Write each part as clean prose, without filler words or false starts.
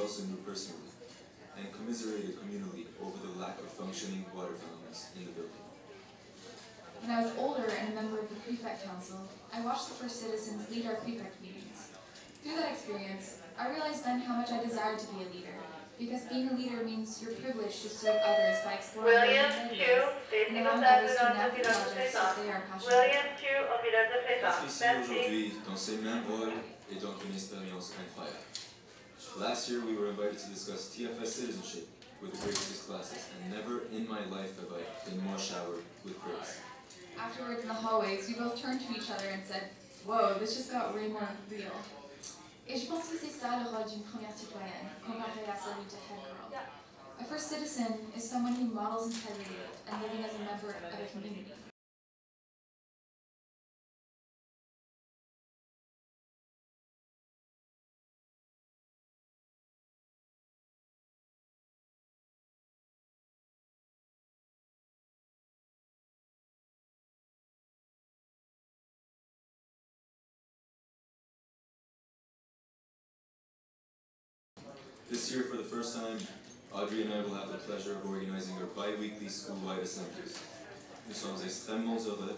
also knew personally, and commiserated communally over the lack of functioning water fountains in the building. When I was older and a member of the Prefect Council, I watched the First Citizens lead our prefect meetings. Through that experience, I realized then how much I desired to be a leader, because being a leader means you're privileged to serve others by exploring their ideas and allowing others to navigate projects that they are passionate about. Être ici aujourd'hui, dans ces mêmes rôles, est donc une expérience incroyable. Last year, we were invited to discuss TFS citizenship with the grade 6 classes, and never in my life have I been more showered with praise. Afterwards in the hallways, we both turned to each other and said, "Whoa, this just got way more real." Et je pense que c'est ça le rôle d'une première citoyenne, comparé à celui de head girl. A first citizen is someone who models integrity and living as a member of a community. This year, for the first time, Audrey and I will have the pleasure of organizing our bi-weekly school-wide assemblies. Nous sommes extrêmement heureux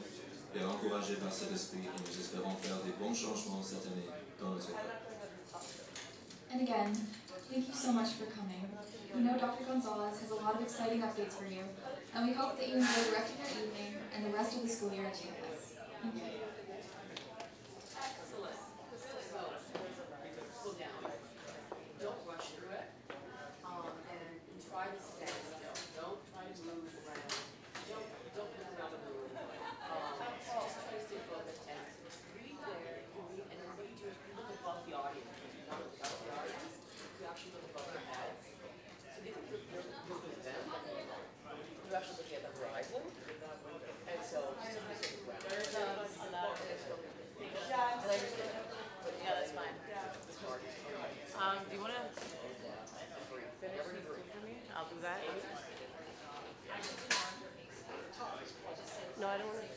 et encouragés par cet esprit, et nous espérons faire des bons changements cette année dans notre école. And again, thank you so much for coming. We know Dr. González has a lot of exciting updates for you, and we hope that you enjoy the rest of your evening and the rest of the school year at TFS. Thank you. Do you want to finish for me? I'll do that. No, I don't want to.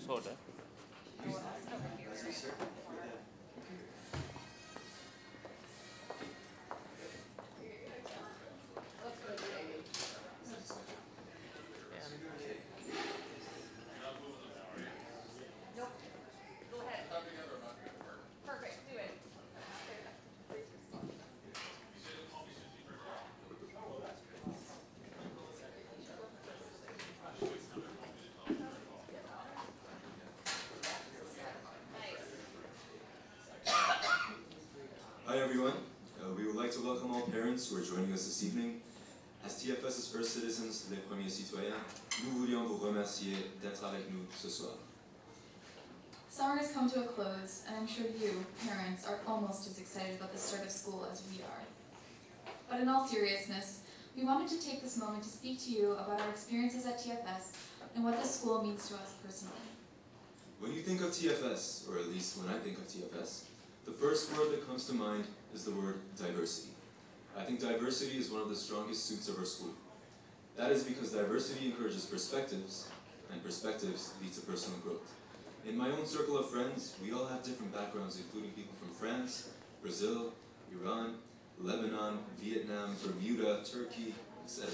Soda. Hi everyone, we would like to welcome all parents who are joining us this evening. As TFS's first citizens, les premiers citoyens, nous voulions vous remercier d'être avec nous ce soir. Summer has come to a close, and I'm sure you, parents, are almost as excited about the start of school as we are. But in all seriousness, we wanted to take this moment to speak to you about our experiences at TFS and what this school means to us personally. When you think of TFS, or at least when I think of TFS, the first word that comes to mind is the word diversity. I think diversity is one of the strongest suits of our school. That is because diversity encourages perspectives, and perspectives lead to personal growth. In my own circle of friends, we all have different backgrounds, including people from France, Brazil, Iran, Lebanon, Vietnam, Bermuda, Turkey, etc.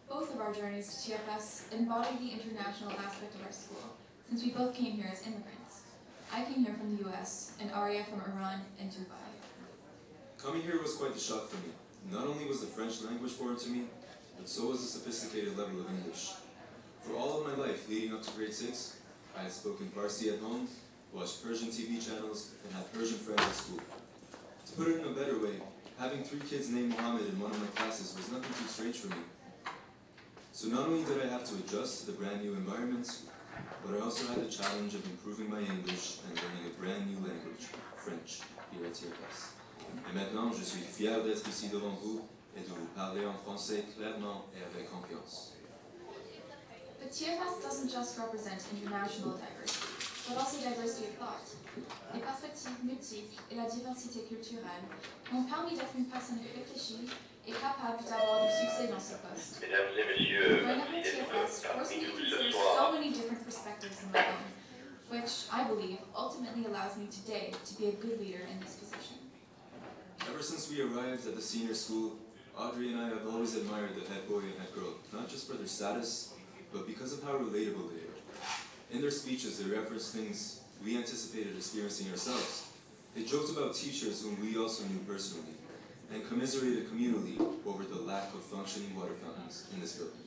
Both of our journeys to TFS embody the international aspect of our school, since we both came here as immigrants. I came here from the US, and Arya from Iran and Dubai. Coming here was quite the shock for me. Not only was the French language foreign to me, but so was the sophisticated level of English. For all of my life, leading up to grade 6, I had spoken Farsi at home, watched Persian TV channels, and had Persian friends at school. To put it in a better way, having 3 kids named Mohammed in one of my classes was nothing too strange for me. So not only did I have to adjust to the brand new environments, but I also had the challenge of improving my English and learning a brand new language, French, here at TFS. Et maintenant, je suis fier d'être ici devant vous et de vous parler en français clairement et avec confiance. But TFS doesn't just represent international diversity, but also diversity of thought. Les perspectives multiples et la diversité culturelle m'ont permis d'être une personne réfléchie et capable d'avoir du succès dans ce poste. Mesdames et messieurs, Growing up at merci d'être TFS parmi forced me to nous ce consider soir. so many different perspectives in my own, which I believe ultimately allows me today to be a good leader in this position. Ever since we arrived at the senior school, Audrey and I have always admired the head boy and head girl, not just for their status, but because of how relatable they are. In their speeches, they referenced things we anticipated experiencing ourselves. They joked about teachers whom we also knew personally, and commiserated communally over the lack of functioning water fountains in this building.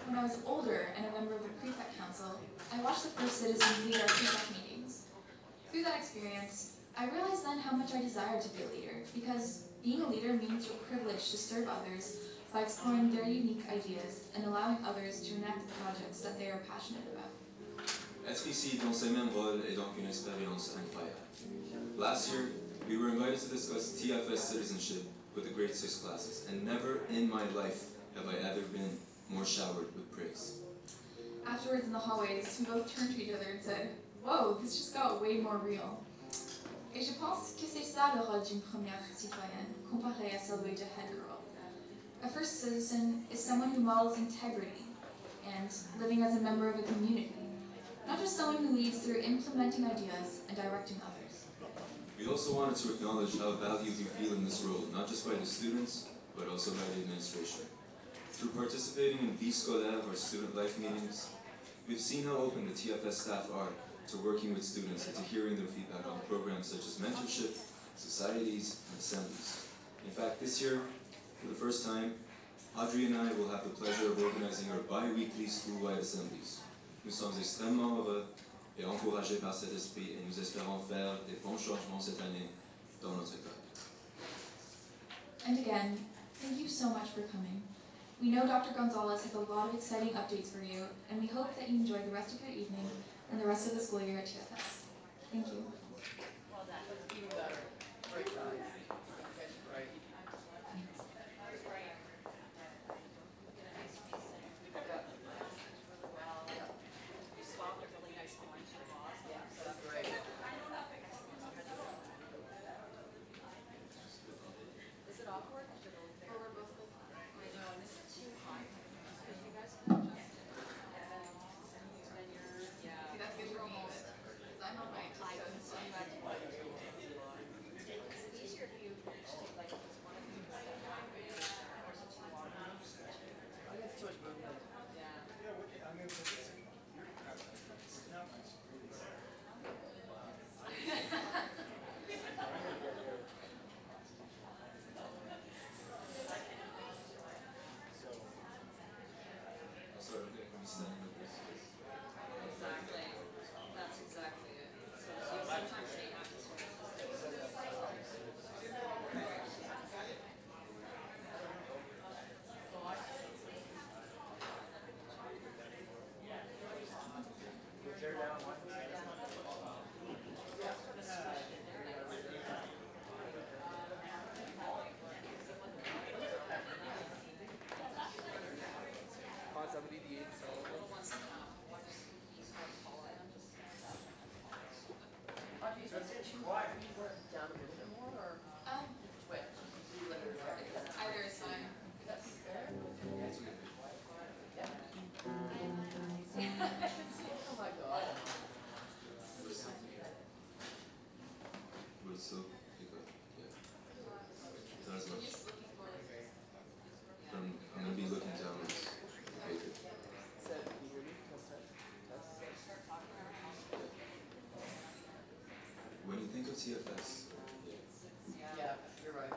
When I was older and a member of the prefect council, I watched the first citizens lead our prefect meetings. Through that experience, I realized then how much I desired to be a leader, because being a leader means you're privileged to serve others by exploring their unique ideas and allowing others to enact the projects that they are passionate about. Être ici dans ces mêmes rôles est donc une expérience incroyable. Last year, we were invited to discuss TFS citizenship with the grade 6 classes, and never in my life have I ever been more showered with praise. Afterwards in the hallways, we both turned to each other and said, "Whoa, this just got way more real." Et je pense que c'est ça le rôle d'une première citoyenne, comparé à celui de head girl. A first citizen is someone who models integrity and living as a member of a community, not just someone who leads through implementing ideas and directing others. We also wanted to acknowledge how valued we feel in this role, not just by the students, but also by the administration. Through participating in Vie Scolaire or student life meetings, we've seen how open the TFS staff are to working with students and to hearing their feedback on programs such as mentorship, societies, and assemblies. In fact, this year, for the first time, Audrey and I will have the pleasure of organizing our bi-weekly school-wide assemblies. Nous sommes extrêmement heureux et encouragés par cet esprit et nous espérons faire des bons changements cette année dans notre école. And again, thank you so much for coming. We know Dr. González has a lot of exciting updates for you, and we hope that you enjoy the rest of your evening and the rest of the school year at TFS. Thank you. Well done. Even better. Great job. Right. You swapped a really nice point to your boss. Yeah, so that's great. Is it awkward? Or we're both like, wait, no, this is too high. Because you guys can adjust it. And then you're, yeah. See, that's good for me, but I'm on my I can see that. It's easier if you each take like just one of these step back versus two walk. I got too much movement. Yeah. So I think we stand with this. Exactly. That's exactly it. So you sometimes they have to sort of Audrey, is it too hard for you to work down a little bit more or which? Either is fine. That's fair. It's okay. Yeah. Oh my god. We're so pick up. Yeah. Not as much. I'm gonna be looking down on this paper. So, can you hear me? Test. When you think of TFS, Yeah, you're right.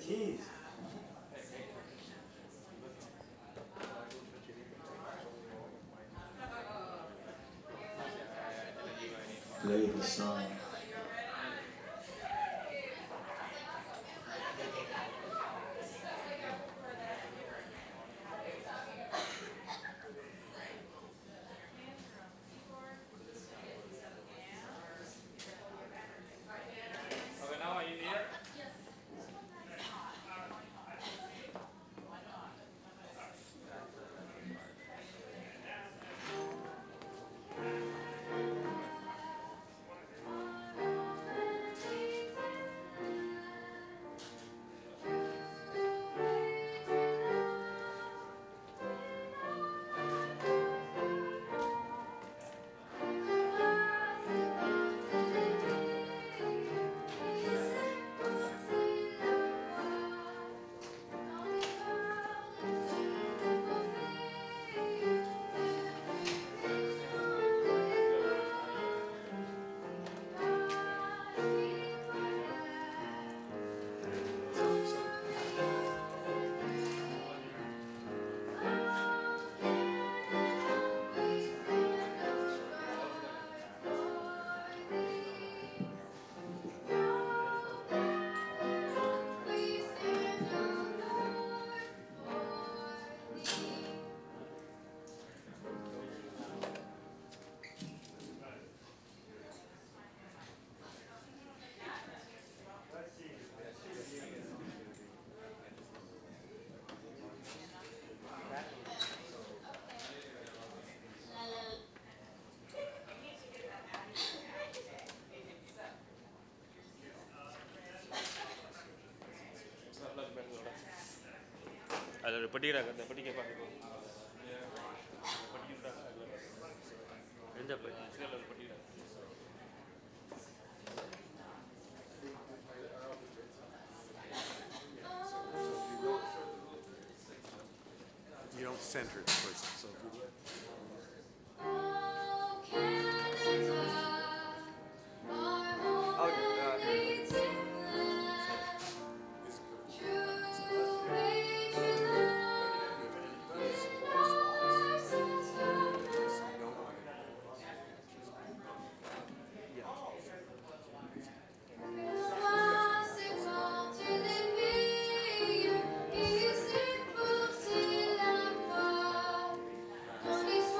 keys. Play the song. அதில் படிக்கிறாங்க அந்த படிக்க பார்க்க எந்த படிக்கிறாங்க You don't center the person, so if you Don't be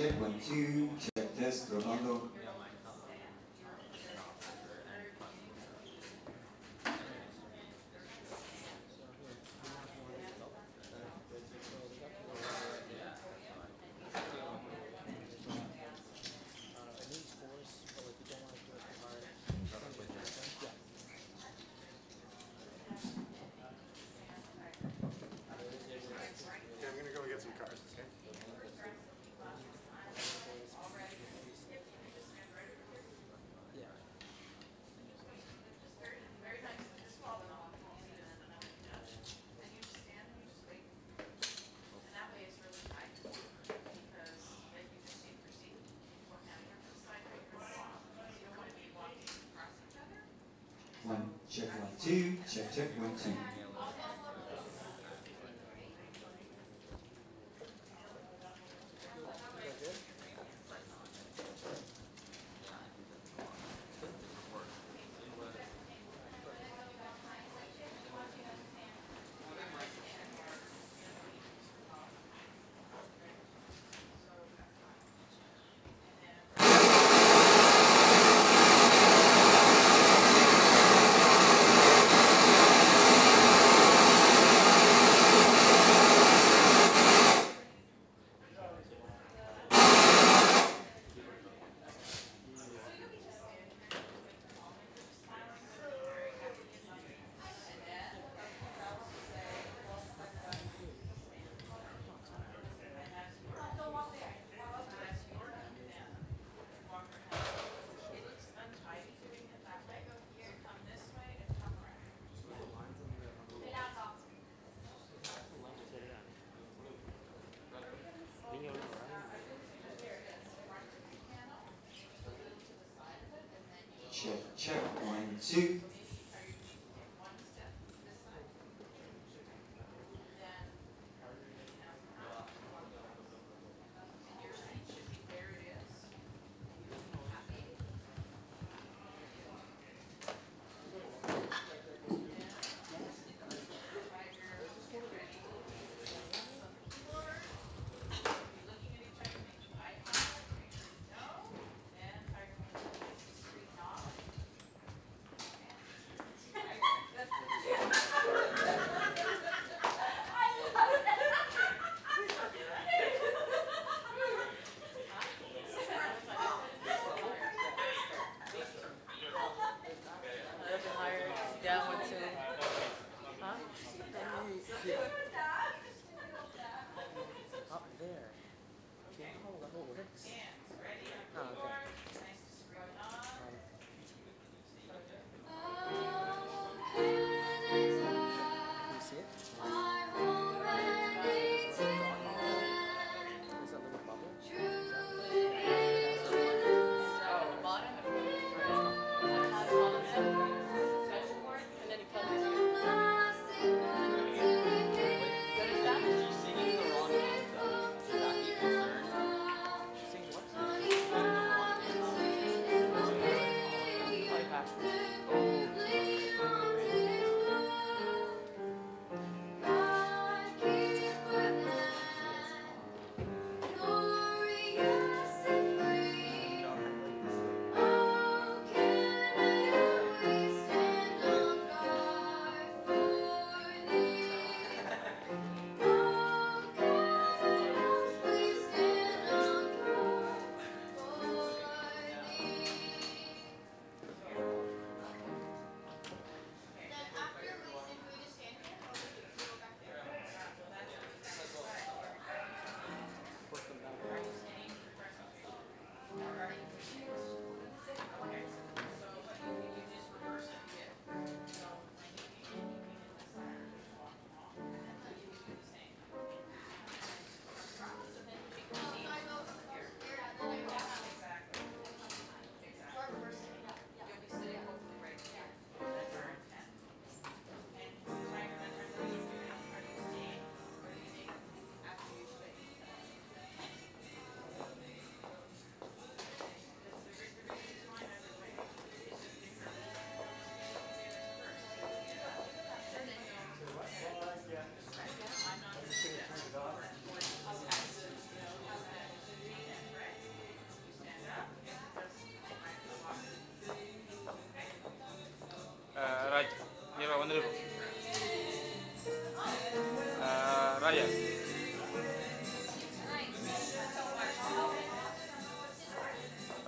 check 1, 2, check test, probando. Okay, I'm gonna go get some cars, okay? One, check 1, 2, check 1, 2. Check 1, 2.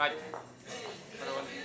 Right. Another one.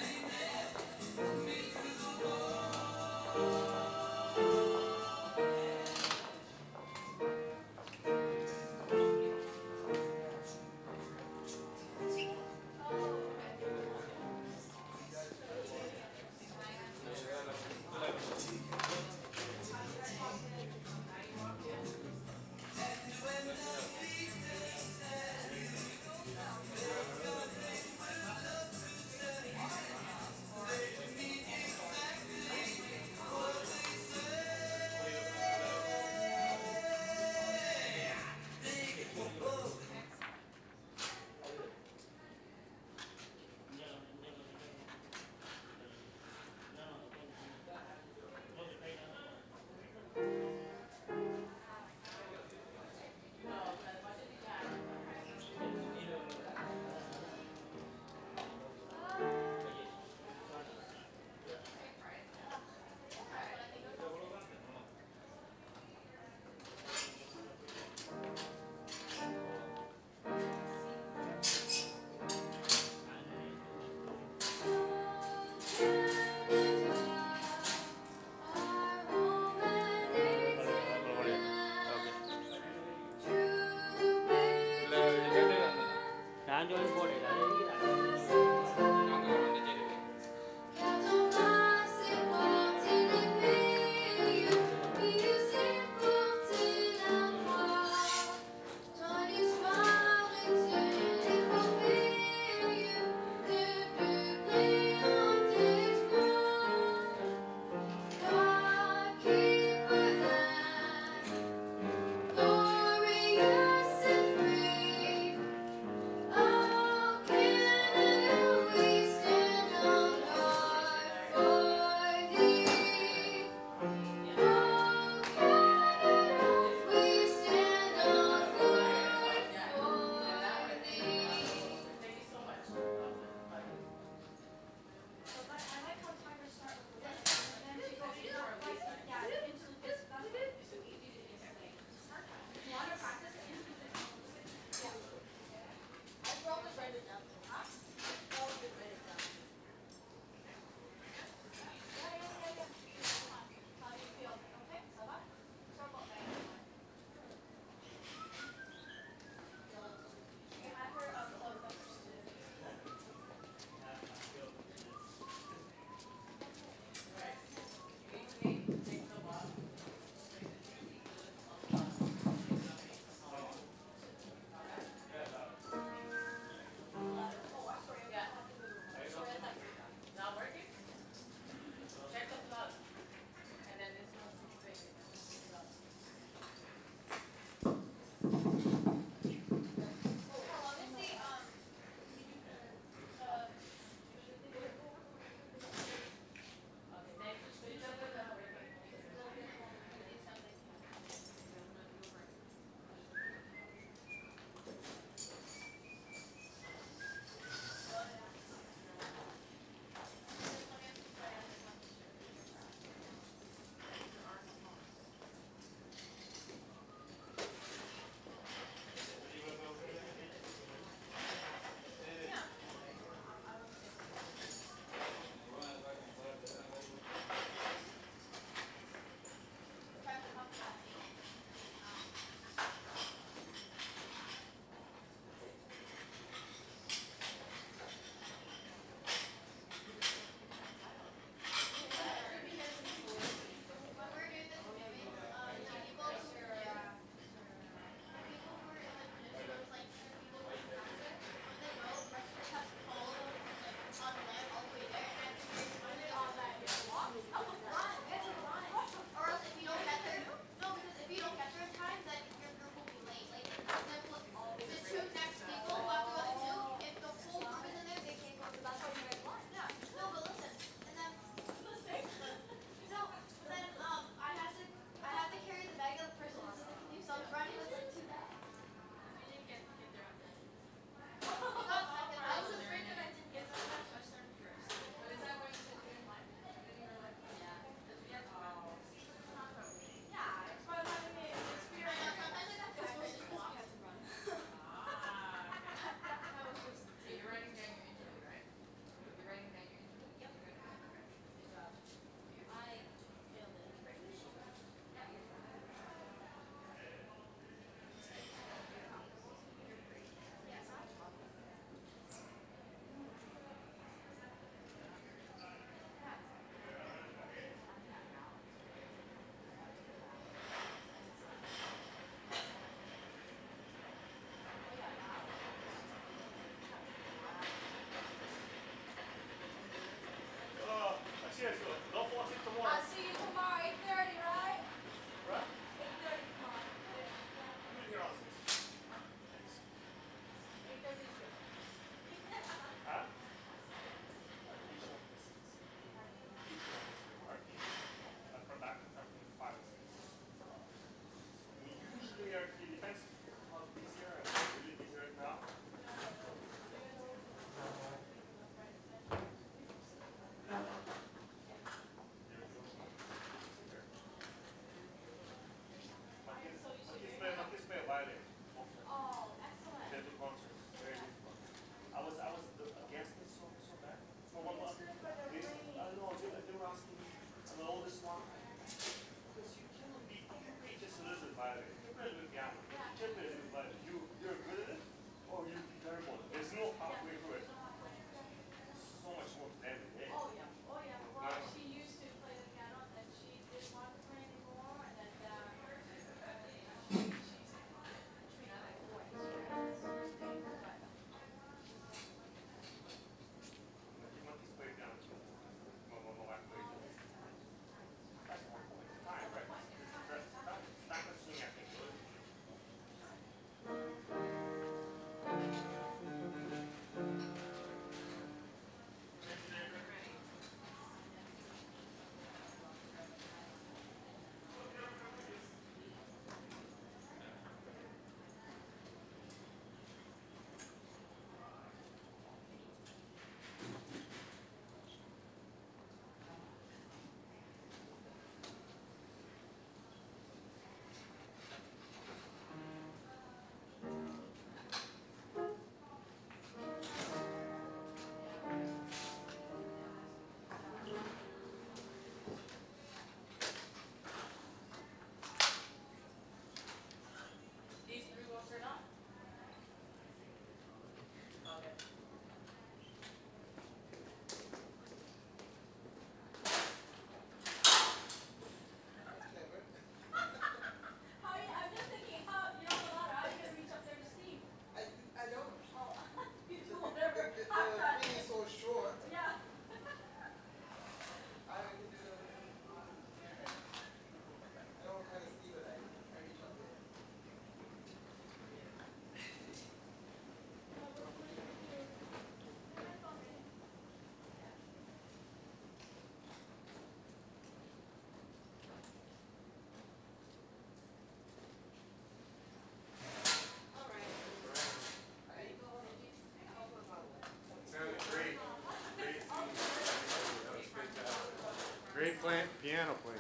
Great piano playing.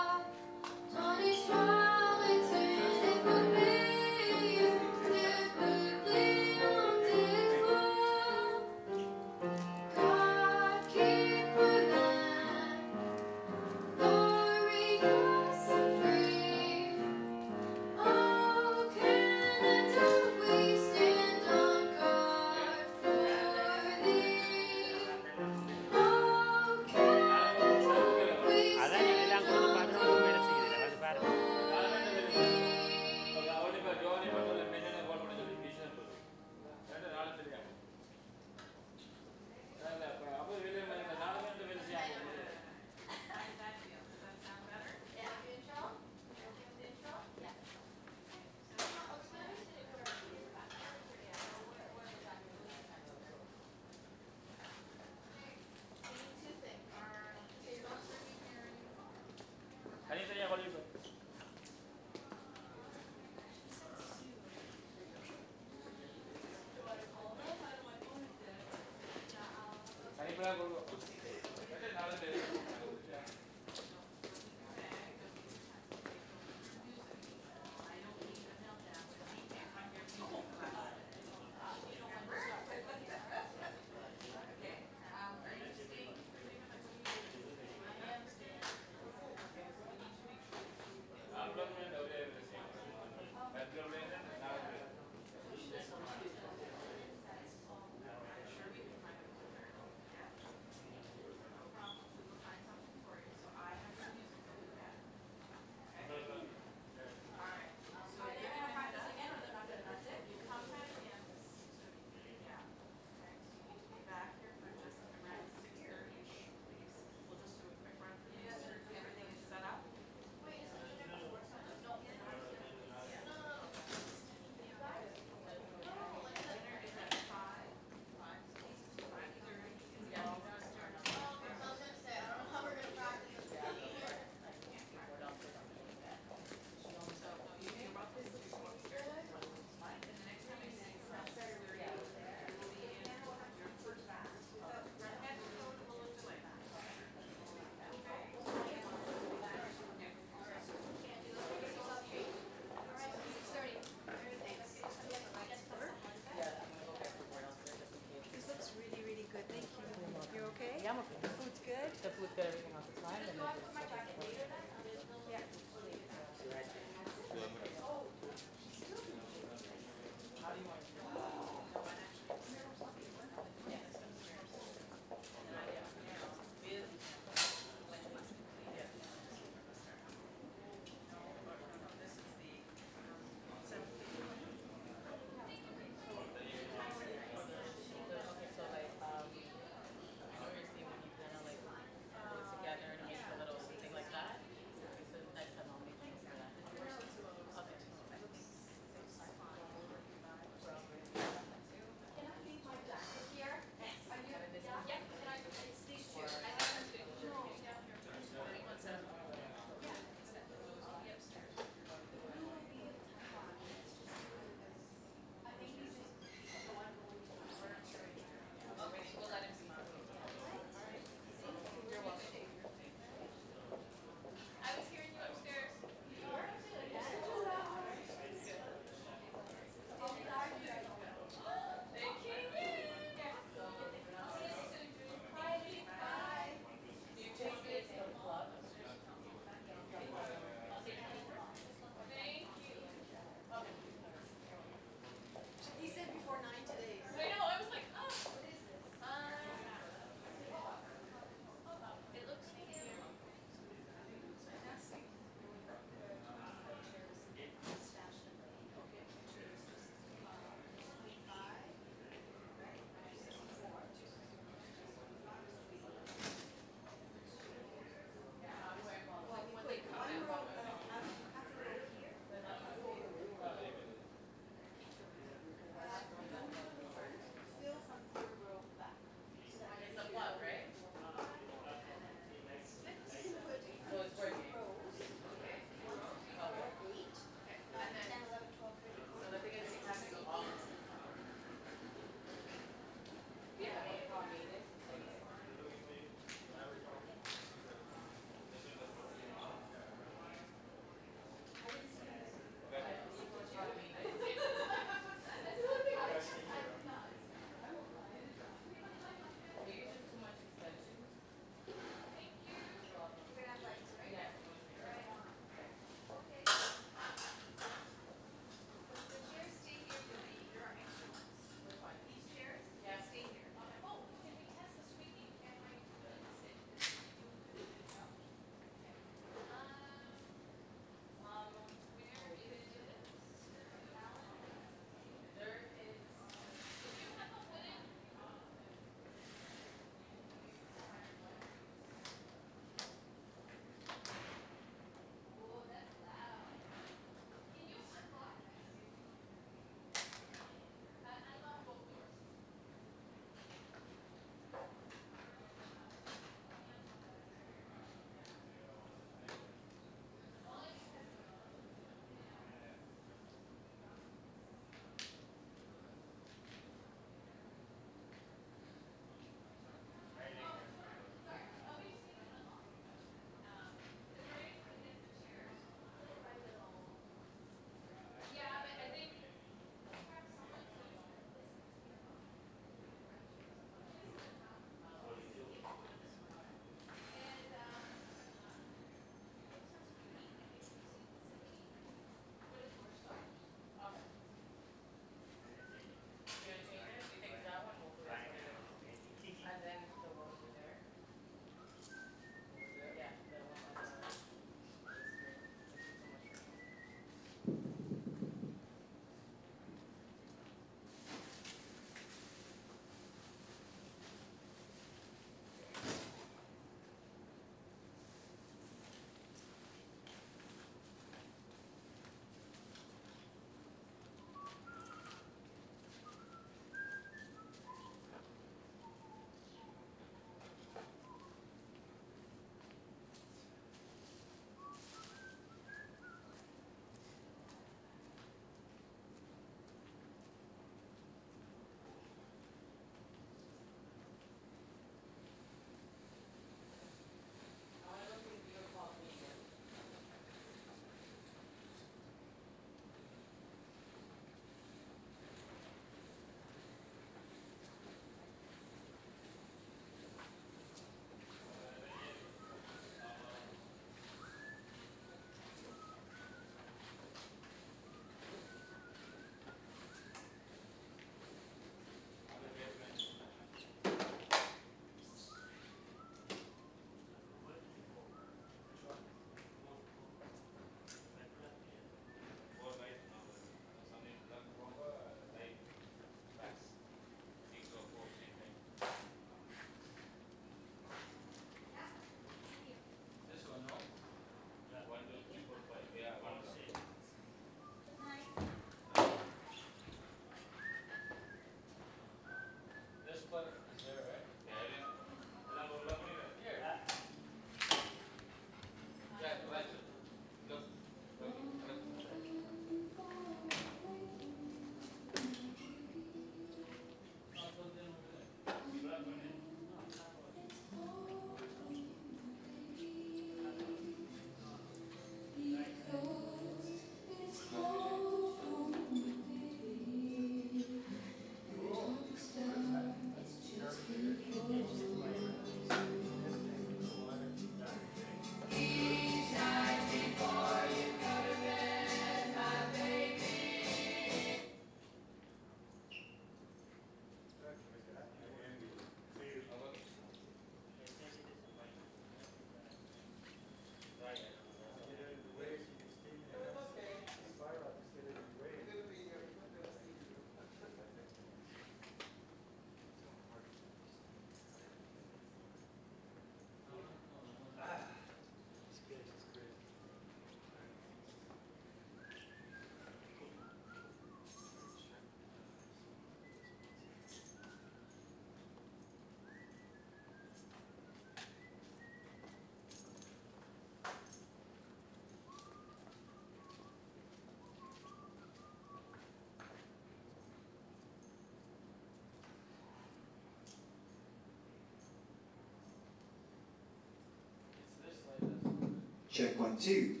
Check 1, 2.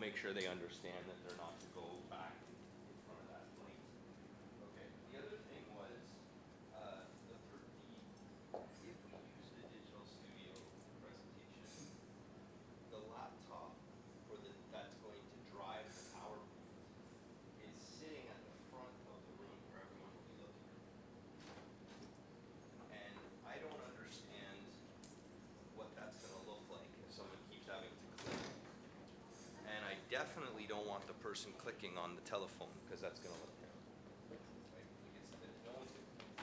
make sure they understand that they're not to go back in front of that plate. Okay. The other thing was if we use the digital studio presentation, the laptop that's going to drive the PowerPoint is sitting at the front of the room where everyone will be looking. And I don't understand what that's going to look like if someone keeps having to click. And I definitely don't want the person clicking on the telephone because that's going to look terrible. Right?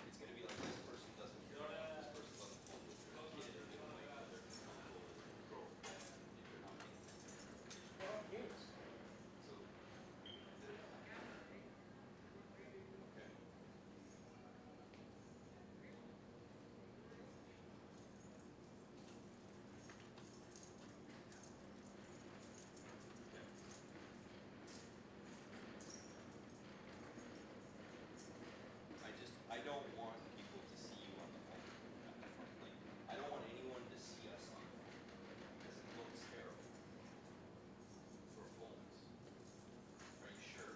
It's going to be like this person doesn't hear me, this person doesn't hold with their kid or they don't like their control if they're not paying attention. So, okay. I don't want people to see you on the phone at the front. Like, I don't want anyone to see us on the phone because it looks terrible for phones. Are you sure?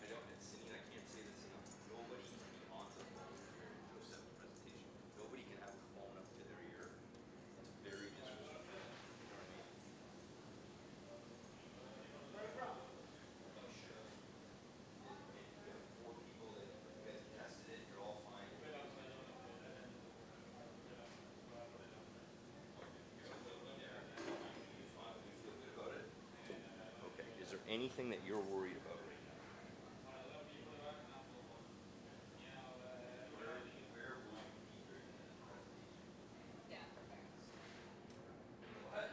I don't, and Cindy, I can't say this enough. Nobody can be on the phone during Joseph's presentation. Nobody can have a phone up to their ear. It's very disrespectful. You know what I mean? Are you sure? You have 4 people that you guys tested it, you're all fine. You feel good about it? Okay. Is there anything that you're worried about right now? Where will you be during the presentation? Yeah, perfect. What?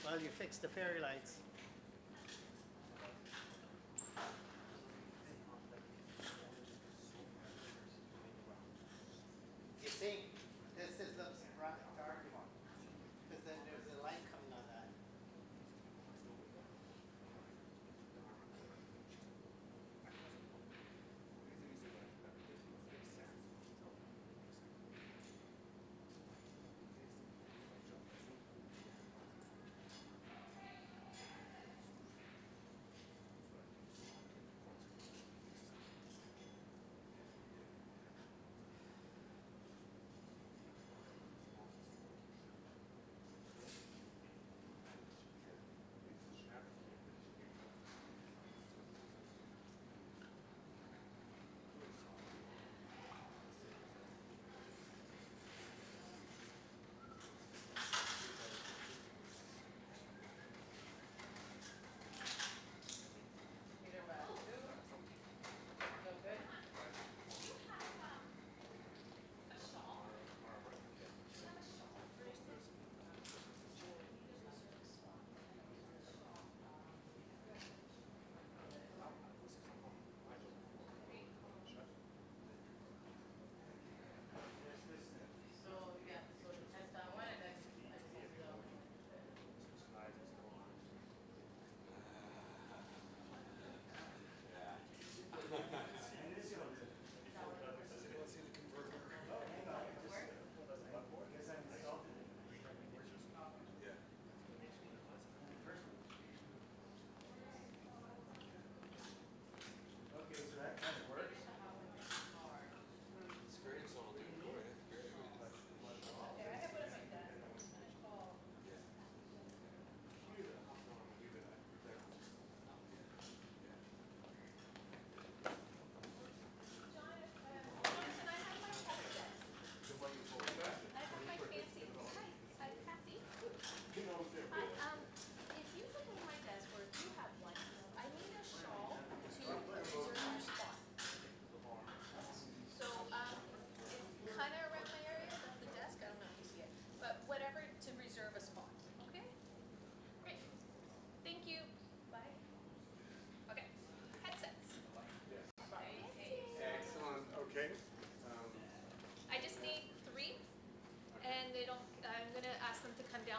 while you fix the fairy lights. You see, this is the dark one, because then there's a light coming on that.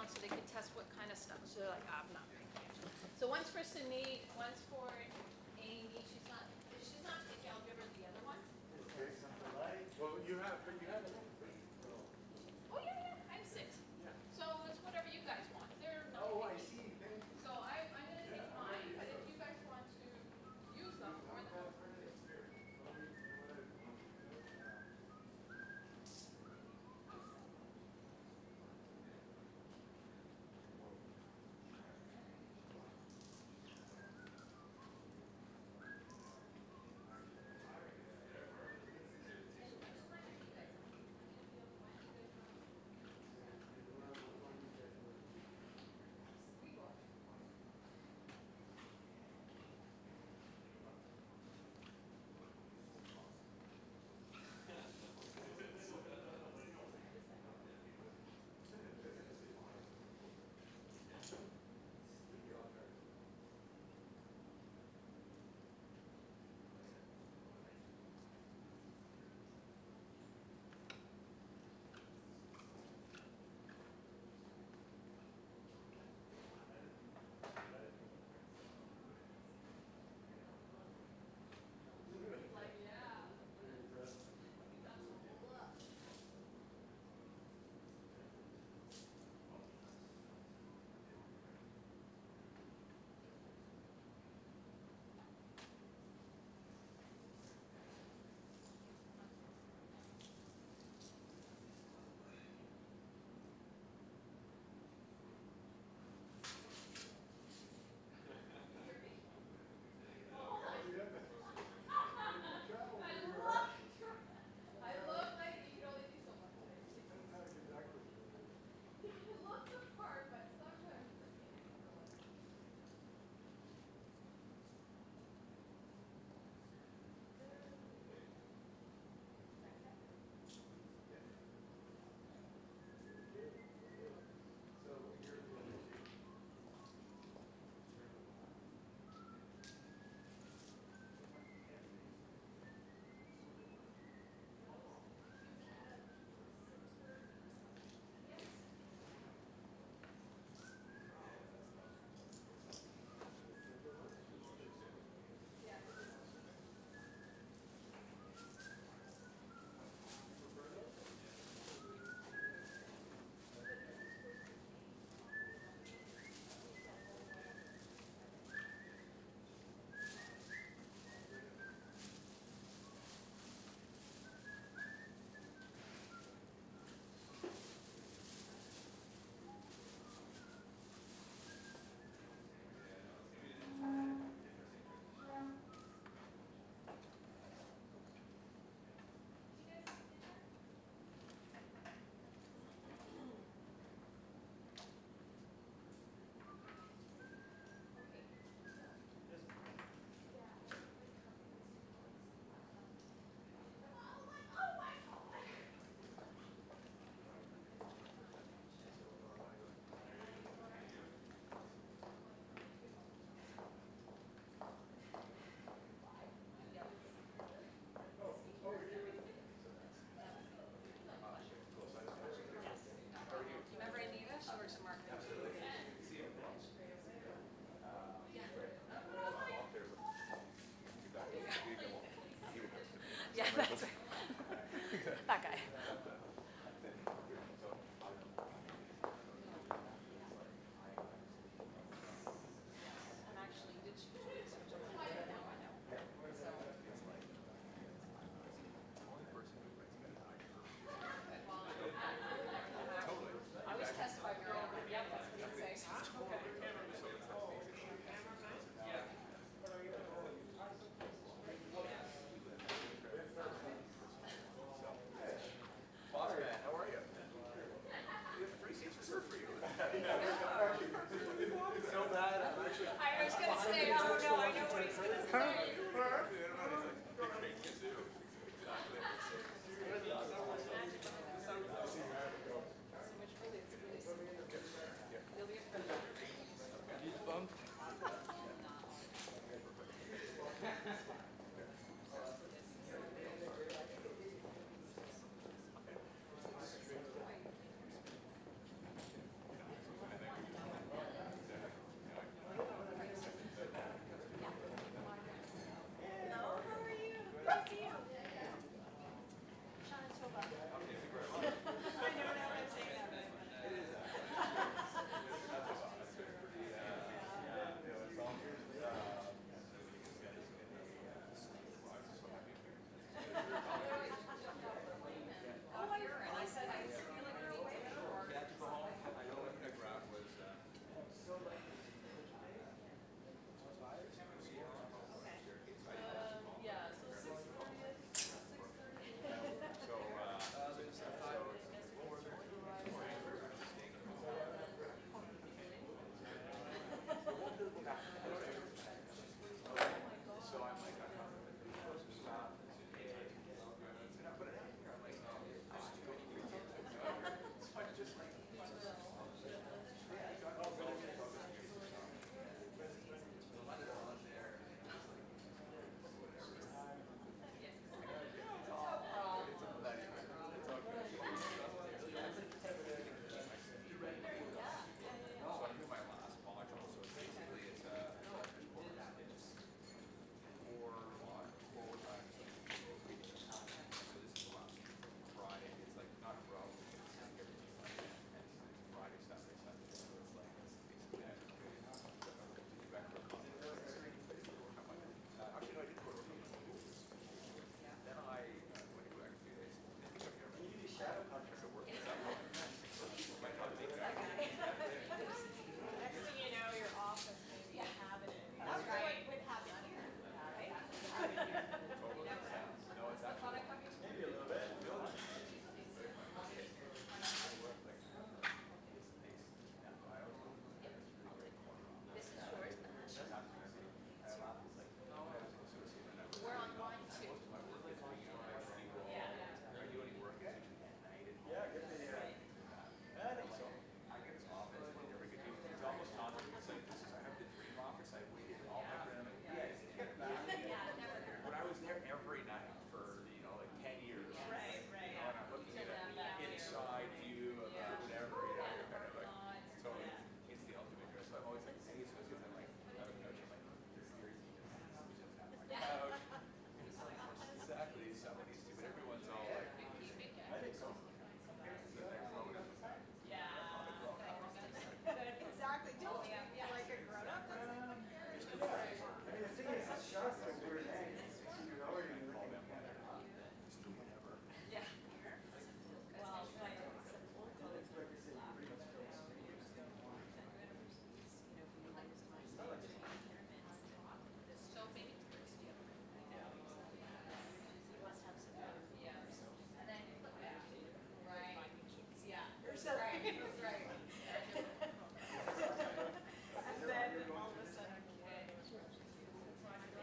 So they could test what kind of stuff. So they're like, I'm not paying attention. So one's for Sinead, one's for Amy. She's not picking. I'll give her the other one. Okay. Well, you have a Oh yeah, I have 6. Yeah. So it's whatever you guys want. They're not Oh, I picky. see. Thank you. So I'm gonna take mine, but if you guys want to use them, more than welcome.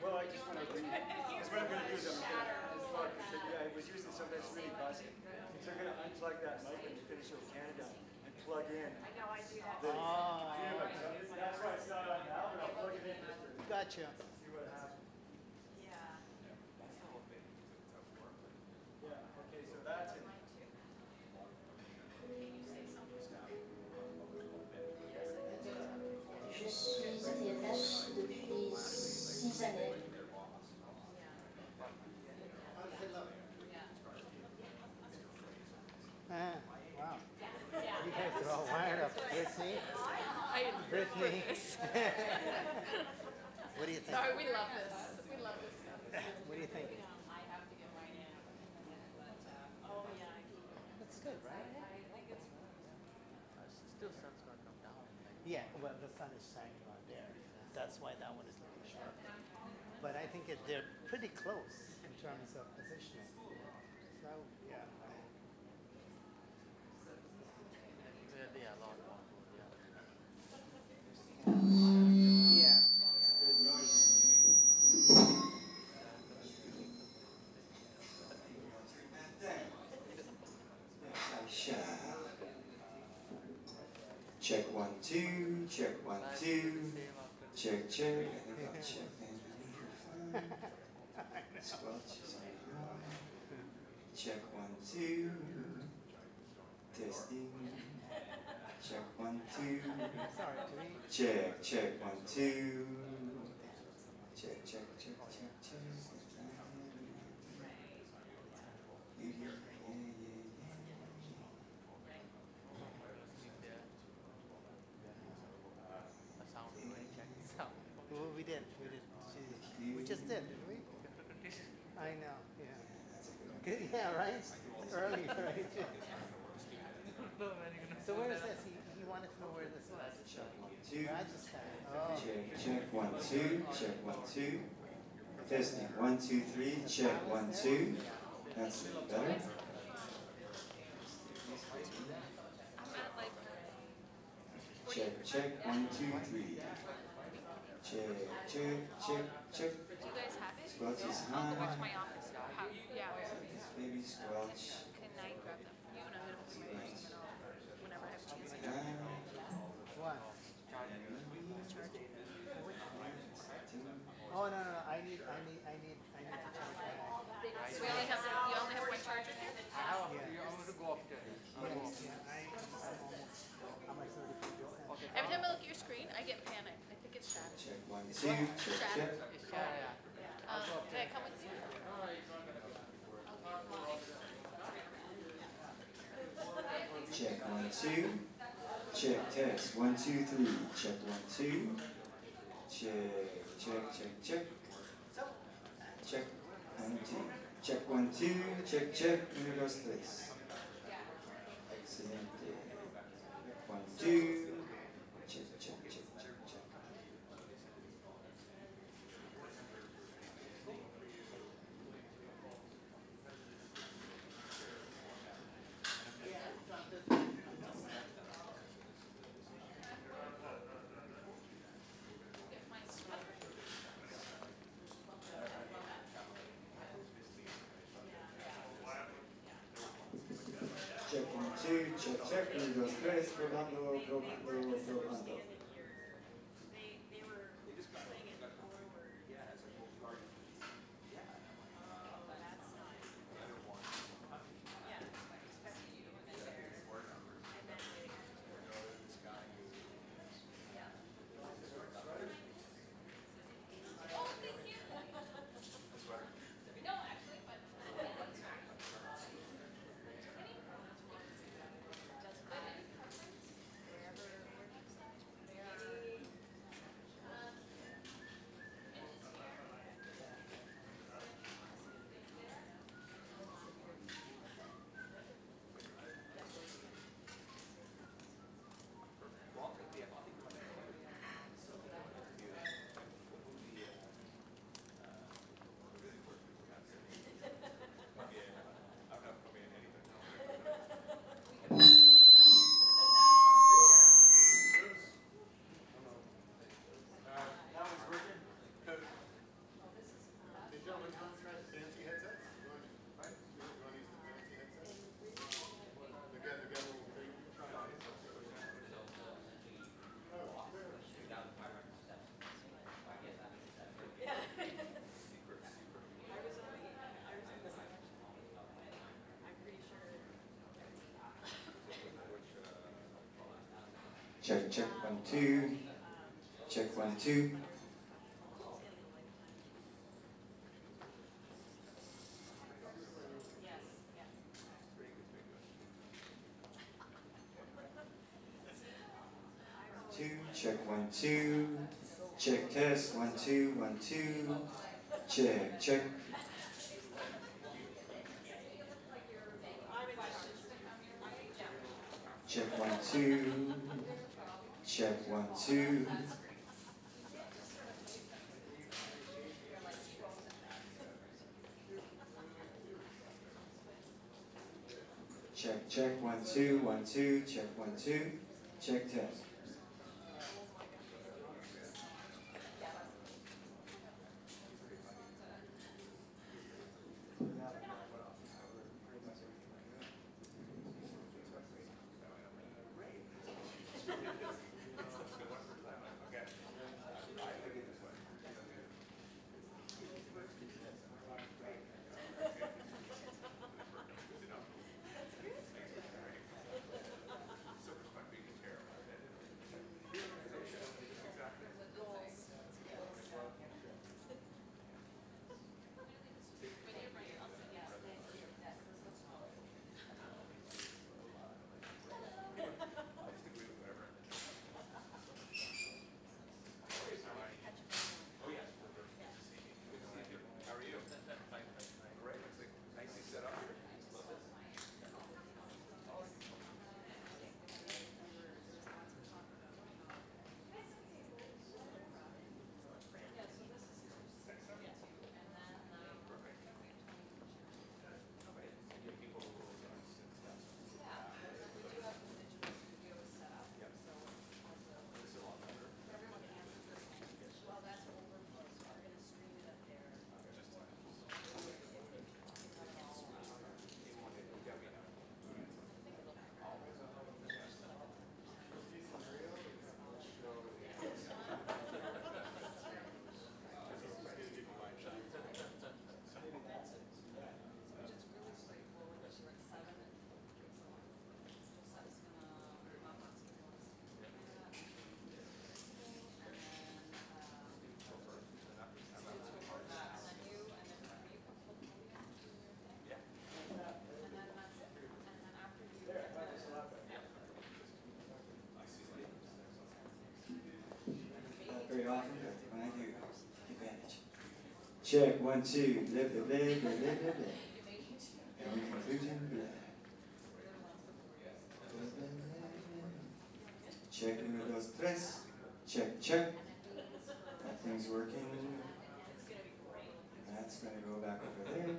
Well, I just want to read. That's what I'm going to do is I'm going to unplug. Yeah, it was usually sometimes really buzzing. So I'm going to unplug that mic when you finish with Canada and plug in. I know I do that. That's why it's not on now, but I'll plug it in just to Gotcha. see what happens. Yeah. Yeah, okay, so that's it. Je suis TFS depuis 6 années. Wow. You guys are all wired up. Brittany? Brittany? What do you think? Sorry, we love this. We love this stuff. What do you think? I have to get mine in. But, oh, yeah. That's good, right? I think it's. Still sun's gonna come down. Yeah, well, the sun is shining on there. That's why that one is looking sharp. But I think they're pretty close in terms of positioning. So, yeah. Yeah, a lot more. Yeah. Check 1 2, check 1 2, check check, check and squelches on. Check 1 2, testing. Check 1 2, Sorry, do we? check check 1 2, check check check check check. Yeah, yeah, yeah. Yeah, right? Early, right? So where is this? He wanted to know where this was. Check 1, 2. Rajasthan. Oh. Check 1, 2. Check 1, 2. Testing 1, 2, 3. Check 1, 2. That's better. Check 1, 2, 3. Check. Do you guys have it? Squelch is I'll go back high. to my office. Yeah. Baby squelch. Can I grab them from you? And I'm gonna put my Nice. whenever I have a chance. What? Oh no. I need to charge that. So you only have one charger here? I'm like 30 Every time I look at your screen, I get panicked. I think it's shattered. Check 1, 2. Check. Can I come with you? Check 1, 2. Check test 1, 2, 3. Check 1, 2. Check. Check 1, 2. Check 1, 2. Check. Universe place. Excellent. 1, 2. Check. Check 1, 2, check, Universe place, probando. Check 1, 2. Check 1, 2. Check 1, 2. Check test 1, 2, 1, 2. Check. Check 1, 2. Check 1, 2. Check 1, 2, 1, 2. Check 1, 2. Check test. Check 1, 2. Blah, blah, blah, blah, blah, blah. And conclusion, blah. Check 1, 2, 3. Check, check. That thing's working. That's going to go back over there.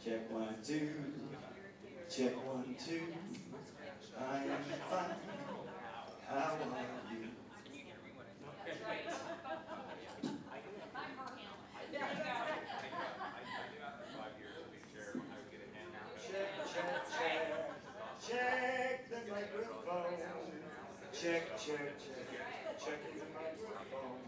Check 1, 2. Check 1, 2. I am fine. How are you? Check the microphone. Check, check, check. Checking the microphone.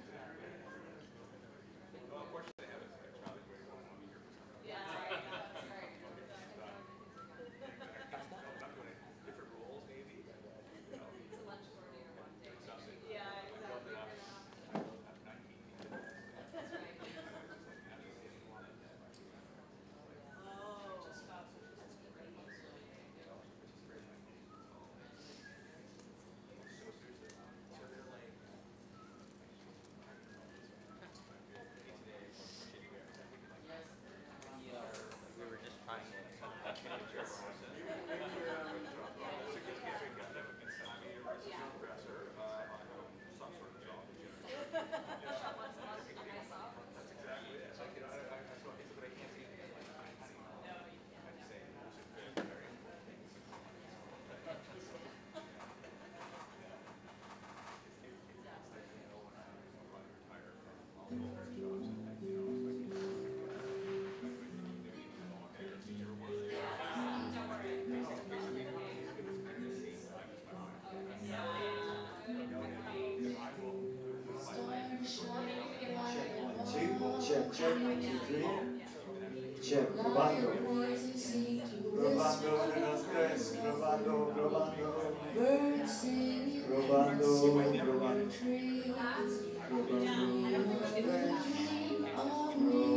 Check, check, 1, 2, 3. Check, probando. Probando, 1, 2, 3. Probando, probando. Probando, probando.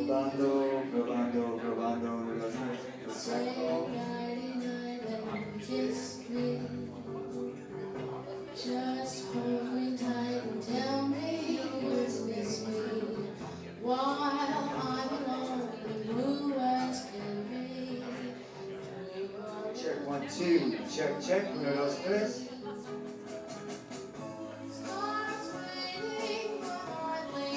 Probando, probando, probando, 1, 2, 3. Just hold me tight and tell me you'll miss me while I'm alone and blue as can be. Check 1, 2. Check, check, 1, 2, 3. Stars waiting for hardly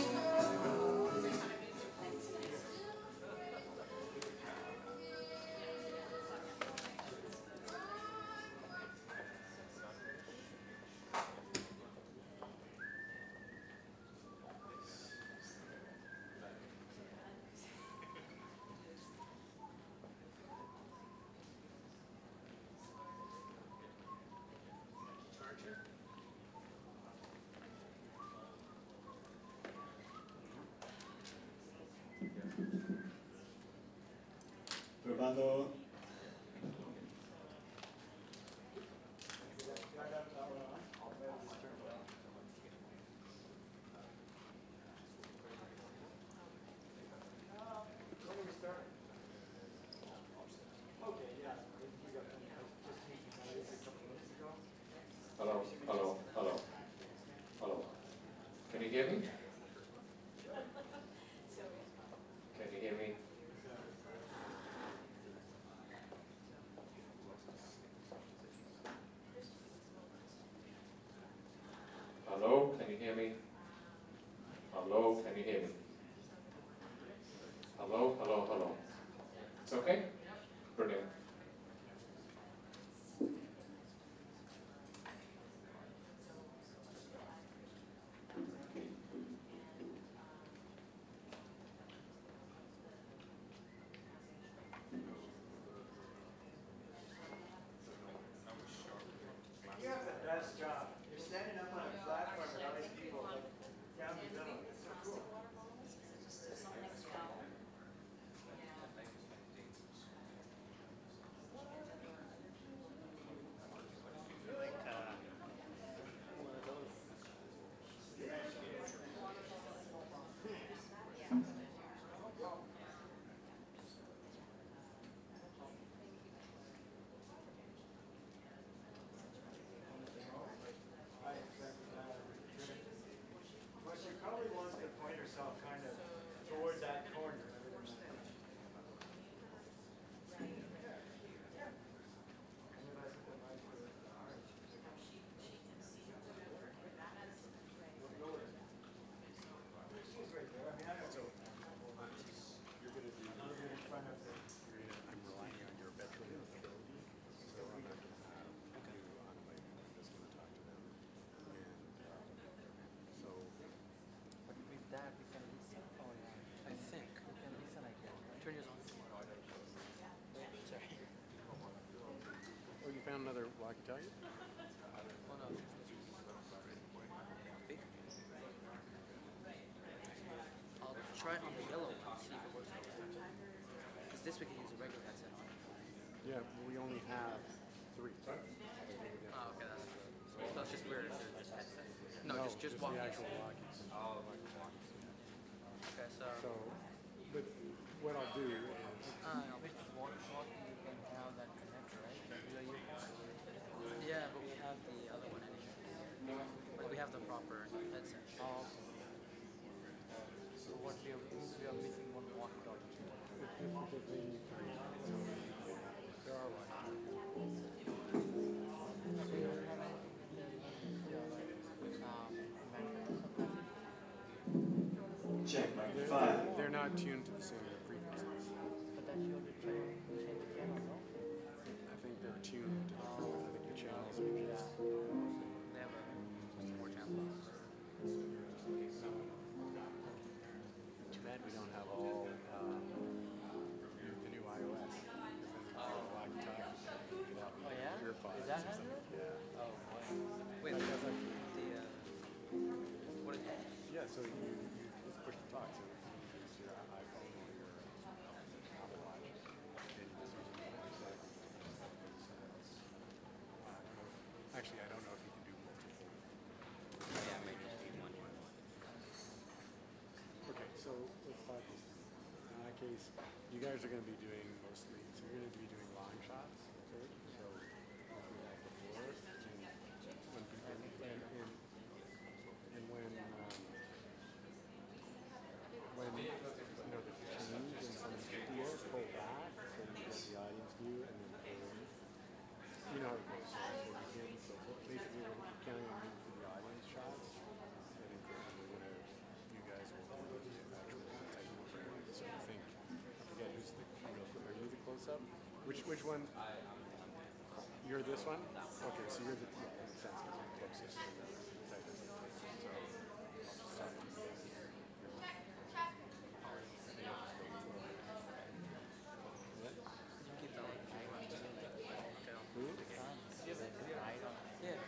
Probando. Hello, hello, hello, hello. Can you hear me? Can you hear me? Hello, can you hear me? Hello, can you hear me? Hello, hello, hello. It's okay? Brilliant. You have the best job. You're standing up on a platform with all these people like down the middle. It's so cool. another walkie-talkie? Oh no. I'll try it on the yellow one, see if it works. Because this we can use a regular headset on. Yeah, we only have 3. Oh, okay, that's good. So it's just weird if they're just headset. No, just the walkies. actual walkies. Oh, okay, So, but what I'll do is... Which walkie you can have that connector, right? Yeah, but we have the other one anyway. Like we have the proper headset. Oh, okay. So what we are missing one walkie-talkie. There are walkie-talkies. So you don't have anything Check mic 5. They're not tuned to the same frequencies. but that you already change the channel, no? I think they're tuned to different. I think the channels are just... They have more channels. Too bad we don't have all the new iOS. Walkie-talkie. Oh yeah? Earpods. Is that happening? Yeah. Oh boy. Wait, That does like, what is it? yeah, so you it's push to talk. So you use your iPhone or your Apple Watch, and you just use it for actually, I don't know if you can do multiple. Yeah, maybe just need one. Okay, so let's talk this through. In that case, you guys are going to be doing mostly, so you're going to be doing long shots, okay? So hopefully like before, and when people, and when you know, if you change and someone's here, pull back, so you get the audience view, and then pull in. You know how it goes, so before you begin, so basically when you're counting on moving to the audience shots, I think we're going to, you guys will do the actual technical frame. So I think, I forget who's the real, are you the close-up? Which one? You're this one? Okay, so you're the, yeah, makes sense, because you're closest to the technical frame. So I'll just talk to you guys. You keep that one. Who? Yeah.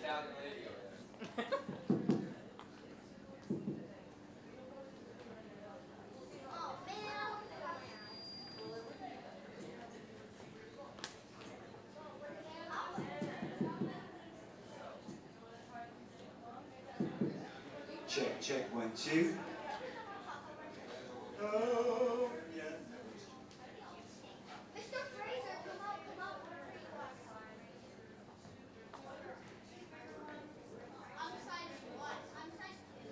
Italian lady over there. Check, check, 1, 2. Oh, yes. Mr. Fraser, come up, come up. I'm size what? I'm size 2.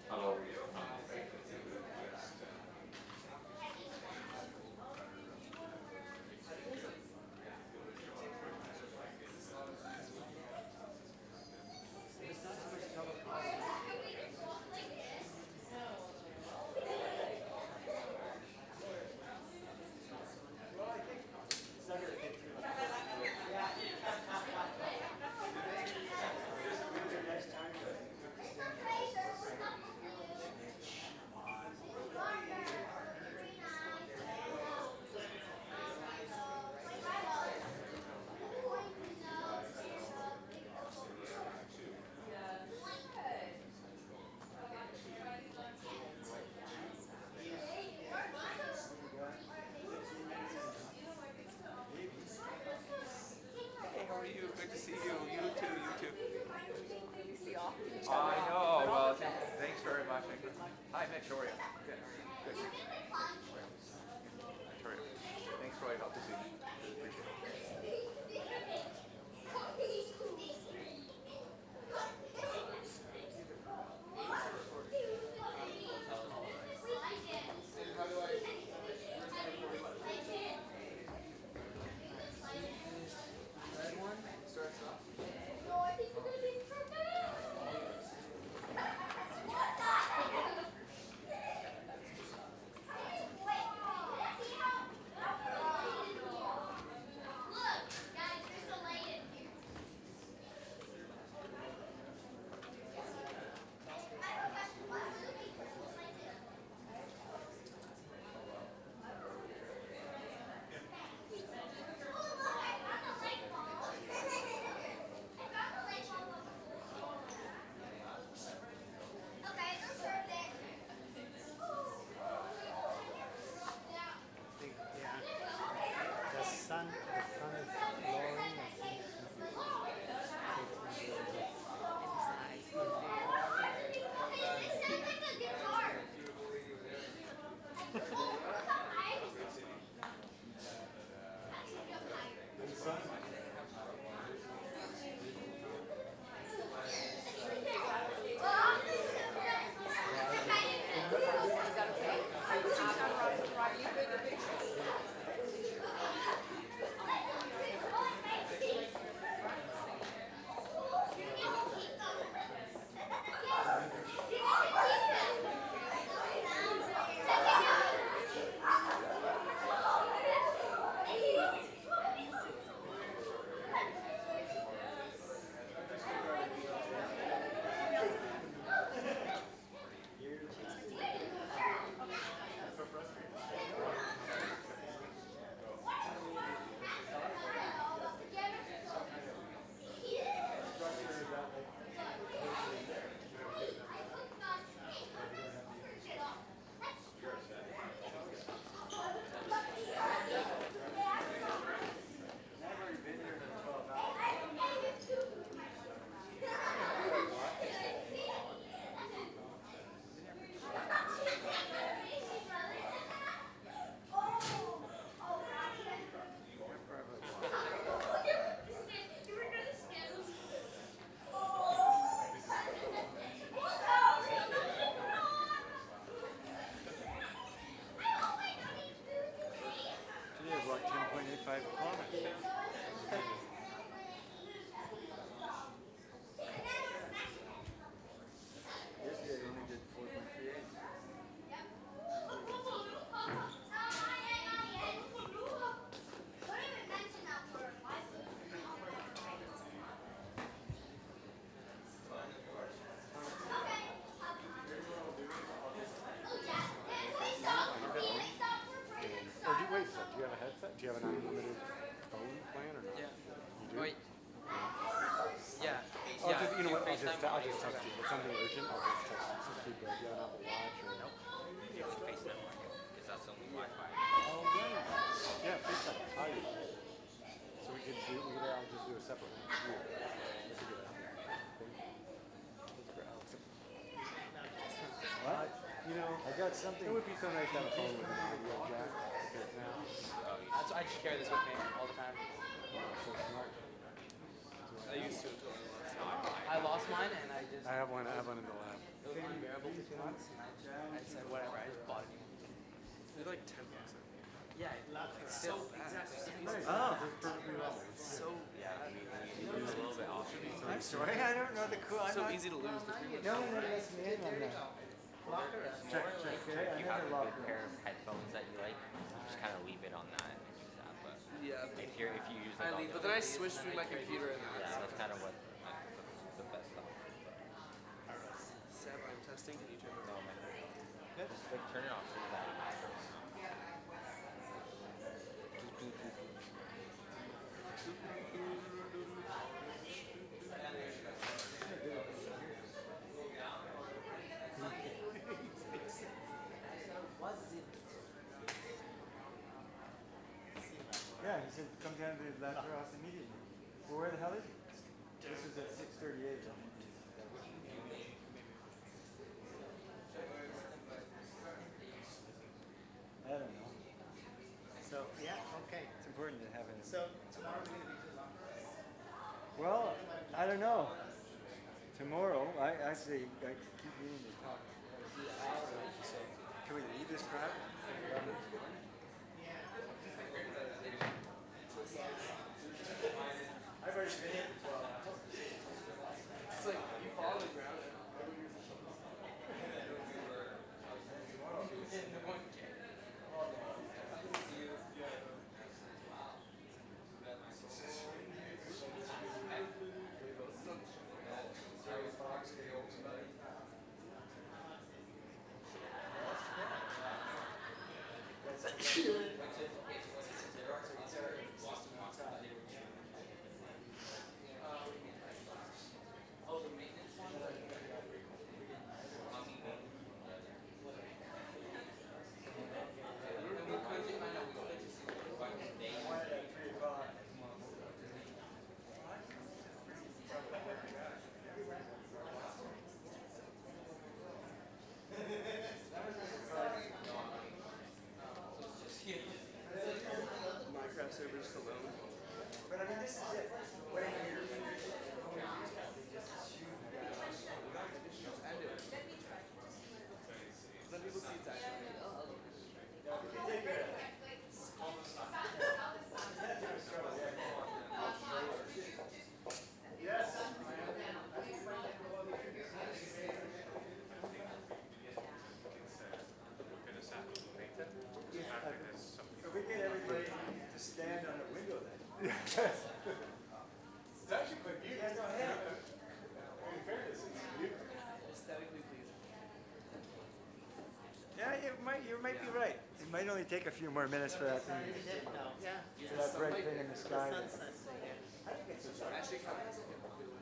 Hello. Hey, how are you? Good to see you. You too, you too. I know. Well, thanks very much. Hi, Mitch. How are you? Good. Good. Victoria. Thanks for all your help this evening. Really appreciate it. The sun is glowing. I'll just text you. If it's something urgent, I'll just text you. So keep it. You don't have a watch or. Nope. Yeah, we FaceTime because that's the only Wi-Fi. Oh, right. Yeah, FaceTime. How are you? So we could do. I'll just do a separate one. Yeah. That's a good idea. What? You know, I got something. It would be so nice to have a phone with a video jack because now. That's, I just carry this with me all the time. So smart. I used to. I lost mine and I just. I have one in the lab. It was unbearable for 2 months, and I said whatever. I just bought it. They're like $10. Yeah, it's so exactly. Oh, that's perfectly level. It's so yeah. You lose a little bit off. I'm sorry, I don't know the cool. So easy to lose. No one lets me in on that. Check. Okay, I If you have never a locked good it. pair of headphones that you like, just kind of leave it on that and use that. But Yeah. if you use I like leave, but then I switch between my computer and yeah, that's kind of what the best stuff. Seb, I'm testing. Can you turn it No, on? man. Just like turn it off so that. Yeah, he said come down to the lecture house immediately. Well, where the hell is he? This is at 6:38. I don't know. So, yeah, okay. It's important to have it. So, tomorrow we're going to be too long. Well, I don't know. Tomorrow, I say I keep reading the talk. Can we leave this crap? I've already been here for 12 hours. It's like you follow the ground. Minecraft servers alone. But I mean, this is it. What I hear. Let people see it's actually. Yes. If we get everybody to stand on the window then. It's actually quite beautiful. You guys don't have it. In fairness, it's beautiful. Aesthetically pleasing. Yeah, you might be right. It might only take a few more minutes for that thing. No, yeah. For that bright thing in the sky. Actually, kind of has a good feeling.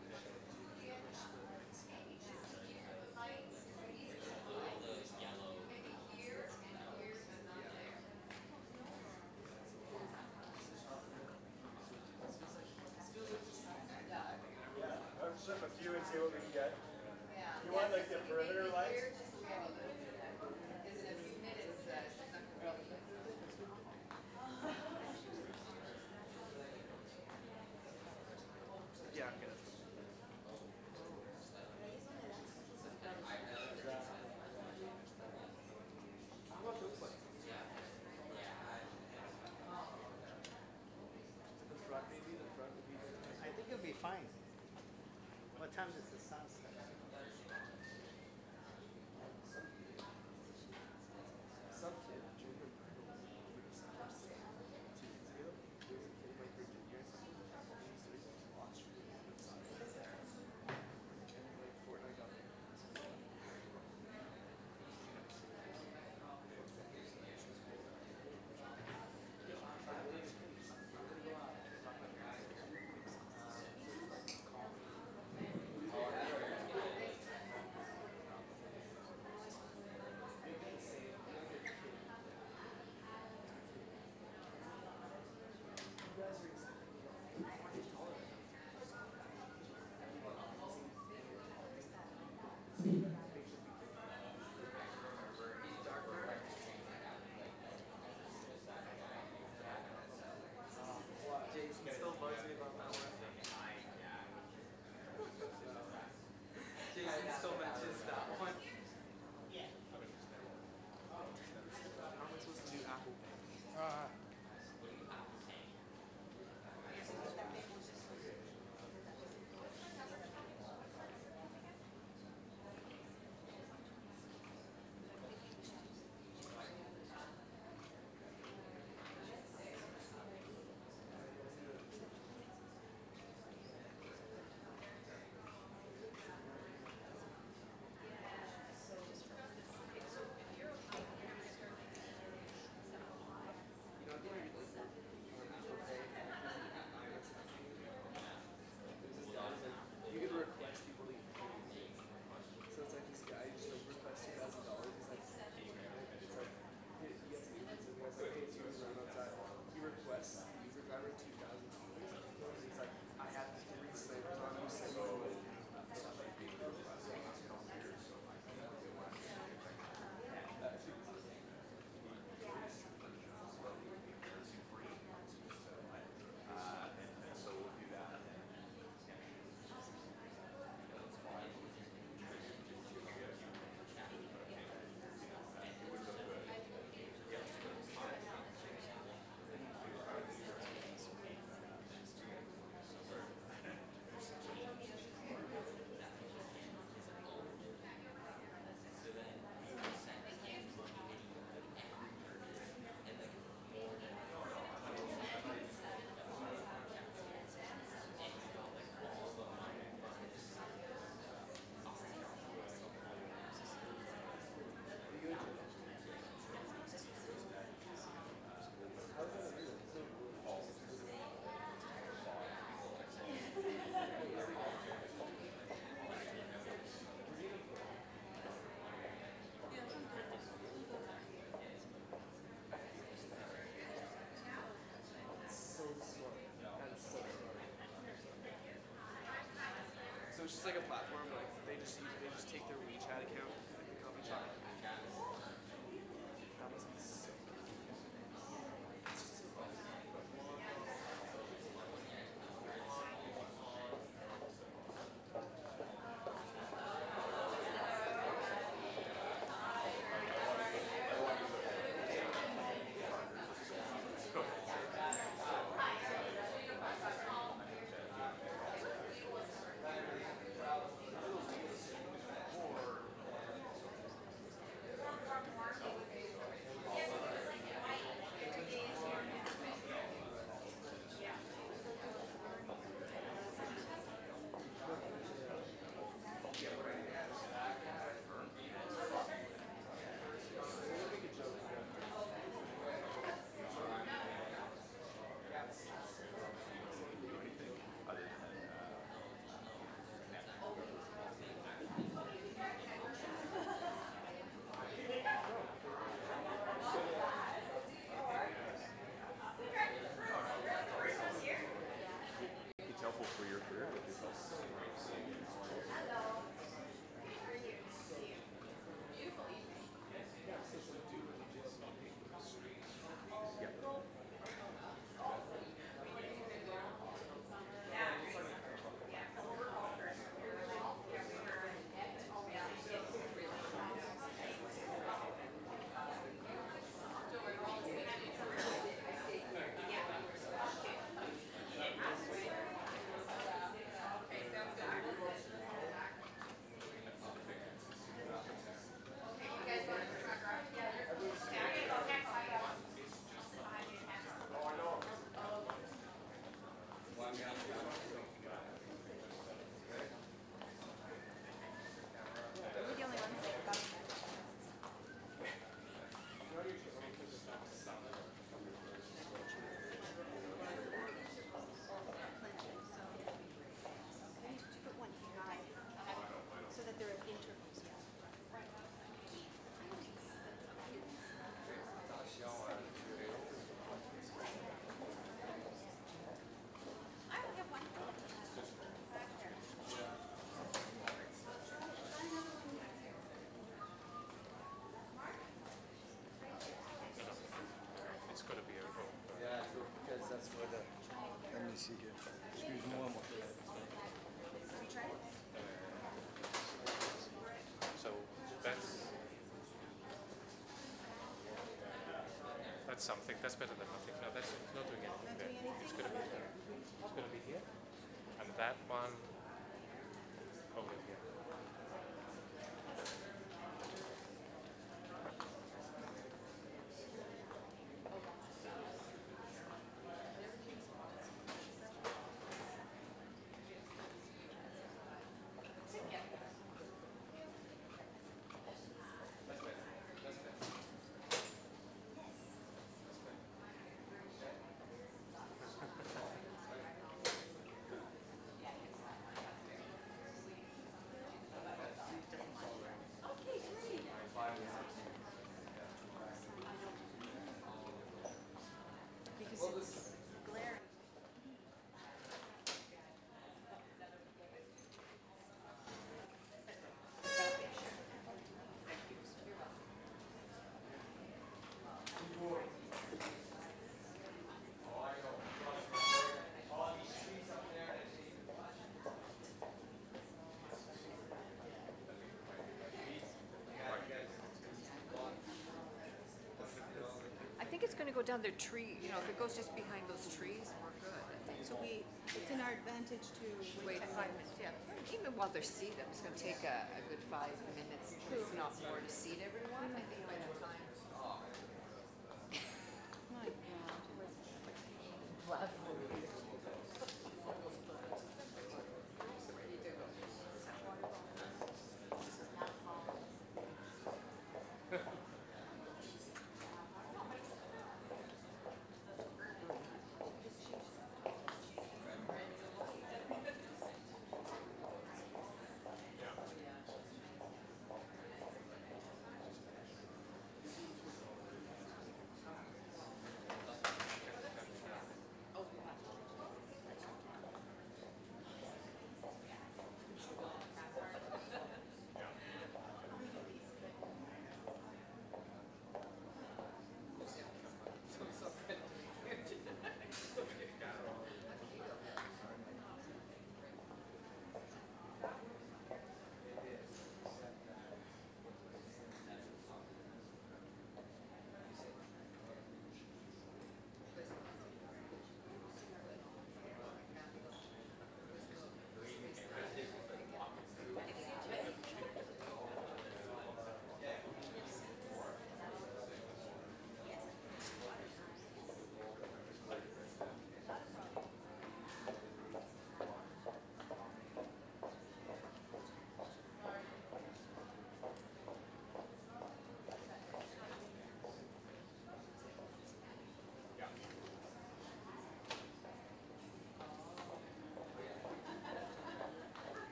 I'll flip a few and see what we can get. You want like the perimeter lights? Yeah, okay. What it looks like. The front, maybe the front would be. I think it'll be fine. What time does the sun set? Some kid, junior, 2 years ago, he was a kid like Virginia. He used to watch and like Fortnite got him. it's just like a platform. Like they just take their WeChat account, like the coffee shop. That must be sick. It's helpful for your career because it's got to be over. Yeah, because that's where the. Let me see here. Excuse me one more. So that's something. That's better than nothing. No, that's not doing anything there. It's going to be here. It's going to be here, and that one over here. I think it's going to go down the tree. You know, if it goes just behind those trees, we're good. I think. So it's in our advantage to Wait 5 minutes, yeah. Even while they're seated, it's going to take a good 5 minutes, if not more, to seat everyone. I think by that time. My God.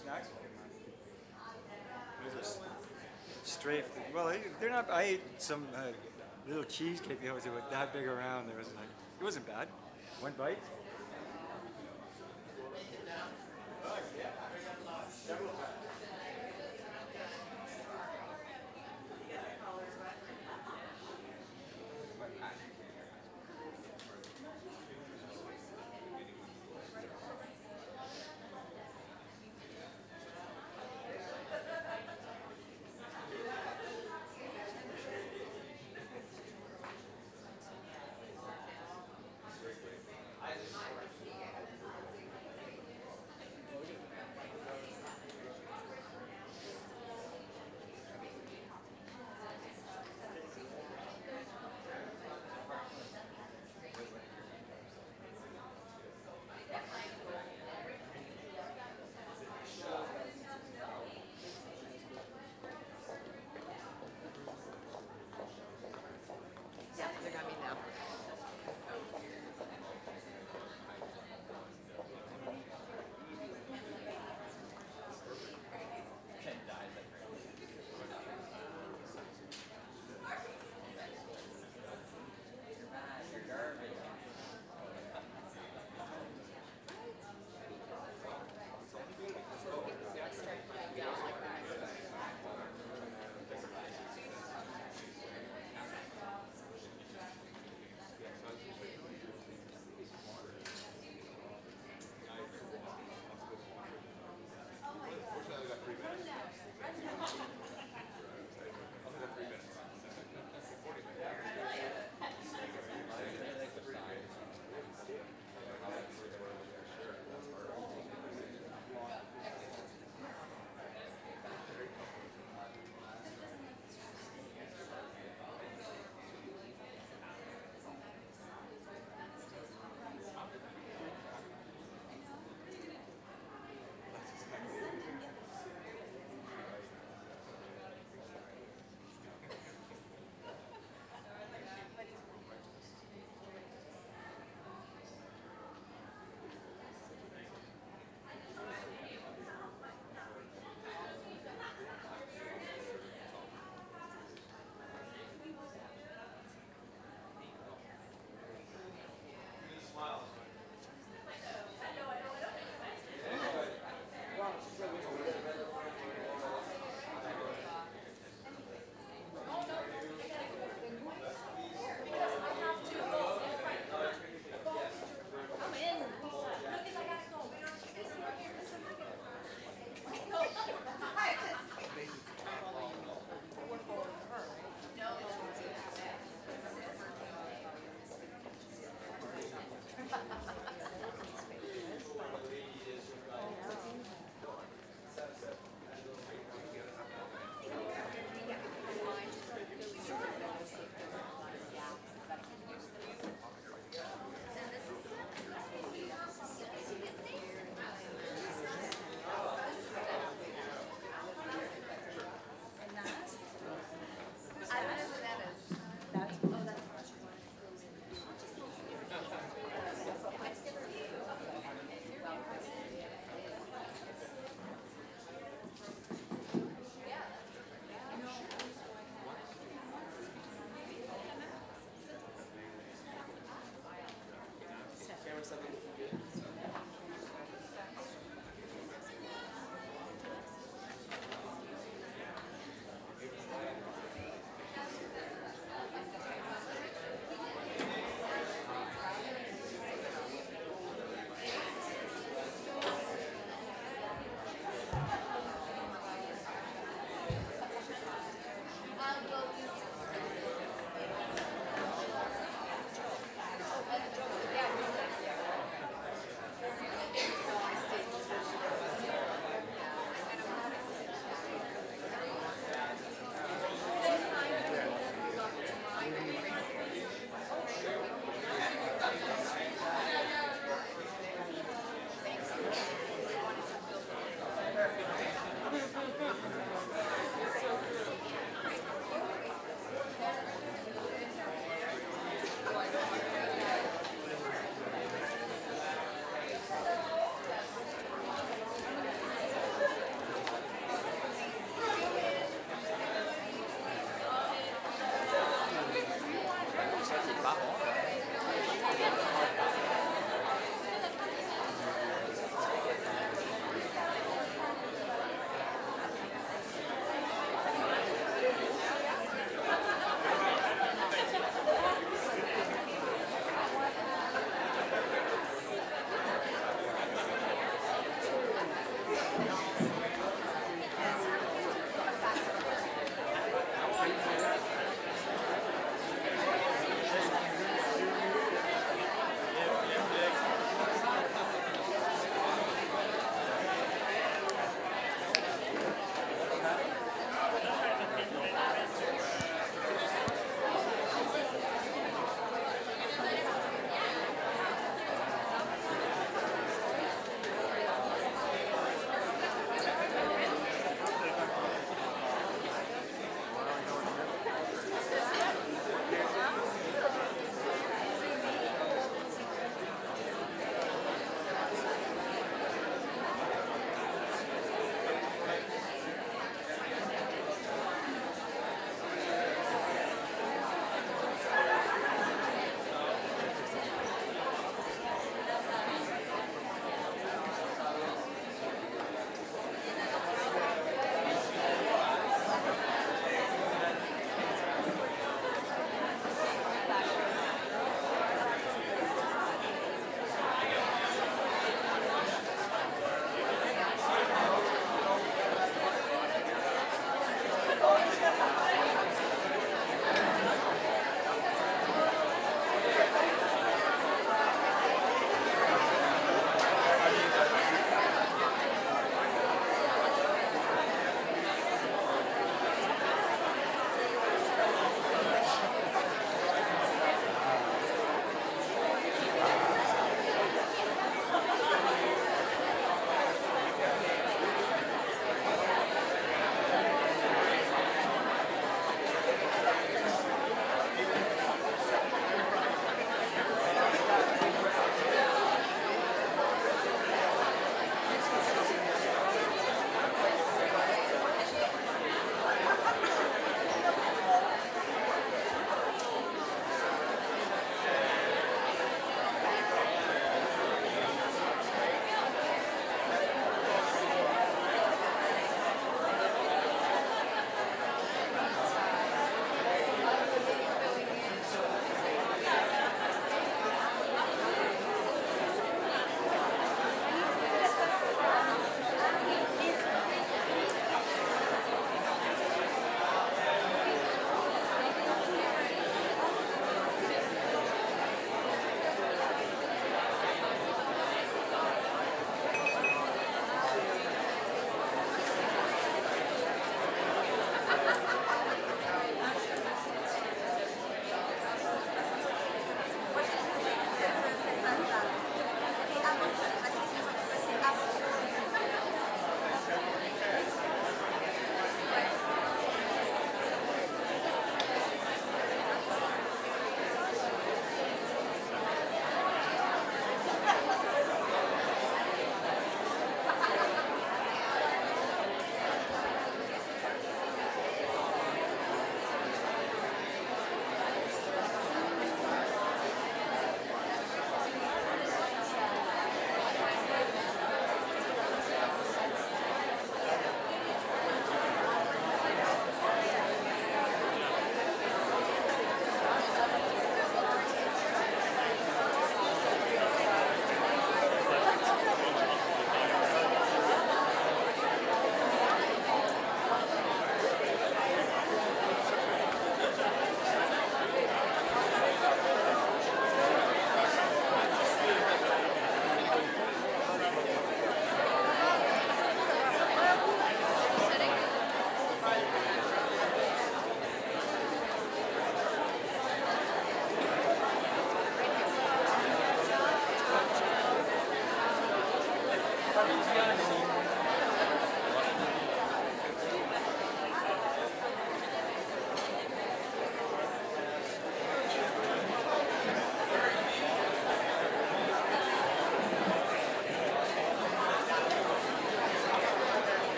snacks if you mind. Those are strafe. Well, they're not. I ate some little cheesecake that was that big around. It wasn't bad. One bite.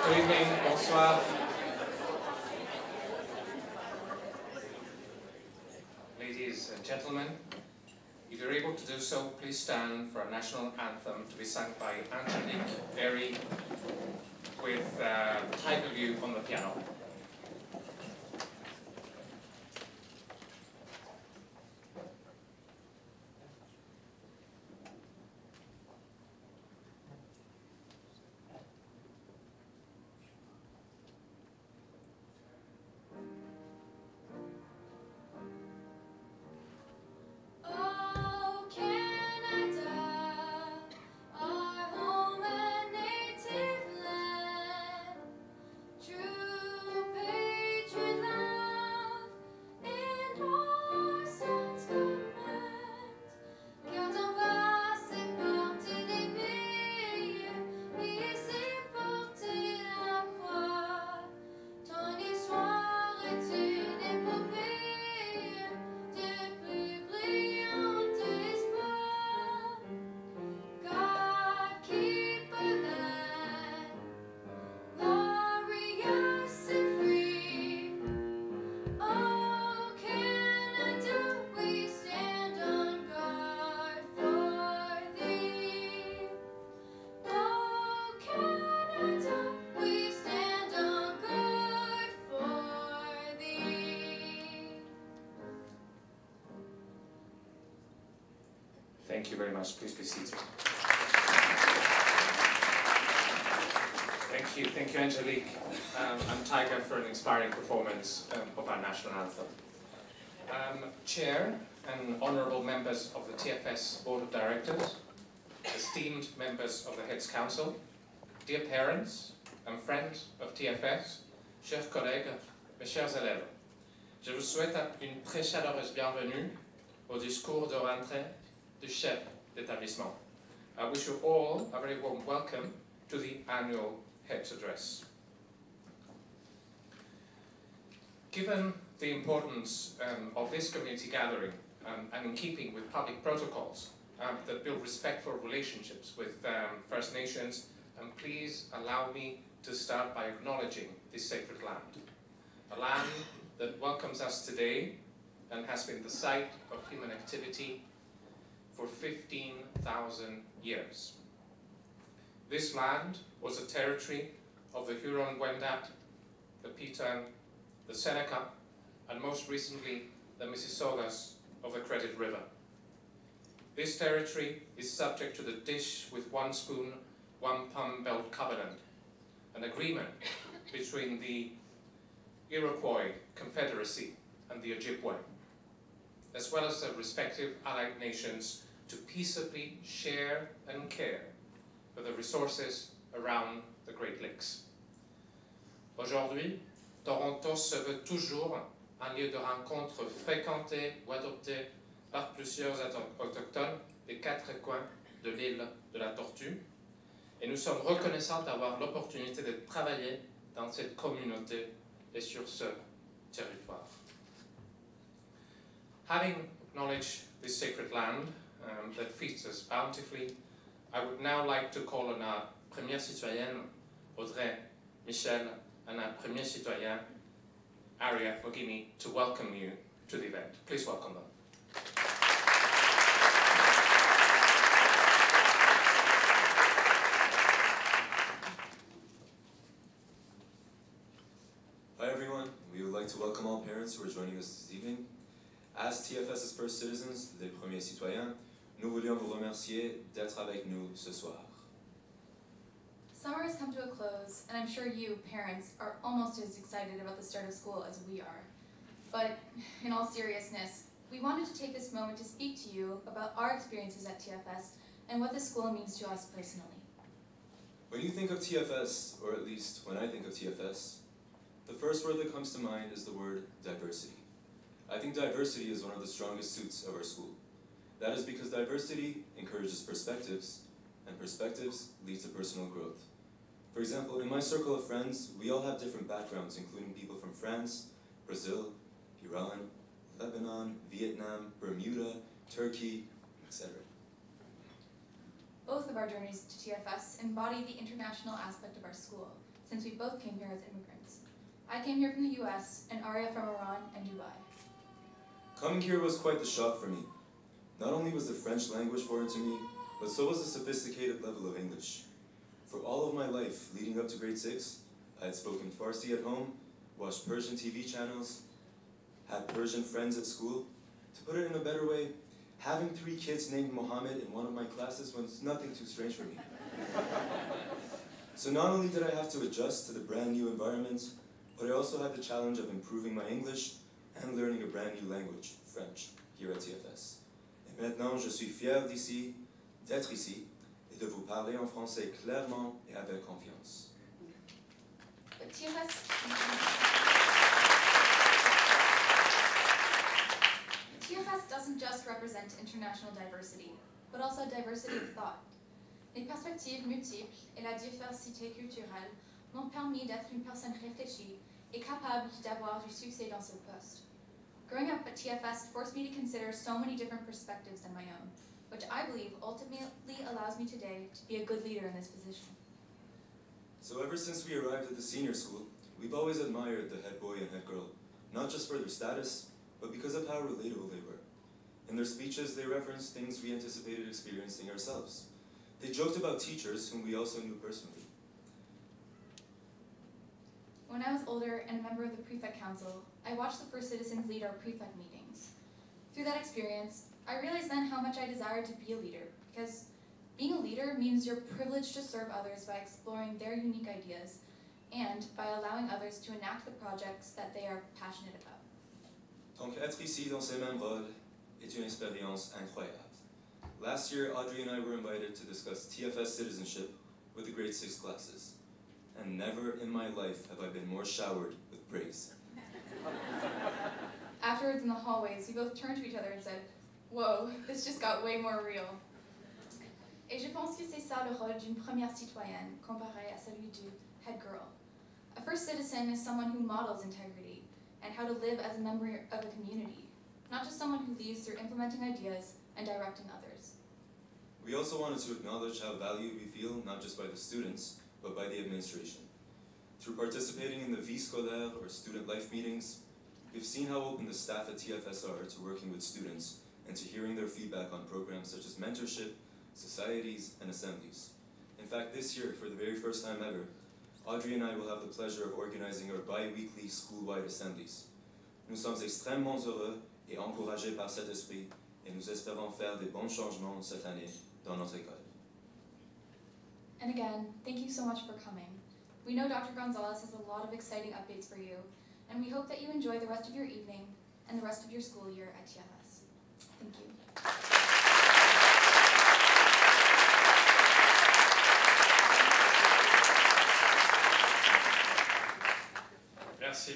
Good evening, bonsoir. Ladies and gentlemen, if you're able to do so, please stand for a national anthem to be sung by Angelique Berry with Tiger View on the piano. Oh, Canada, our home and native land, true patriot love in our son's command. Car ton passé porté des pays, ici porté la croix. Ton histoire est une épopée des plus brillantes espoirs. God keep a land glorious and free. Oh, Canada, we stand on guard for thee. Oh, Canada, we stand on guard for thee. Thank you very much. Please be seated. Thank you, Angelique and Tiger for an inspiring performance of our national anthem. Chair and honourable members of the TFS Board of Directors, esteemed members of the Heads Council, dear parents and friends of TFS, chers collègues, mes chers élèves, je vous souhaite une très chaleureuse bienvenue au discours de rentrée du chef d'établissement. I wish you all a very warm welcome to the annual Heads Address. Given the importance of this community gathering and in keeping with public protocols that build respectful relationships with First Nations, please allow me to start by acknowledging this sacred land. A land that welcomes us today and has been the site of human activity for 15,000 years. This land was a territory of the Huron-Wendat, the Piton, the Seneca, and most recently the Mississaugas of the Credit River. This territory is subject to the dish with one spoon, one palm belt covenant, an agreement between the Iroquois Confederacy and the Ojibwe, as well as the respective allied nations, to peaceably share and care for the resources around the Great Lakes. Aujourd'hui, Toronto se veut toujours un lieu de rencontre fréquenté ou adopté par plusieurs autochtones des quatre coins de l'île de la Tortue, et nous sommes reconnaissants d'avoir l'opportunité de travailler dans cette communauté et sur ce territoire. Having acknowledged this sacred land that feeds us bountifully, I would now like to call on our première citoyenne, Audrey Michel, and our premier citoyen, Aria Mogini, to welcome you to the event. Please welcome them. Hi everyone, we would like to welcome all parents who are joining us this evening. As TFS's first citizens, les premiers citoyens, nous voulions vous remercier d'être avec nous ce soir. Summer has come to a close, and I'm sure you, parents, are almost as excited about the start of school as we are. But in all seriousness, we wanted to take this moment to speak to you about our experiences at TFS and what this school means to us personally. When you think of TFS, or at least when I think of TFS, the first word that comes to mind is the word diversity. I think diversity is one of the strongest suits of our school. That is because diversity encourages perspectives, and perspectives lead to personal growth. For example, in my circle of friends, we all have different backgrounds, including people from France, Brazil, Iran, Lebanon, Vietnam, Bermuda, Turkey, etc. Both of our journeys to TFS embody the international aspect of our school, since we both came here as immigrants. I came here from the US, and Arya from Iran and Dubai. Coming here was quite the shock for me. Not only was the French language foreign to me, but so was the sophisticated level of English. For all of my life, leading up to grade 6, I had spoken Farsi at home, watched Persian TV channels, had Persian friends at school. To put it in a better way, having 3 kids named Mohammed in one of my classes was nothing too strange for me. So not only did I have to adjust to the brand new environment, but I also had the challenge of improving my English and learning a brand new language, French, here at TFS. Et maintenant, je suis fier d'ici, d'être ici, et de vous parler en français clairement et avec confiance. But TFS doesn't just represent international diversity, but also diversity of thought. Les perspectives multiples et la diversité culturelle m'ont permis d'être une personne réfléchie et capable d'avoir du succès dans ce poste. Growing up at TFS forced me to consider so many different perspectives than my own, which I believe ultimately allows me today to be a good leader in this position. So ever since we arrived at the senior school, we've always admired the head boy and head girl, not just for their status, but because of how relatable they were. In their speeches, they referenced things we anticipated experiencing ourselves. They joked about teachers whom we also knew personally. When I was older and a member of the Prefect Council, I watched the First Citizens lead our prefect meetings. Through that experience, I realized then how much I desired to be a leader, because being a leader means you're privileged to serve others by exploring their unique ideas and by allowing others to enact the projects that they are passionate about. Donc être ici dans ces mêmes rôles est une expérience incroyable. Last year, Audrey and I were invited to discuss TFS citizenship with the grade 6 classes. And never in my life have I been more showered with praise. Afterwards in the hallways, we both turned to each other and said, "Whoa, this just got way more real." Et je pense que c'est ça le rôle d'une première citoyenne comparé à celui du head girl. A first citizen is someone who models integrity and how to live as a member of a community, not just someone who leads through implementing ideas and directing others. We also wanted to acknowledge how valued we feel, not just by the students, but by the administration. Through participating in the Vie Scolaire or student life meetings, we've seen how open the staff at TFS are to working with students and to hearing their feedback on programs such as mentorship, societies, and assemblies. In fact, this year, for the very first time ever, Audrey and I will have the pleasure of organizing our bi-weekly school-wide assemblies. Nous sommes extrêmement heureux et encouragés par cet esprit, et nous espérons faire des bons changements cette année dans notre école. And again, thank you so much for coming. We know Dr. González has a lot of exciting updates for you, and we hope that you enjoy the rest of your evening and the rest of your school year at TFS. Thank you.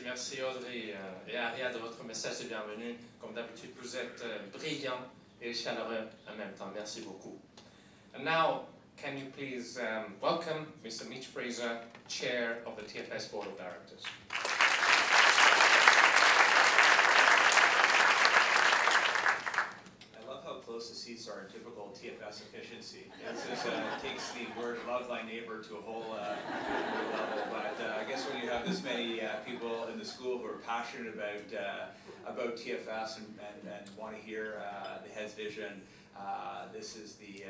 Merci Audrey et Aria de votre message de bienvenue. Comme d'habitude, vous êtes brillants et chaleureux en même temps. Merci beaucoup. And now, can you please welcome Mr. Mitch Fraser, Chair of the TFS Board of Directors. I love how close the seats are in typical TFS efficiency. It takes the word "love thy neighbor" to a whole new level. But I guess when you have this many people in the school who are passionate about TFS and want to hear the head's vision, this is the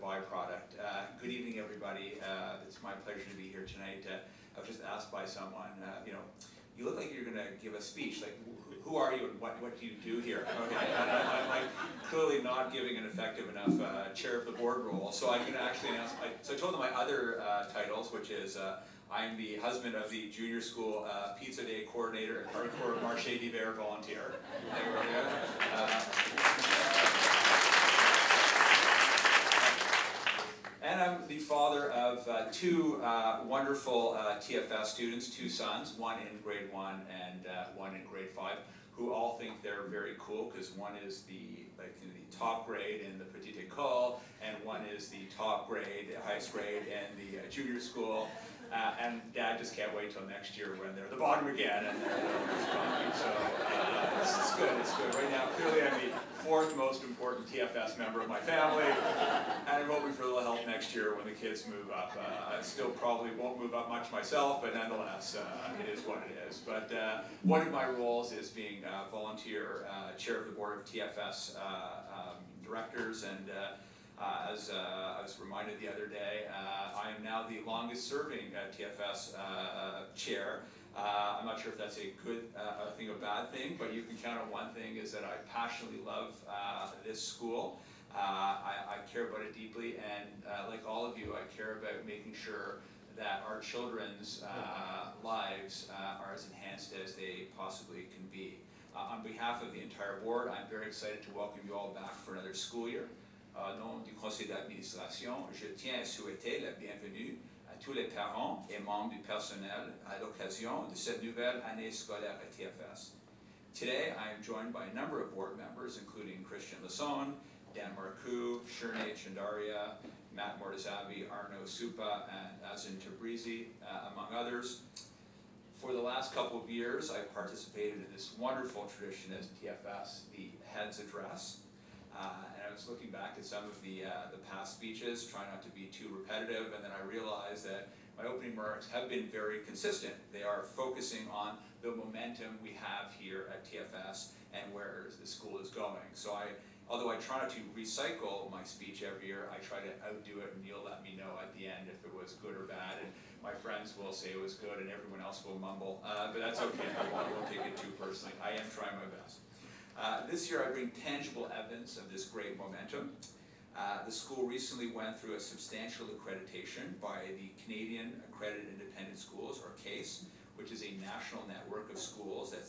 byproduct. Good evening, everybody. It's my pleasure to be here tonight. I was just asked by someone, you look like you're going to give a speech. Like, who are you and what do you do here? Okay, I'm like clearly not giving an effective enough chair of the board role. So I can actually announce. So I told them my other titles, which is I'm the husband of the junior school pizza day coordinator and hardcore marché d'hiver volunteer. There we go. And I'm the father of two wonderful TFS students, two sons, one in grade 1 and one in grade 5, who all think they're very cool because one is the top grade in the petite école, and one is the top grade, highest grade in the junior school. And Dad just can't wait till next year when they're at the bottom again and so it's good, it's good. Right now, clearly I'm the fourth most important TFS member of my family, and I'm hoping for a little help next year when the kids move up. I still probably won't move up much myself, but nonetheless, it is what it is. But one of my roles is being volunteer chair of the board of TFS directors, and as I was reminded the other day, I am now the longest serving TFS chair. I'm not sure if that's a good thing or bad thing, but you can count on one thing is that I passionately love this school. I care about it deeply, and like all of you, I care about making sure that our children's lives are as enhanced as they possibly can be. On behalf of the entire board, I'm very excited to welcome you all back for another school year. Au nom du conseil d'administration, je tiens à souhaiter la bienvenue à tous les parents et membres du personnel à l'occasion de cette nouvelle année scolaire à TFS. Today, I am joined by a number of board members, including Christian Lasson, Dan Marcoux, Shernay Chandaria, Matt Mortazavi, Arno Supa, and Azin Tabrizi, among others. For the last couple of years, I've participated in this wonderful tradition as TFS, the Head's Address. And I was looking back at some of the past speeches, trying not to be too repetitive, and then I realized that my opening remarks have been very consistent. They are focusing on the momentum we have here at TFS and where the school is going. So although I try not to recycle my speech every year, I try to outdo it, and you'll let me know at the end if it was good or bad. And my friends will say it was good, and everyone else will mumble, but that's okay. I won't take it too personally. I am trying my best. This year I bring tangible evidence of this great momentum. The school recently went through a substantial accreditation by the Canadian Accredited Independent Schools, or CASE, which is a national network of schools that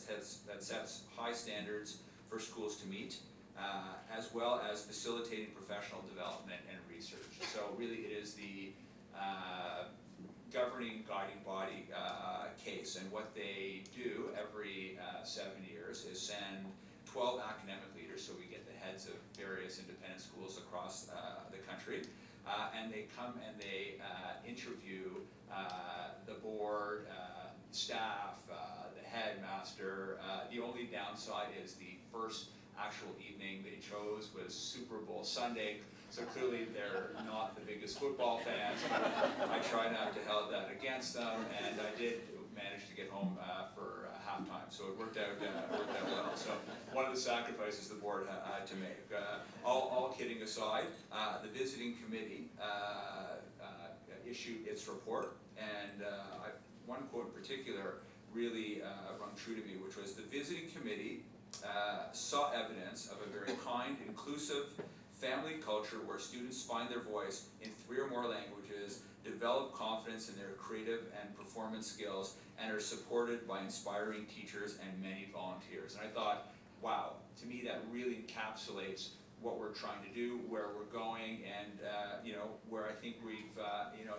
sets high standards for schools to meet, as well as facilitating professional development and research. So really it is the governing guiding body CASE, and what they do every 7 years is send 12 academic leaders, so we get the heads of various independent schools across the country, and they come and they interview the board, staff, the headmaster. The only downside is the first actual evening they chose was Super Bowl Sunday, so clearly they're not the biggest football fans, but I try not to hold that against them, and I did manage to get home for halftime, so it worked out well. So one of the sacrifices the board had to make. All kidding aside, the visiting committee issued its report, and one quote in particular really rung true to me, which was, the visiting committee saw evidence of a very kind, inclusive family culture where students find their voice in 3 or more languages, develop confidence in their creative and performance skills, and are supported by inspiring teachers and many volunteers. And I thought, wow, to me that really encapsulates what we're trying to do, where we're going, and where I think we've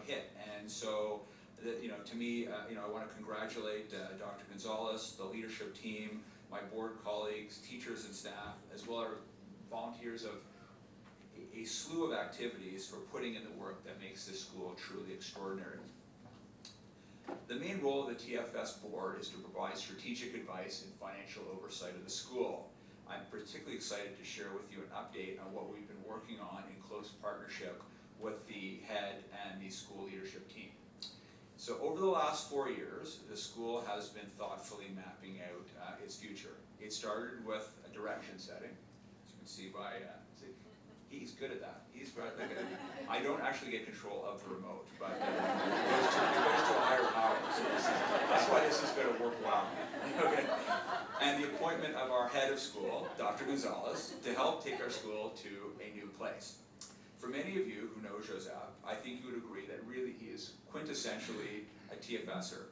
hit. And so, to me, I want to congratulate Dr. González, the leadership team, my board colleagues, teachers and staff, as well as volunteers of a slew of activities for putting in the work that makes this school truly extraordinary. The main role of the TFS board is to provide strategic advice and financial oversight of the school. I'm particularly excited to share with you an update on what we've been working on in close partnership with the head and the school leadership team. So over the last 4 years, the school has been thoughtfully mapping out its future. It started with a direction setting, as you can see by, he's good at that. He's good at that. I don't actually get control of the remote, but it goes to a higher power. So that's why this is going to work well. Okay. And the appointment of our head of school, Dr. González, to help take our school to a new place. For many of you who know Joseph, I think you would agree that really he is quintessentially a TFSer.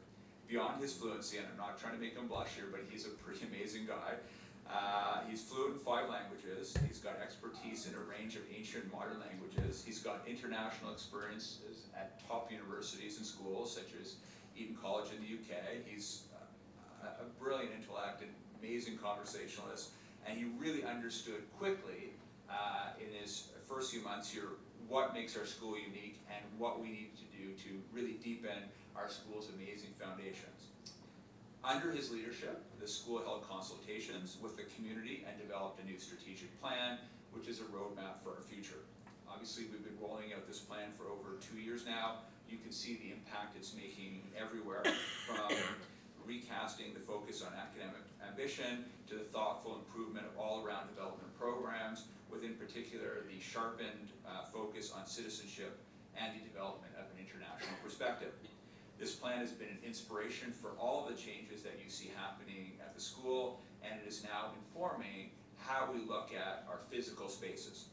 Beyond his fluency, and I'm not trying to make him blush here, but he's a pretty amazing guy. He's fluent in 5 languages. He's got expertise in a range of ancient and modern languages. He's got international experiences at top universities and schools, such as Eton College in the UK. He's a brilliant intellect, an amazing conversationalist, and he really understood quickly in his first few months here what makes our school unique and what we need to do to really deepen our school's amazing foundations. Under his leadership, the school held consultations with the community and developed a new strategic plan, which is a roadmap for our future. Obviously, we've been rolling out this plan for over 2 years now. You can see the impact it's making everywhere, from recasting the focus on academic ambition to the thoughtful improvement of all-around development programs, with in particular the sharpened focus on citizenship and the development of an international perspective. This plan has been an inspiration for all of the changes that you see happening at the school, and it is now informing how we look at our physical spaces.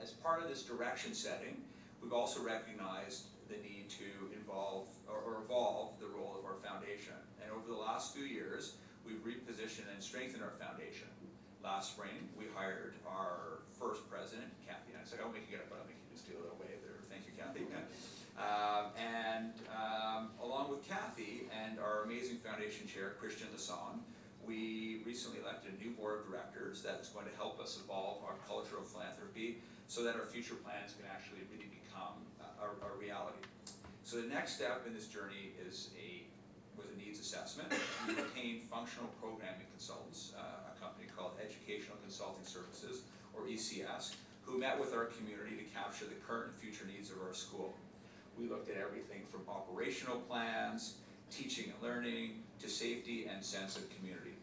As part of this direction setting, we've also recognized the need to evolve the role of our foundation. And over the last few years, we've repositioned and strengthened our foundation. Last spring, we hired our first president, Kathy, and I said, I'll make you get up, but I'll make you just do a little wave there. Thank you, Kathy. Along with Kathy and our amazing foundation chair, Christian Lasson, we recently elected a new board of directors that is going to help us evolve our cultural philanthropy so that our future plans can actually really become a reality. So the next step in this journey was a needs assessment. We retained functional programming consultants, a company called Educational Consulting Services, or ECS, who met with our community to capture the current and future needs of our school. We looked at everything from operational plans, teaching and learning, to safety and sense of community.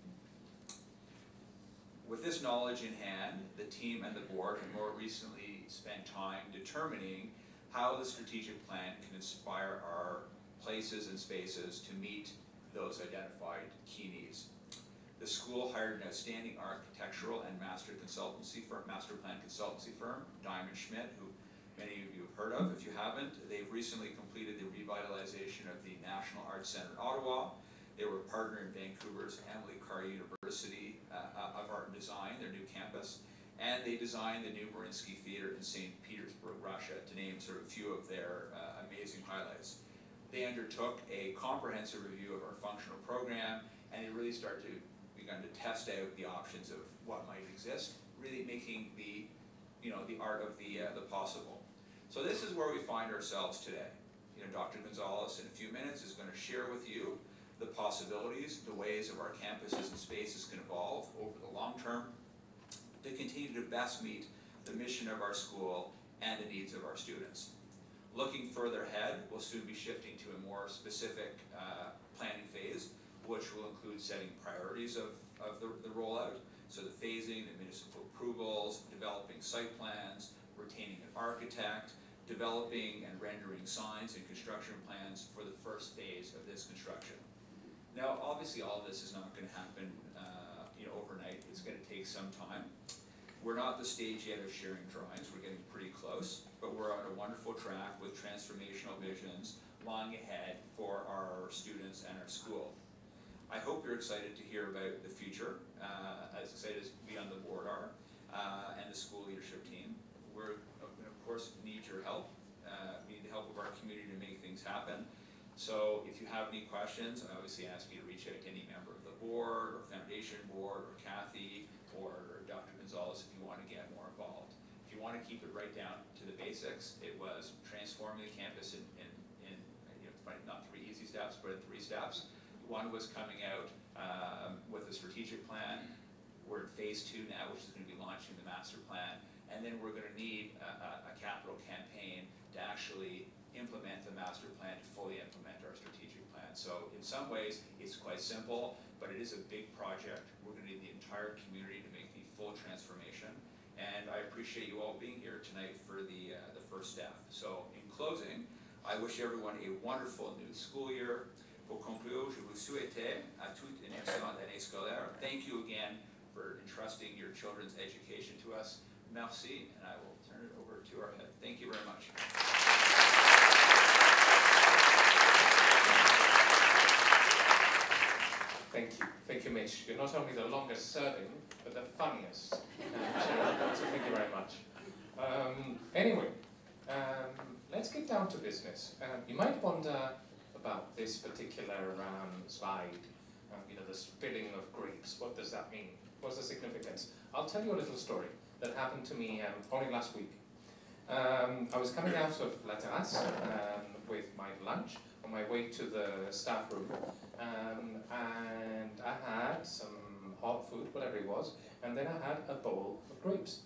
With this knowledge in hand, the team and the board have more recently spent time determining how the strategic plan can inspire our places and spaces to meet those identified key needs. The school hired an outstanding architectural and master plan consultancy firm, Diamond Schmidt, who many of you have heard of. If you haven't, they've recently completed the revitalization of the National Arts Centre in Ottawa. They were a partner in Vancouver's Emily Carr University of Art and Design, their new campus, and they designed the new Mariinsky Theatre in St. Petersburg, Russia, to name sort of a few of their amazing highlights. They undertook a comprehensive review of our functional program, and they really begun to test out the options of what might exist, really making the art of the possible. So this is where we find ourselves today. Dr. González in a few minutes is going to share with you the possibilities, the ways of our campuses and spaces can evolve over the long term to continue to best meet the mission of our school and the needs of our students. Looking further ahead, we'll soon be shifting to a more specific planning phase, which will include setting priorities of the rollout, so the phasing, the municipal approvals, developing site plans, retaining an architect, developing and rendering signs and construction plans for the first phase of this construction. Now, obviously, all of this is not going to happen overnight. It's going to take some time. We're not at the stage yet of sharing drawings. We're getting pretty close, but we're on a wonderful track with transformational visions lying ahead for our students and our school. I hope you're excited to hear about the future, as excited as we on the board are, and the school leadership team. We're, of course, need your help. We need the help of our community to make things happen. So if you have any questions, I obviously ask you to reach out to any member of the board, or foundation board, or Kathy, or Dr. González if you want to get more involved. If you want to keep it right down to the basics, it was transforming the campus in not 3 easy steps, but in 3 steps. One was coming out with a strategic plan. We're in phase 2 now, which is going to be launching the master plan. And then we're going to need a capital campaign to actually implement the master plan, to fully implement our strategic plan. So in some ways, it's quite simple, but it is a big project. We're going to need the entire community to make the full transformation. And I appreciate you all being here tonight for the first step. So in closing, I wish everyone a wonderful new school year. Pour conclure, je vous souhaite à toutes une excellente année scolaire. Thank you again for entrusting your children's education to us. Merci, and I will turn it over to our head. Thank you very much. Thank you, Mitch. You're not only the longest serving, but the funniest. So thank you very much. Anyway, let's get down to business. You might wonder about this particular slide, the spilling of grapes. What does that mean? What's the significance? I'll tell you a little story that happened to me only last week. I was coming out of La Terrasse with my lunch, on my way to the staff room, and I had some hot food, whatever it was, and then I had a bowl of grapes.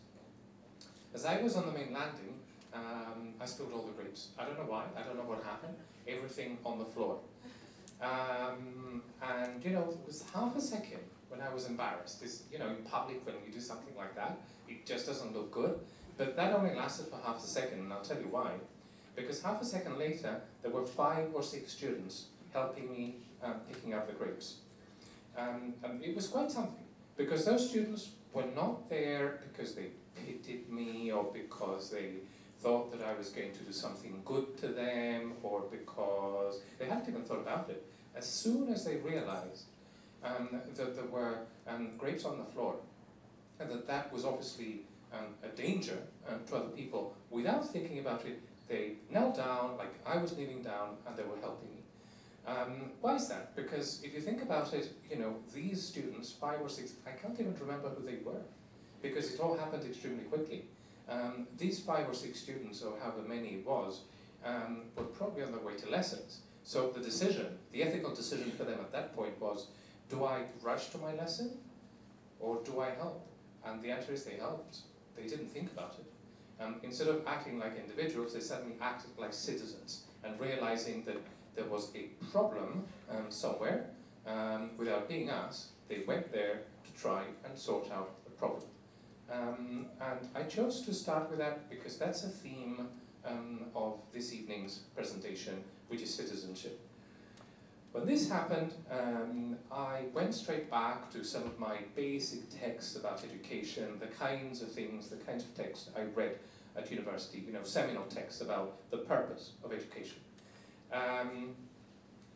As I was on the main landing, I spilled all the grapes. I don't know why, I don't know what happened. Everything on the floor. And you know, it was half a second when I was embarrassed. This, you know, in public when you do something like that, it just doesn't look good. But that only lasted for half a second, and I'll tell you why. Because half a second later, there were 5 or 6 students helping me picking up the grapes. And it was quite something, because those students were not there because they pitied me or because they thought that I was going to do something good to them or because they hadn't even thought about it. As soon as they realized that there were grapes on the floor and that was obviously a danger to other people, without thinking about it, they knelt down like I was kneeling down and they were helping me. Why is that? Because if you think about it, you know, these students, 5 or 6, I can't even remember who they were because it all happened extremely quickly. These 5 or 6 students, or however many it was, were probably on their way to lessons. So the decision, the ethical decision for them at that point was, do I rush to my lesson or do I help? And the answer is they helped. They didn't think about it. Instead of acting like individuals, they suddenly acted like citizens and realizing that there was a problem somewhere, without being asked, they went there to try and sort out the problem. And I chose to start with that because that's a theme of this evening's presentation, which is citizenship. When this happened, I went straight back to some of my basic texts about education, the kinds of things, the kinds of texts I read at university, you know, seminal texts about the purpose of education.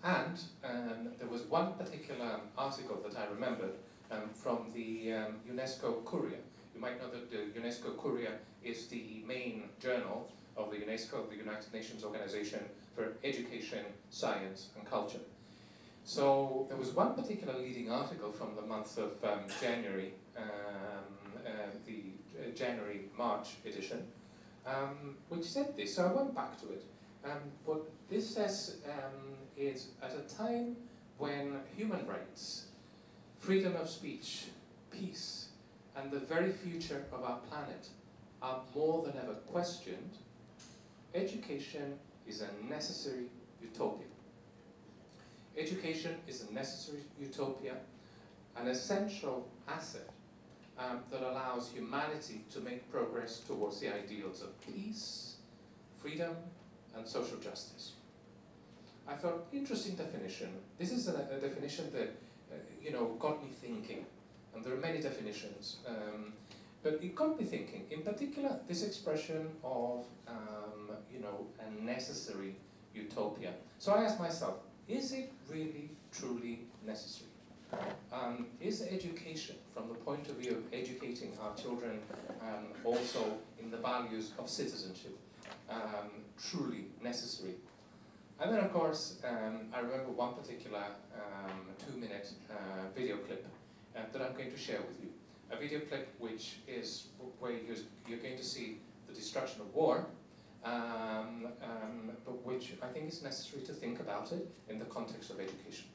There was one particular article that I remembered from the UNESCO Courier. You might know that the UNESCO Courier is the main journal of the UNESCO, the United Nations Organization for Education, Science and Culture. So there was one particular leading article from the month of January, the January-March edition, which said this, so I went back to it. What this says is, at a time when human rights, freedom of speech, peace, and the very future of our planet are more than ever questioned, education is a necessary utopia. Education is a necessary utopia, an essential asset that allows humanity to make progress towards the ideals of peace, freedom, and social justice. I thought, interesting definition. This is a definition that you know, got me thinking, and there are many definitions, but it got me thinking. In particular, this expression of you know, a necessary utopia. So I asked myself, is it really, truly necessary? Is education, from the point of view of educating our children, also in the values of citizenship, truly necessary? And then, of course, I remember one particular 2-minute video clip that I'm going to share with you. A video clip which is where you're going to see the destruction of war, but which I think is necessary to think about it in the context of education.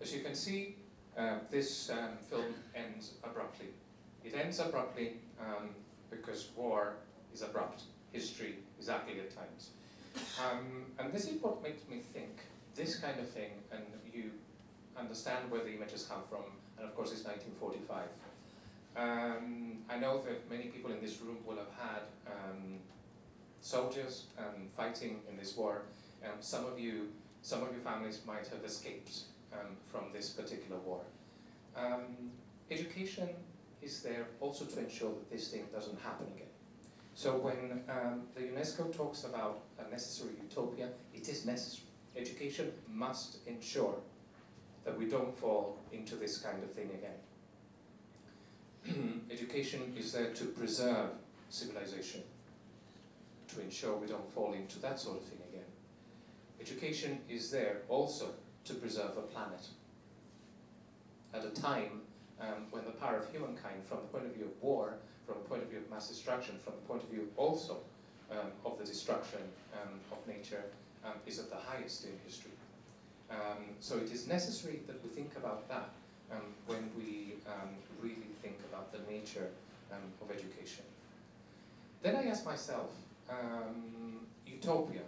As you can see, this film ends abruptly. It ends abruptly because war is abrupt. History is ugly at times. And this is what makes me think this kind of thing, and you understand where the images come from, and of course it's 1945. I know that many people in this room will have had soldiers fighting in this war. Some of your families might have escaped from this particular war. Education is there also to ensure that this thing doesn't happen again. So when the UNESCO talks about a necessary utopia, it is necessary. Education must ensure that we don't fall into this kind of thing again. Education is there to preserve civilization, to ensure we don't fall into that sort of thing again. Education is there also to preserve the planet. At a time when the power of humankind, from the point of view of war, from the point of view of mass destruction, from the point of view also of the destruction of nature, is at the highest in history. So it is necessary that we think about that when we really think about the nature of education. Then I ask myself, utopia.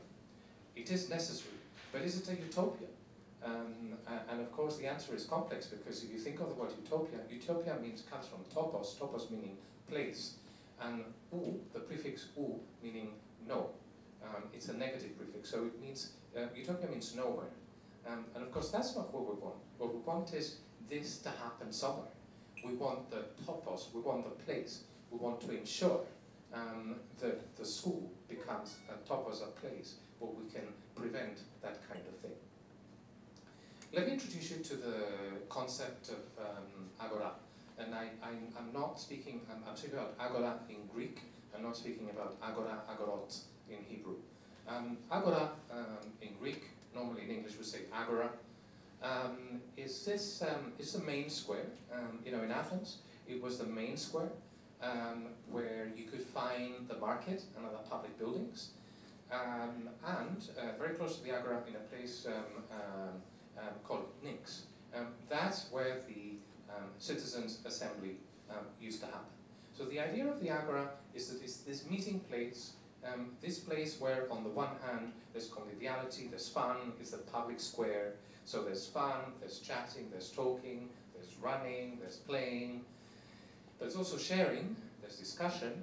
It is necessary, but is it a utopia? And of course the answer is complex, because if you think of the word utopia, utopia comes from topos, topos meaning place, and u, the prefix u, meaning no. It's a negative prefix, so it means, utopia means nowhere. And of course that's not what we want. What we want is this to happen somewhere. We want the topos, we want the place, we want to ensure that the school becomes a topos, a place where we can prevent that kind of thing. Let me introduce you to the concept of agora. And I'm not speaking, I'm speaking about agora in Greek. I'm not speaking about agora, agorot in Hebrew. Agora in Greek, normally in English we say agora, is the main square. You know, in Athens, it was the main square where you could find the market and other public buildings. And very close to the agora, in a place called Nix. That's where the citizens' assembly used to happen. So the idea of the agora is that it's this meeting place, this place where on the one hand there's conviviality, there's fun, it's the public square. So there's fun, there's chatting, there's talking, there's running, there's playing. There's also sharing, there's discussion,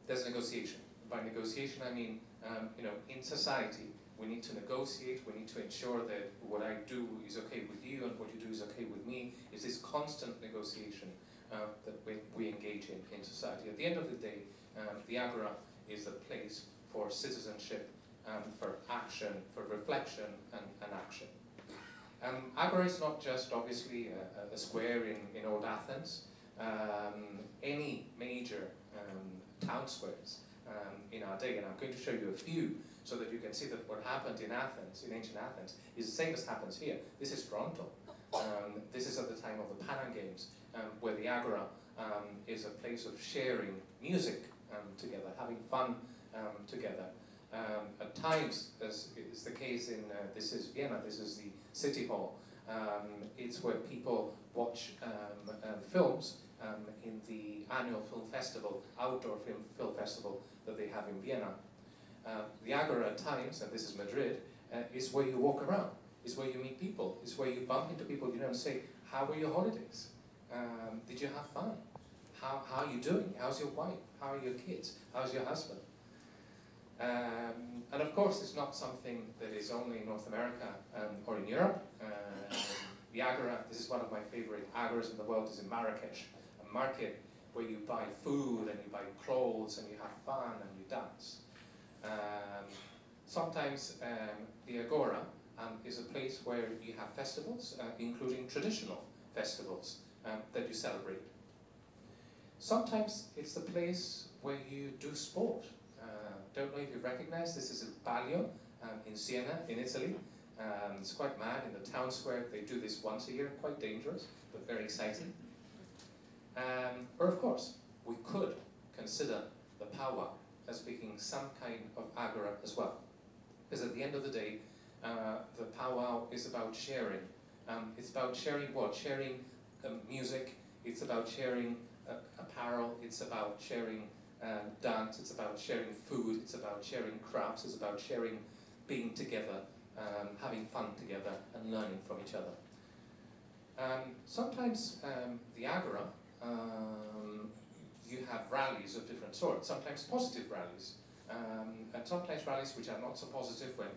there's negotiation. By negotiation I mean, you know, in society we need to negotiate, we need to ensure that what I do is okay with you and what you do is okay with me. It's this constant negotiation that we engage in society. At the end of the day, the agora is a place for citizenship, for action, for reflection and action. Agora is not just obviously a square in old Athens. Any major town squares in our day, and I'm going to show you a few so that you can see that what happened in Athens, in ancient Athens, is the same as happens here. This is Toronto. This is at the time of the Pan Games, where the agora is a place of sharing music together, having fun together. At times, as is the case in, this is Vienna, this is the city hall. It's where people watch films in the annual film festival, outdoor film festival that they have in Vienna. The agora at times, and this is Madrid, is where you walk around, is where you meet people, is where you bump into people, you know, and say, how were your holidays? Did you have fun? How are you doing? How's your wife? How are your kids? How's your husband? And of course, it's not something that is only in North America or in Europe. The agora, this is one of my favorite agoras in the world, is in Marrakesh, a market where you buy food and you buy clothes and you have fun and you dance. Sometimes the agora is a place where you have festivals, including traditional festivals that you celebrate. Sometimes it's the place where you do sport. Don't know if you recognize, this is a Palio in Siena, in Italy. It's quite mad, in the town square. They do this once a year, quite dangerous, but very exciting. Or of course, we could consider the powwow as being some kind of agora as well. Because at the end of the day, the powwow is about sharing It's about sharing what? Sharing music, it's about sharing apparel, it's about sharing dance, it's about sharing food, it's about sharing crafts, it's about sharing being together, having fun together and learning from each other. Sometimes the Agora, you have rallies of different sorts, sometimes positive rallies, and sometimes rallies which are not so positive when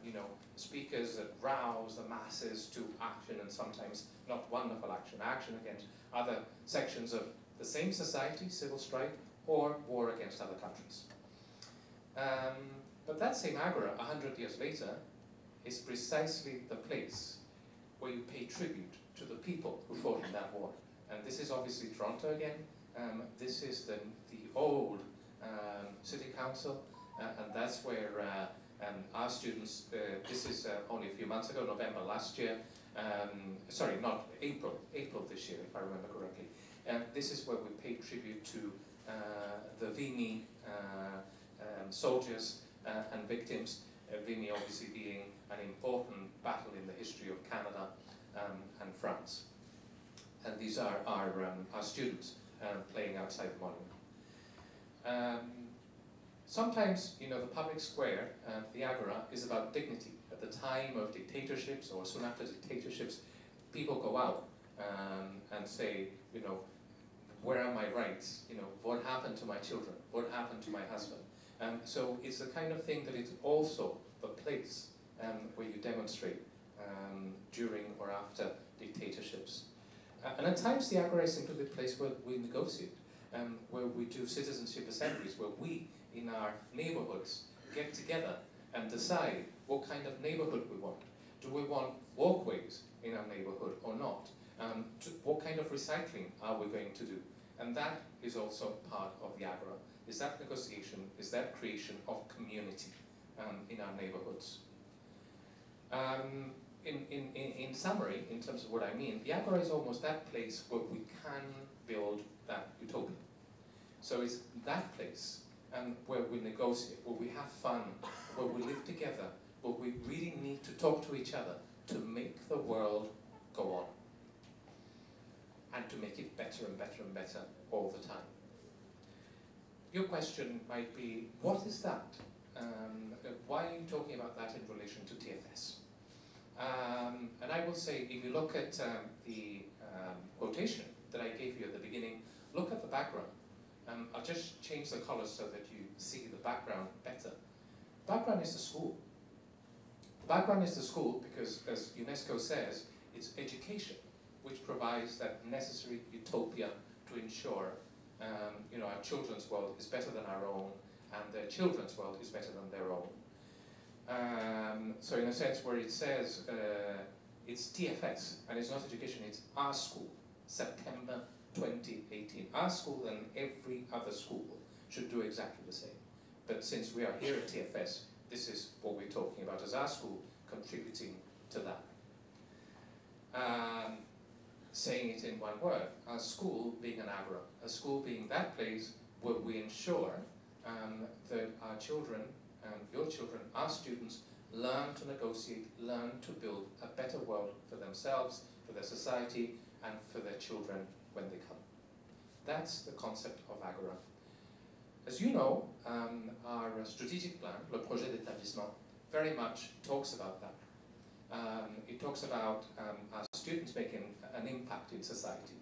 you know, speakers that rouse the masses to action, and sometimes not wonderful action, action against other sections of the same society, civil strife, or war against other countries. But that same Agora, 100 years later, is precisely the place where you pay tribute to the people who fought in that war. And this is obviously Toronto again. This is the old city council, and that's where our students, this is only a few months ago, November last year, sorry, not April this year, if I remember correctly. This is where we pay tribute to the Vimy soldiers and victims, Vimy obviously being an important battle in the history of Canada and France. And these are our students playing outside the monument. Sometimes, you know, the public square, the Agora, is about dignity. At the time of dictatorships, or soon after dictatorships, people go out and say, you know, where are my rights? You know, what happened to my children? What happened to my husband? So it's the kind of thing that it's also the place where you demonstrate during or after dictatorships. And at times the Agora is simply the place where we negotiate, where we do citizenship assemblies, where we, in our neighborhoods, get together and decide what kind of neighborhood we want. Do we want walkways in our neighborhood or not? What kind of recycling are we going to do? And that is also part of the Agora, is that negotiation, is that creation of community in our neighborhoods. In summary, in terms of what I mean, the Agora is almost that place where we can build that utopia. So it's that place where we negotiate, where we have fun, where we live together, where we really need to talk to each other to make the world go on. And to make it better and better and better all the time. Your question might be, what is that? Why are you talking about that in relation to TFS? And I will say, if you look at the quotation that I gave you at the beginning, look at the background. I'll just change the colors so that you see the background better. The background is the school. The background is the school because, as UNESCO says, it's education which provides that necessary utopia to ensure you know, our children's world is better than our own, and their children's world is better than their own. So in a sense where it says it's TFS, and it's not education, it's our school, September 2018. Our school and every other school should do exactly the same. But since we are here at TFS, this is what we're talking about as our school contributing to that. Saying it in one word, our school being an Agora, a school being that place where we ensure that our children, your children, our students, learn to negotiate, learn to build a better world for themselves, for their society, and for their children when they come. That's the concept of Agora. As you know, our strategic plan, le projet d'établissement, very much talks about that. It talks about our students making an impact in society.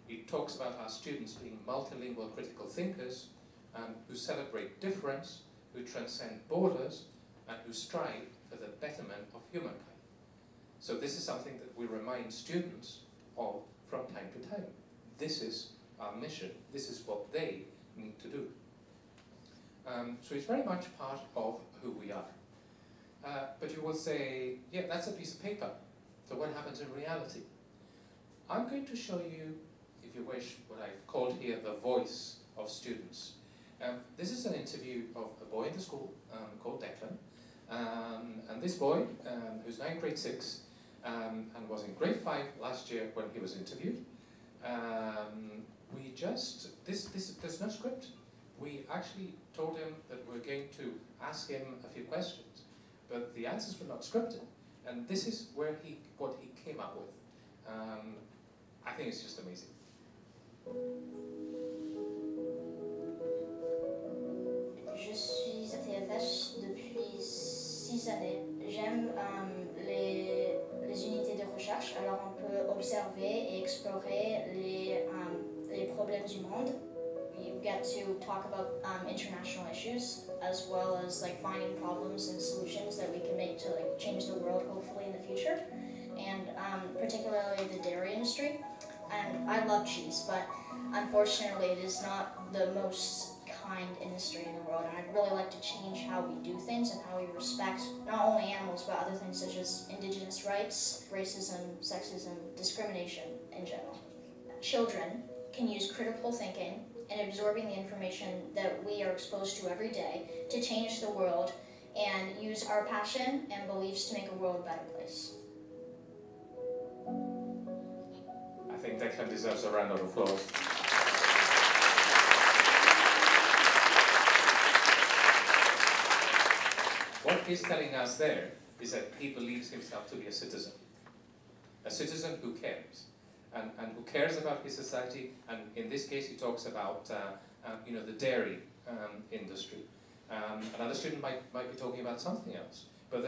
It talks about our students being multilingual critical thinkers who celebrate difference, who transcend borders, and who strive for the betterment of humankind. So this is something that we remind students of from time to time. This is our mission. This is what they need to do. So it's very much part of who we are. But you will say, yeah, that's a piece of paper. So what happens in reality? I'm going to show you, if you wish, what I've called here the voice of students. This is an interview of a boy in the school called Declan. And this boy, who's now in grade 6, and was in grade 5 last year when he was interviewed, there's no script. We actually told him that we're going to ask him a few questions, but the answers were not scripted. And this is what he came up with. I think it's just amazing. Je suis à TFS depuis 6 années. J'aime les unités de recherche, alors on peut observer et explorer les problèmes du monde. You get to talk about international issues as well as like finding problems and solutions that we can make to like change the world hopefully in the future, and particularly the dairy industry. And I love cheese, but unfortunately it is not the most kind industry in the world, and I'd really like to change how we do things and how we respect not only animals but other things such as indigenous rights, racism, sexism, discrimination in general. Children can use critical thinking and absorbing the information that we are exposed to every day to change the world and use our passion and beliefs to make a world a better place. I think Declan deserves a round of applause. What he's telling us there is that he believes himself to be a citizen who cares. And who cares about his society, and in this case he talks about the dairy industry. Another student might be talking about something else, but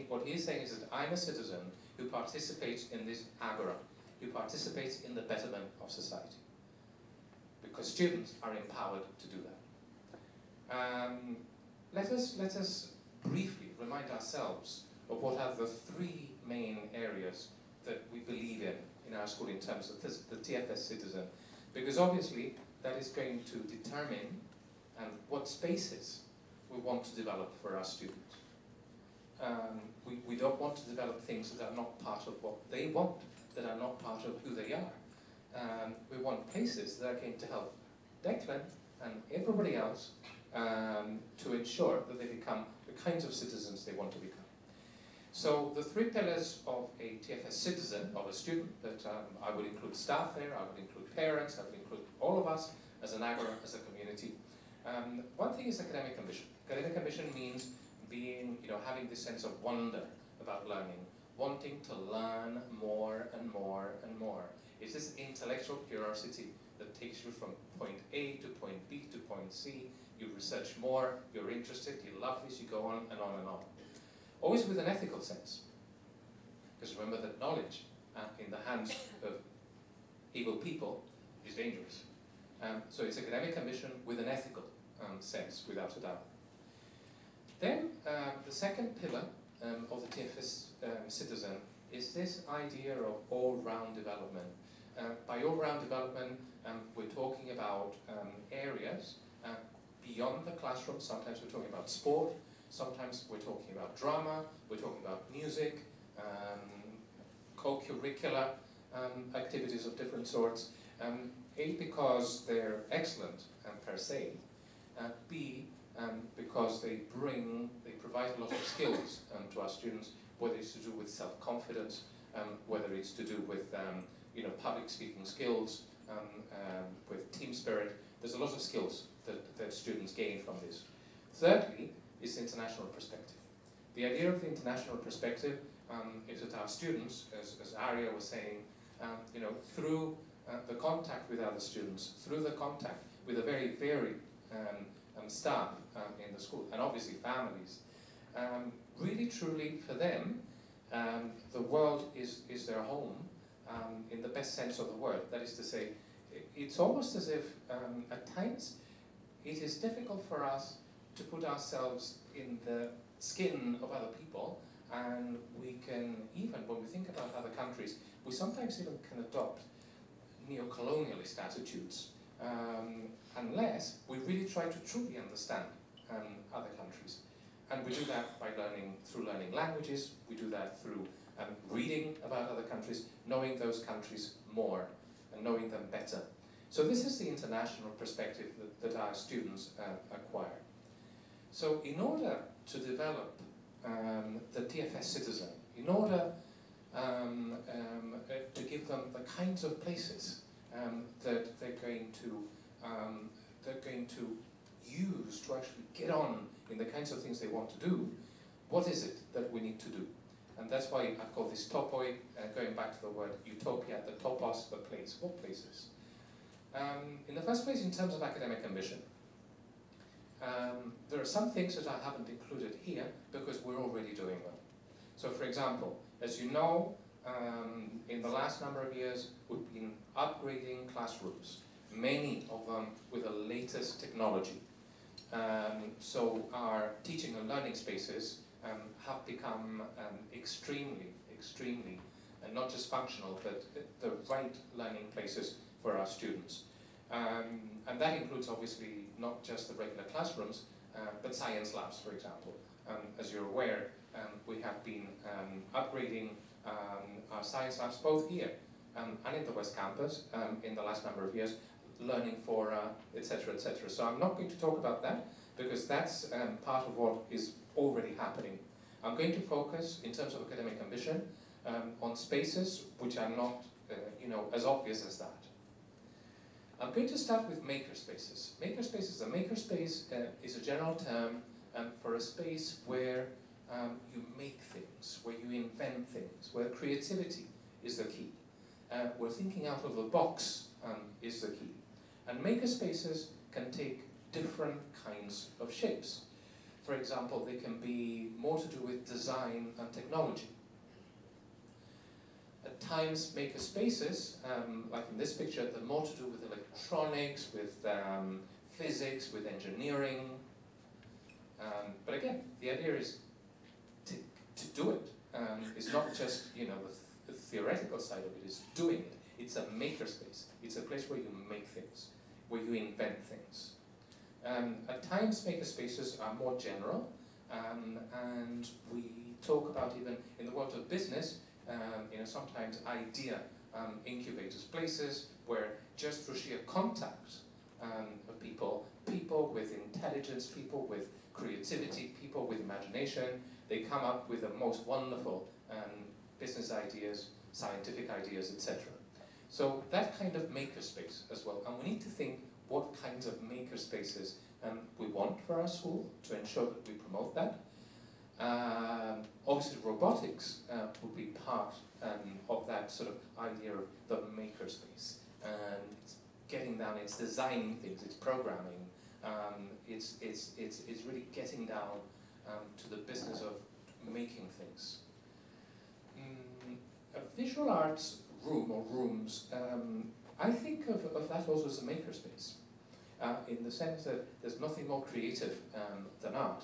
what he's saying is that I'm a citizen who participates in this agora, who participates in the betterment of society. Because students are empowered to do that. Let us briefly remind ourselves of what are the three main areas that we believe in our school in terms of the TFS citizen, because obviously that is going to determine what spaces we want to develop for our students. We don't want to develop things that are not part of what they want, that are not part of who they are. We want places that are going to help Declan and everybody else to ensure that they become the kinds of citizens they want to become. So the three pillars of a TFS citizen, of a student, that I would include staff there, I would include parents, I would include all of us as an agora, as a community. One thing is academic ambition. Academic ambition means having this sense of wonder about learning, wanting to learn more and more and more. It's this intellectual curiosity that takes you from point A to point B to point C. You research more, you're interested, you love this, you go on and on and on. Always with an ethical sense. Because remember that knowledge in the hands of evil people is dangerous. So it's academic ambition with an ethical sense, without a doubt. Then the second pillar of the TFS citizen is this idea of all-round development. By all-round development, we're talking about areas beyond the classroom. Sometimes we're talking about sport, sometimes we're talking about drama, we're talking about music, co-curricular activities of different sorts. A, because they're excellent per se. B, because they provide a lot of skills to our students, whether it's to do with self-confidence, whether it's to do with public speaking skills, with team spirit. There's a lot of skills that students gain from this. Thirdly, is the international perspective. The idea of the international perspective is that our students, as Arya was saying, through the contact with other students, through the contact with a very varied staff in the school, and obviously families, really truly for them, the world is their home in the best sense of the word. That is to say, it's almost as if at times it is difficult for us to put ourselves in the skin of other people, and we can, even when we think about other countries, we sometimes even can adopt neo-colonialist attitudes unless we really try to truly understand other countries. And we do that by through learning languages, we do that through reading about other countries, knowing those countries more and knowing them better. So this is the international perspective that our students acquire. So in order to develop the TFS citizen, in order to give them the kinds of places that they're going to use to actually get on in the kinds of things they want to do, what is it that we need to do? And that's why I've called this topoi, going back to the word utopia, the topos, the place. What places? In the first place, in terms of academic ambition, there are some things that I haven't included here because we're already doing them. So for example, as you know, in the last number of years, we've been upgrading classrooms, many of them with the latest technology. So our teaching and learning spaces have become extremely, and not just functional, but the right learning places for our students. And that includes obviously not just the regular classrooms, but science labs, for example. As you're aware, we have been upgrading our science labs both here and in the West Campus in the last number of years, learning for etc., etc. So I'm not going to talk about that because that's part of what is already happening. I'm going to focus, in terms of academic ambition, on spaces which are not as obvious as that. I'm going to start with makerspaces. Makerspaces, a makerspace is a general term for a space where you make things, where you invent things, where creativity is the key, where thinking out of the box is the key. And makerspaces can take different kinds of shapes. For example, they can be more to do with design and technology. At times, makerspaces, like in this picture, they're more to do with electronics, with physics, with engineering. But again, the idea is to do it. It's not just the theoretical side of it, it's doing it. It's a makerspace. It's a place where you make things, where you invent things. At times, makerspaces are more general, and we talk about, even in the world of business, sometimes idea incubators, places where just through sheer contact of people with intelligence, people with creativity, people with imagination, they come up with the most wonderful business ideas, scientific ideas, etc. So that kind of makerspace as well. And we need to think what kinds of makerspaces we want for our school to ensure that we promote that. Obviously robotics would be part of that sort of idea of the makerspace. And it's getting down, it's designing things, it's programming, it's really getting down to the business of making things. A visual arts room or rooms, I think of that also as a makerspace, in the sense that there's nothing more creative than art.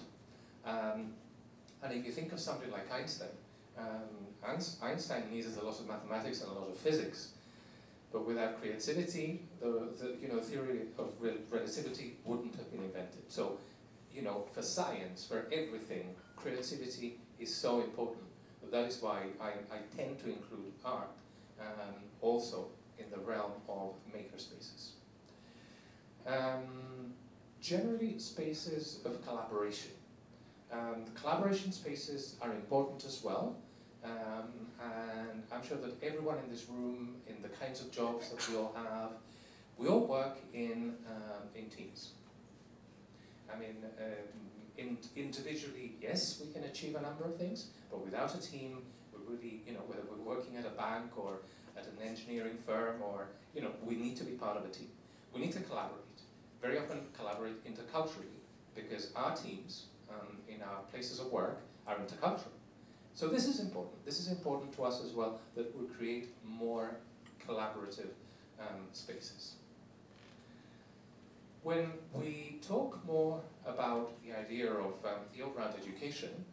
And if you think of somebody like Einstein, Einstein needed a lot of mathematics and a lot of physics, but without creativity, the theory of relativity wouldn't have been invented. So, for science, for everything, creativity is so important. That is why I tend to include art also in the realm of makerspaces. Generally, spaces of collaboration. Collaboration spaces are important as well, and I'm sure that everyone in this room, in the kinds of jobs that we all work in teams. I mean, individually, yes, we can achieve a number of things, but without a team, we really, whether we're working at a bank or at an engineering firm, or, we need to be part of a team. We need to collaborate. Very often collaborate interculturally, because our teams in our places of work are intercultural. So this is important. This is important to us as well, that we create more collaborative spaces. When we talk more about the idea of the all-round education,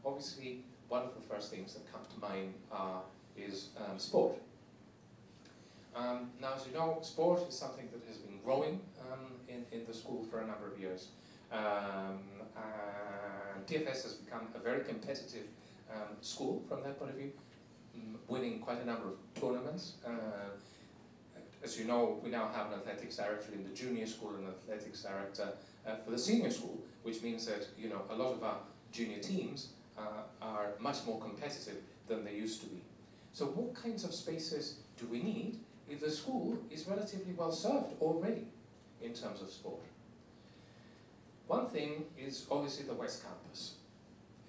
obviously one of the first things that come to mind is sport. Now, as you know, sport is something that has been growing in the school for a number of years. And TFS has become a very competitive school from that point of view, winning quite a number of tournaments. As you know, we now have an athletics director in the junior school and an athletics director for the senior school, which means that a lot of our junior teams are much more competitive than they used to be. So what kinds of spaces do we need if the school is relatively well served already in terms of sport? One thing is obviously the West Campus.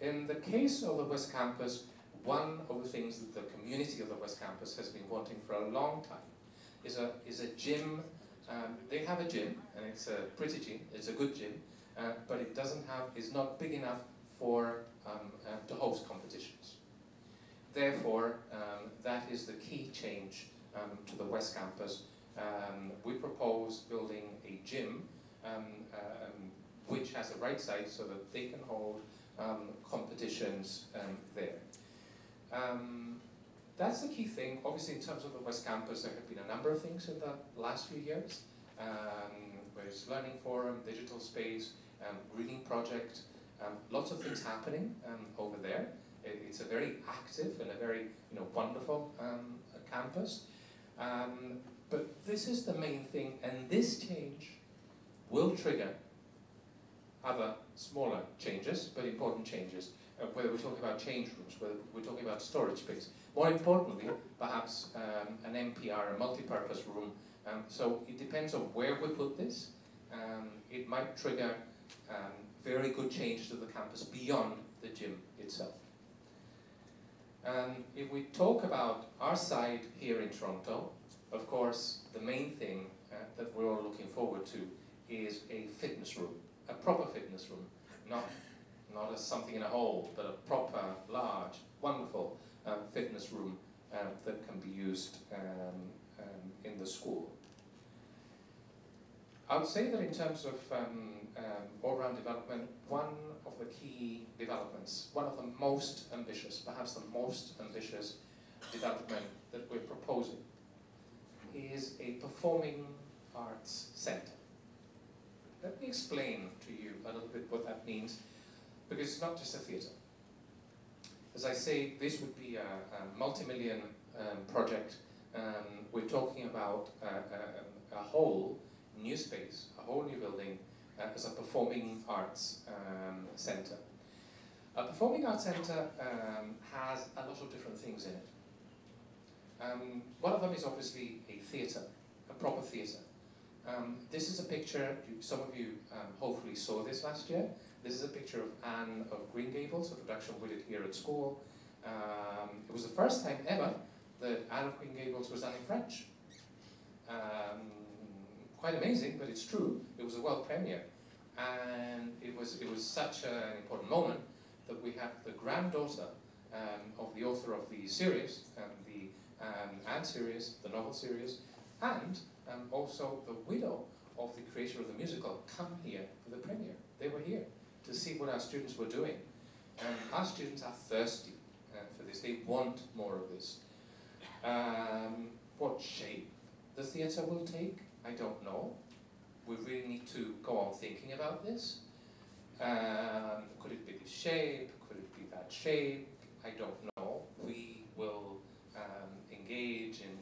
In the case of the West Campus, one of the things that the community of the West Campus has been wanting for a long time is a gym. They have a gym, and it's a pretty gym, it's a good gym, but it's not big enough for to host competitions. Therefore, that is the key change to the West Campus. We propose building a gym which has the right size so that they can hold competitions there. That's the key thing. Obviously, in terms of the West Campus, there have been a number of things in the last few years. There's learning forum, digital space, reading project, lots of things happening over there. It's a very active and a very wonderful campus. But this is the main thing, and this change will trigger other smaller changes, but important changes. Whether we're talking about change rooms, whether we're talking about storage space. More importantly, perhaps an MPR, a multi-purpose room. So it depends on where we put this. It might trigger very good change to the campus beyond the gym itself. If we talk about our side here in Toronto, of course, the main thing that we're all looking forward to is a fitness room, a proper fitness room, not as something in a hole, but a proper, large, wonderful fitness room that can be used in the school. I would say that in terms of all-round development, one of the key developments, one of the most ambitious, perhaps the most ambitious development that we're proposing is a performing arts centre. Let me explain to you a little bit what that means, because it's not just a theatre. As I say, this would be a multi-million project. We're talking about a whole new space, a whole new building as a performing arts centre. A performing arts centre has a lot of different things in it. One of them is obviously a theatre, a proper theatre. This is a picture, some of you hopefully saw this last year. This is a picture of Anne of Green Gables, a production we did here at school. It was the first time ever that Anne of Green Gables was done in French. Quite amazing, but it's true. It was a world premiere. And it was such an important moment that we have the granddaughter of the author of the series, the Anne series, the novel series, and also the widow of the creator of the musical come here for the premiere. They were here to see what our students were doing. Our students are thirsty for this. They want more of this. What shape the theatre will take, I don't know. We really need to go on thinking about this. Could it be this shape? Could it be that shape? I don't know. We will engage in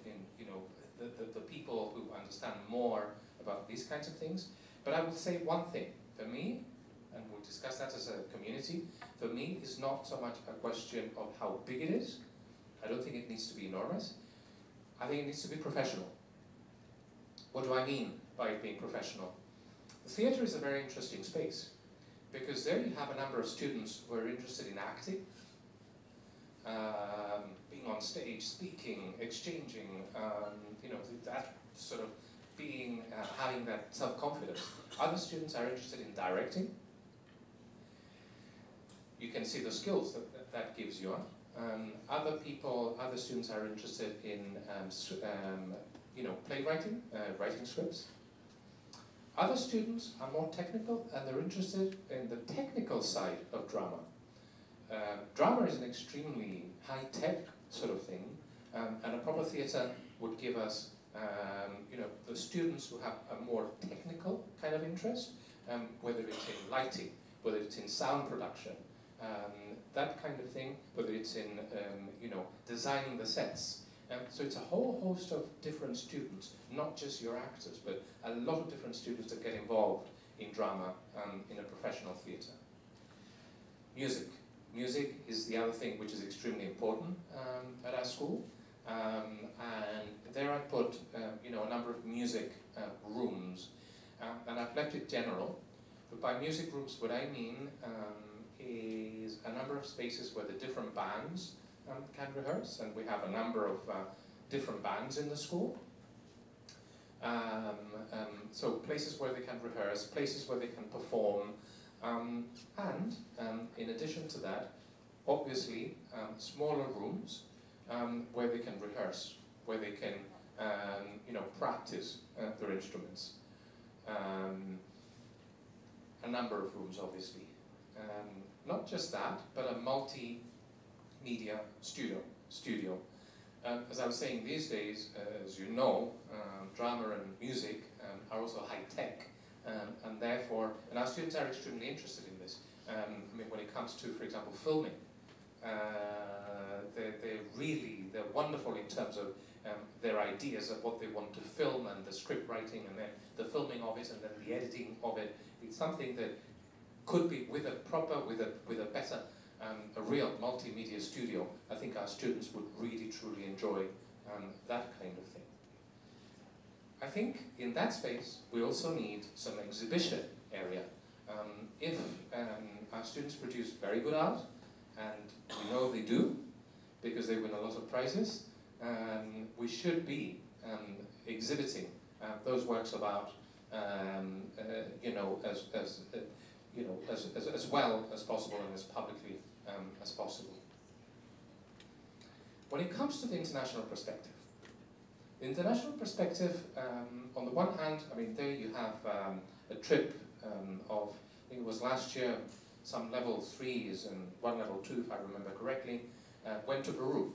the people who understand more about these kinds of things. But I will say one thing. For me, and we'll discuss that as a community, for me it's not so much a question of how big it is. I don't think it needs to be enormous. I think it needs to be professional. What do I mean by it being professional? The theatre is a very interesting space because there you have a number of students who are interested in acting, being on stage, speaking, exchanging, that sort of being, having that self-confidence. Other students are interested in directing. You can see the skills that gives you. Other students are interested in, playwriting, writing scripts. Other students are more technical and they're interested in the technical side of drama. Drama is an extremely high-tech sort of thing, and a proper theatre would give us, the students who have a more technical kind of interest, whether it's in lighting, whether it's in sound production, that kind of thing, whether it's in, designing the sets. So it's a whole host of different students, not just your actors, but a lot of different students that get involved in drama in a professional theatre. Music. Music is the other thing which is extremely important at our school. And there I put, a number of music rooms. And I've left it general. But by music rooms, what I mean is a number of spaces where the different bands can rehearse, and we have a number of different bands in the school. So places where they can rehearse, places where they can perform, and in addition to that, obviously smaller rooms where they can rehearse, where they can practice their instruments. A number of rooms, obviously. Not just that, but a multimedia studio. As I was saying, these days, as you know, drama and music are also high-tech, and therefore, and our students are extremely interested in this. I mean, when it comes to, for example, filming, they're wonderful in terms of their ideas of what they want to film, and the script writing, and then the filming of it, and then the editing of it. It's something that could be with a better, a real multimedia studio. I think our students would really, truly enjoy that kind of thing. I think in that space, we also need some exhibition area. If our students produce very good art, and we know they do, because they win a lot of prizes, we should be exhibiting those works of art, as well as possible and as publicly as possible. When it comes to the international perspective, the international perspective, on the one hand, I mean, there you have a trip of, I think it was last year, some level 3s and one level 2, if I remember correctly, went to Peru.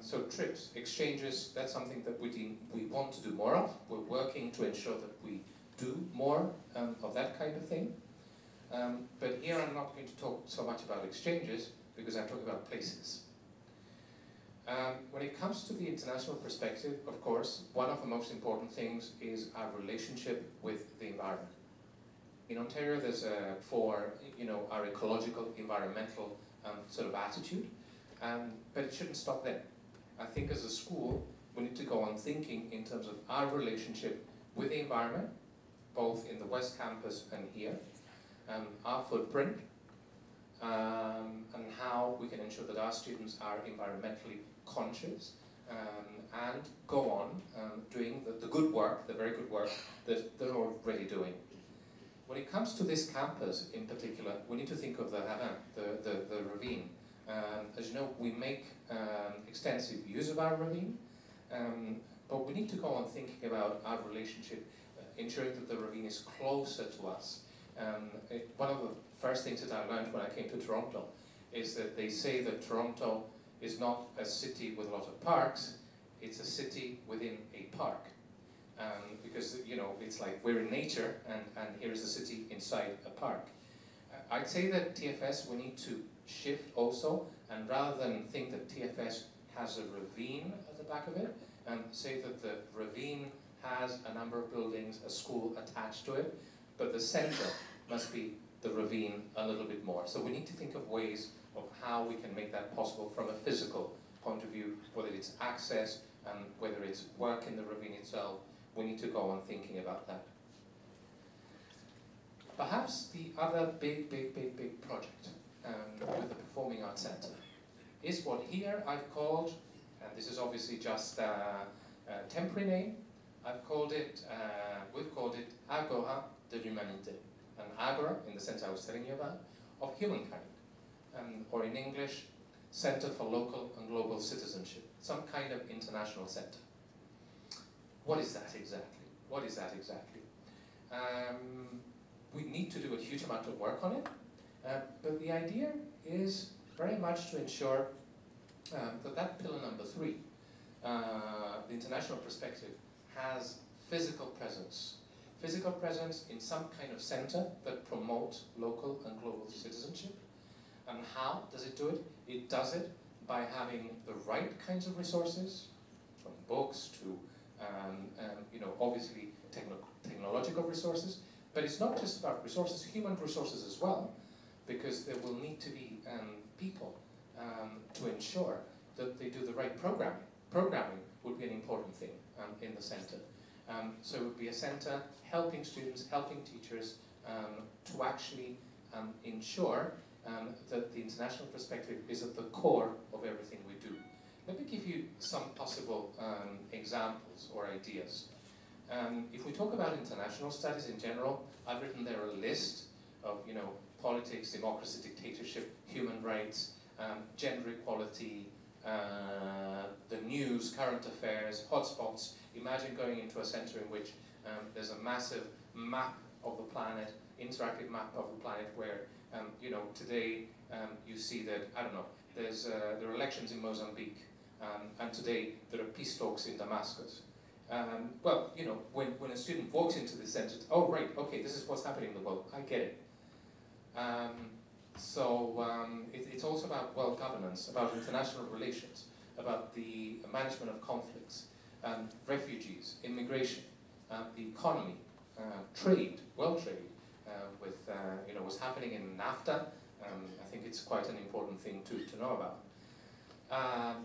So trips, exchanges, that's something that we want to do more of. We're working to ensure that we do more of that kind of thing. But here I'm not going to talk so much about exchanges, because I'm talking about places. When it comes to the international perspective, of course, one of the most important things is our relationship with the environment. In Ontario, there's for our ecological, environmental sort of attitude, but it shouldn't stop there. I think as a school, we need to go on thinking in terms of our relationship with the environment, both in the West Campus and here, our footprint, and how we can ensure that our students are environmentally conscious, and go on doing the good work, the very good work that they're already doing. When it comes to this campus in particular, we need to think of the ravine. As you know, we make extensive use of our ravine, but we need to go on thinking about our relationship, ensuring that the ravine is closer to us. One of the first things that I learned when I came to Toronto is that they say that Toronto is not a city with a lot of parks, it's a city within a park. Because, it's like we're in nature, and here is a city inside a park. I'd say that TFS, we need to shift also, and rather than think that TFS has a ravine at the back of it, say that the ravine has a number of buildings, a school attached to it, but the center must be the ravine a little bit more. So we need to think of ways of how we can make that possible from a physical point of view, whether it's access, whether it's work in the ravine itself. We need to go on thinking about that. Perhaps the other big project with the Performing Arts Centre is what here I've called, and this is obviously just a temporary name, we've called it Agora de l'Humanité, an agora, in the sense I was telling you about, of humankind, or in English, Centre for Local and Global Citizenship, some kind of international centre. What is that exactly? What is that exactly? We need to do a huge amount of work on it, but the idea is very much to ensure that pillar number 3, the international perspective, has physical presence in some kind of center that promotes local and global citizenship. And how does it do it? It does it by having the right kinds of resources, from books to obviously technological resources, but it's not just about resources, human resources as well, because there will need to be people to ensure that they do the right programming. Programming would be an important thing in the center. So it would be a center helping students, helping teachers to actually ensure that the international perspective is at the core of everything we do. Let me give you some possible examples or ideas. If we talk about international studies in general, I've written there a list of, politics, democracy, dictatorship, human rights, gender equality, the news, current affairs, hotspots. Imagine going into a center in which there's a massive map of the planet, interactive map of the planet where, today you see that, I don't know, there are elections in Mozambique, and today there are peace talks in Damascus. Well, when a student walks into the center, oh, right, okay, this is what's happening in the world, I get it. It's also about world governance, about international relations, about the management of conflicts, refugees, immigration, the economy, trade, world trade, with what's happening in NAFTA. I think it's quite an important thing to know about.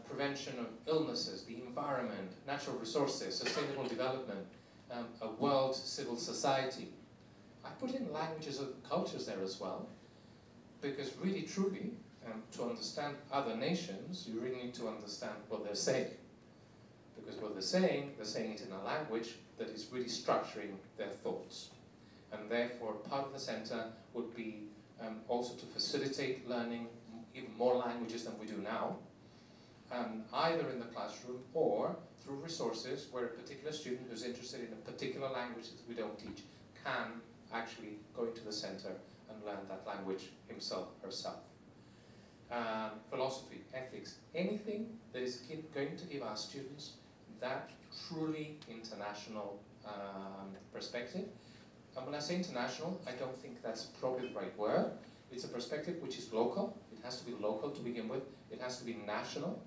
Prevention of illnesses, the environment, natural resources, sustainable development, a world civil society. I put in languages of cultures there as well, because really, truly, to understand other nations, you really need to understand what they're saying. Because what they're saying it in a language that is really structuring their thoughts. And therefore, part of the center would be also to facilitate learning even more languages than we do now, either in the classroom or through resources where a particular student who's interested in a particular language that we don't teach can actually go into the center and learn that language himself, herself. Philosophy, ethics, anything that is going to give our students that truly international perspective. And when I say international, I don't think that's probably the right word. It's a perspective which is local. It has to be local to begin with. It has to be national.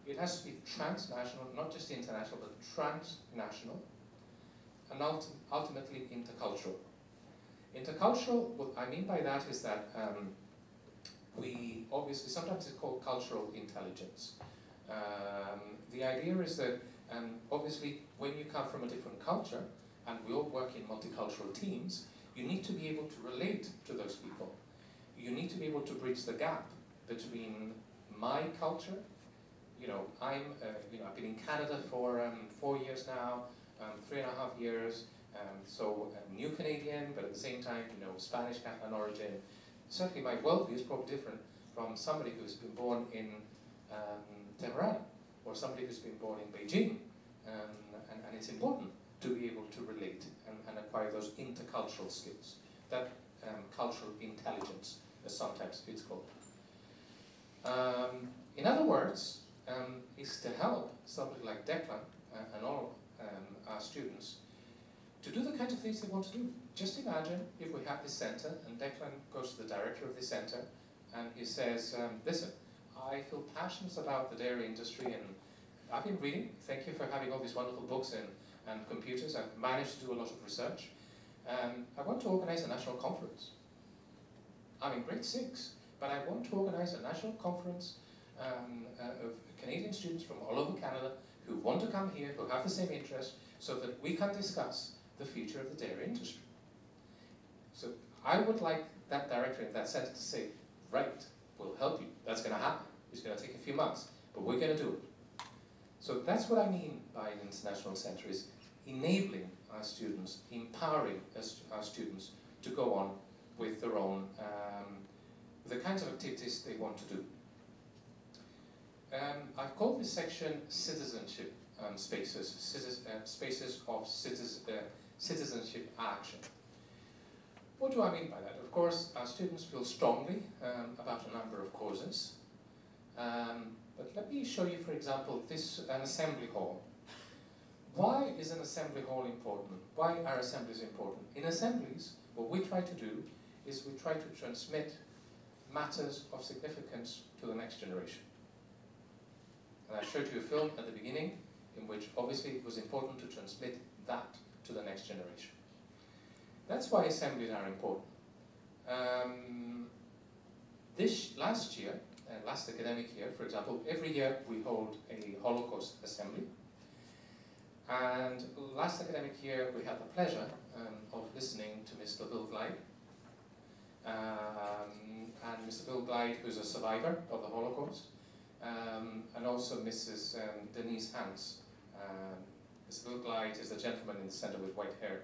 It has to be transnational, not just international, but transnational. And ultimately intercultural. Intercultural, what I mean by that is that we obviously, sometimes it's called cultural intelligence. The idea is that obviously when you come from a different culture, and we all work in multicultural teams, you need to be able to relate to those people. You need to be able to bridge the gap between my culture. I've been in Canada for 4 years now, 3.5 years, so a new Canadian, but at the same time, Spanish Catalan origin. Certainly my worldview is probably different from somebody who's been born in Tehran, or somebody who's been born in Beijing, and it's important to be able to relate and acquire those intercultural skills, that cultural intelligence, as sometimes it's called. In other words, is to help somebody like Declan and all our students to do the kinds of things they want to do. Just imagine if we have this center and Declan goes to the director of the center and he says, listen, I feel passionate about the dairy industry and I've been reading, thank you for having all these wonderful books and computers, I've managed to do a lot of research. I want to organize a national conference. I'm in grade 6, but I want to organize a national conference of Canadian students from all over Canada who want to come here, who have the same interest, so that we can discuss the future of the dairy industry. So I would like that director in that center to say, right, we'll help you. That's going to happen. It's going to take a few months, but we're going to do it. So that's what I mean by an international center, is enabling our students, empowering our students to go on with their own, the kinds of activities they want to do. I've called this section citizenship spaces, spaces of citizenship action. What do I mean by that? Of course, our students feel strongly about a number of causes. But let me show you, for example, an assembly hall. Why is an assembly hall important? Why are assemblies important? In assemblies, what we try to do is we try to transmit matters of significance to the next generation. And I showed you a film at the beginning in which obviously it was important to transmit that to the next generation. That's why assemblies are important. This last year, last academic year, for example, every year we hold a Holocaust assembly. And last academic year we had the pleasure of listening to Mr. Bill Glide and Gleid, who's a survivor of the Holocaust, and also Mrs. Denise Hans. Mr. Bill Gleid is the gentleman in the center with white hair.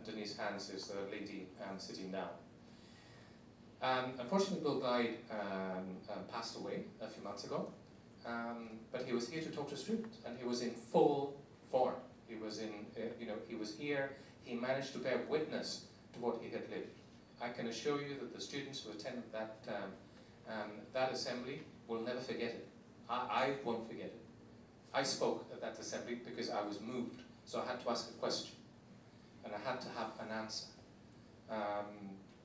Denise Hans is the lady sitting down. Unfortunately, Bill Gleid passed away a few months ago, but he was here to talk to students, and he was in full form. He was in, he was here. He managed to bear witness to what he had lived. I can assure you that the students who attended that assembly will never forget it. I won't forget it. I spoke at that assembly because I was moved, so I had to ask a question, and I had to have an answer.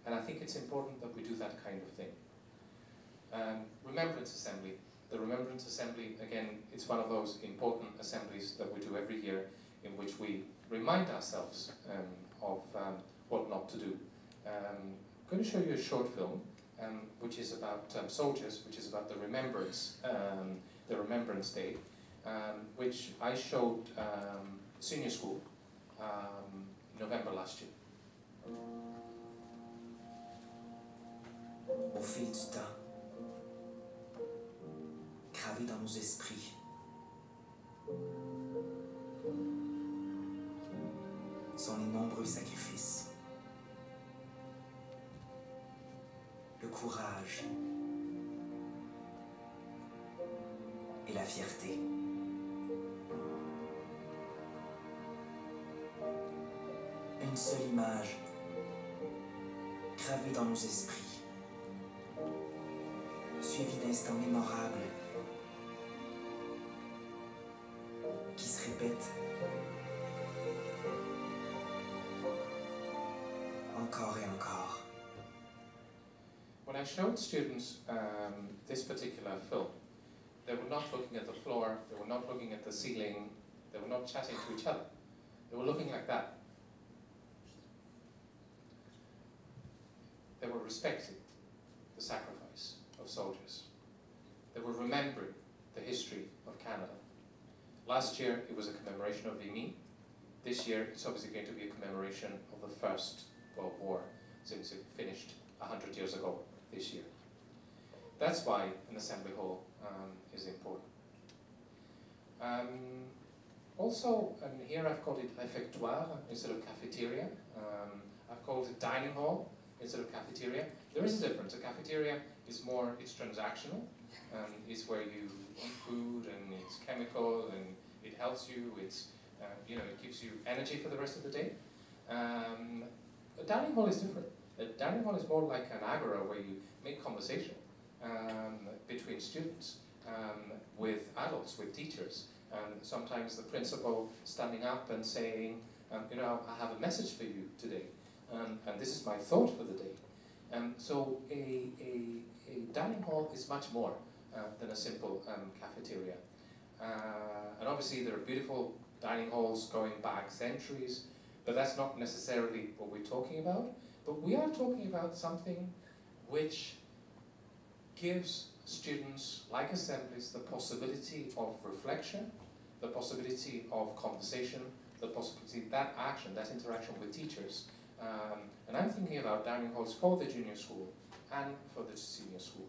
And I think it's important that we do that kind of thing. Remembrance Assembly. The Remembrance Assembly, again, it's one of those important assemblies that we do every year in which we remind ourselves of what not to do. I'm going to show you a short film which is about soldiers, which is about the Remembrance Day, which I showed senior school November last year. Au fil du temps, gravé dans nos esprits, sont les nombreux sacrifices, le courage et la fierté. Une seule image gravée dans nos esprits, suivi d'instants mémorables qui se répètent encore et encore. When I showed students this particular film, they were not looking at the floor, they were not looking at the ceiling, they were not chatting to each other. They were looking like that. They were respecting the sacrifice of soldiers. They were remembering the history of Canada. Last year it was a commemoration of Vimy. This year it's obviously going to be a commemoration of the First World War, since it finished 100 years ago this year. That's why an assembly hall is important. Also, and here I've called it réfectoire instead of cafeteria. I've called it dining hall instead of cafeteria. There is a difference. A cafeteria is more, it's transactional. It's where you eat food and it's chemical and it helps you. It's, it gives you energy for the rest of the day. A dining hall is different. A dining hall is more like an agora where you make conversation between students, with adults, with teachers. Sometimes the principal standing up and saying, I have a message for you today, and this is my thought for the day. So a dining hall is much more than a simple cafeteria. And obviously there are beautiful dining halls going back centuries, but that's not necessarily what we're talking about. But we are talking about something which gives students, like assemblies, the possibility of reflection, the possibility of conversation, the possibility, that action, that interaction with teachers. And I'm thinking about dining halls for the junior school and for the senior school.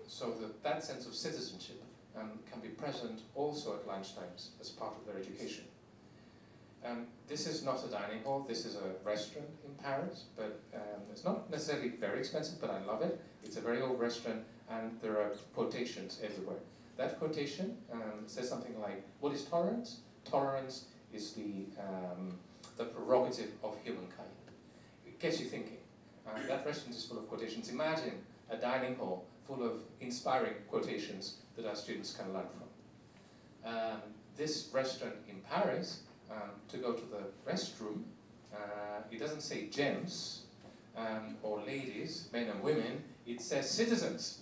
So that sense of citizenship can be present also at lunchtimes as part of their education. This is not a dining hall, this is a restaurant in Paris, but it's not necessarily very expensive, but I love it. It's a very old restaurant and there are quotations everywhere. That quotation says something like, what is tolerance? Tolerance is the prerogative of humankind. It gets you thinking. That restaurant is full of quotations. Imagine a dining hall full of inspiring quotations that our students can learn from. This restaurant in Paris, to go to the restroom, it doesn't say gents or ladies, men and women, it says citizens,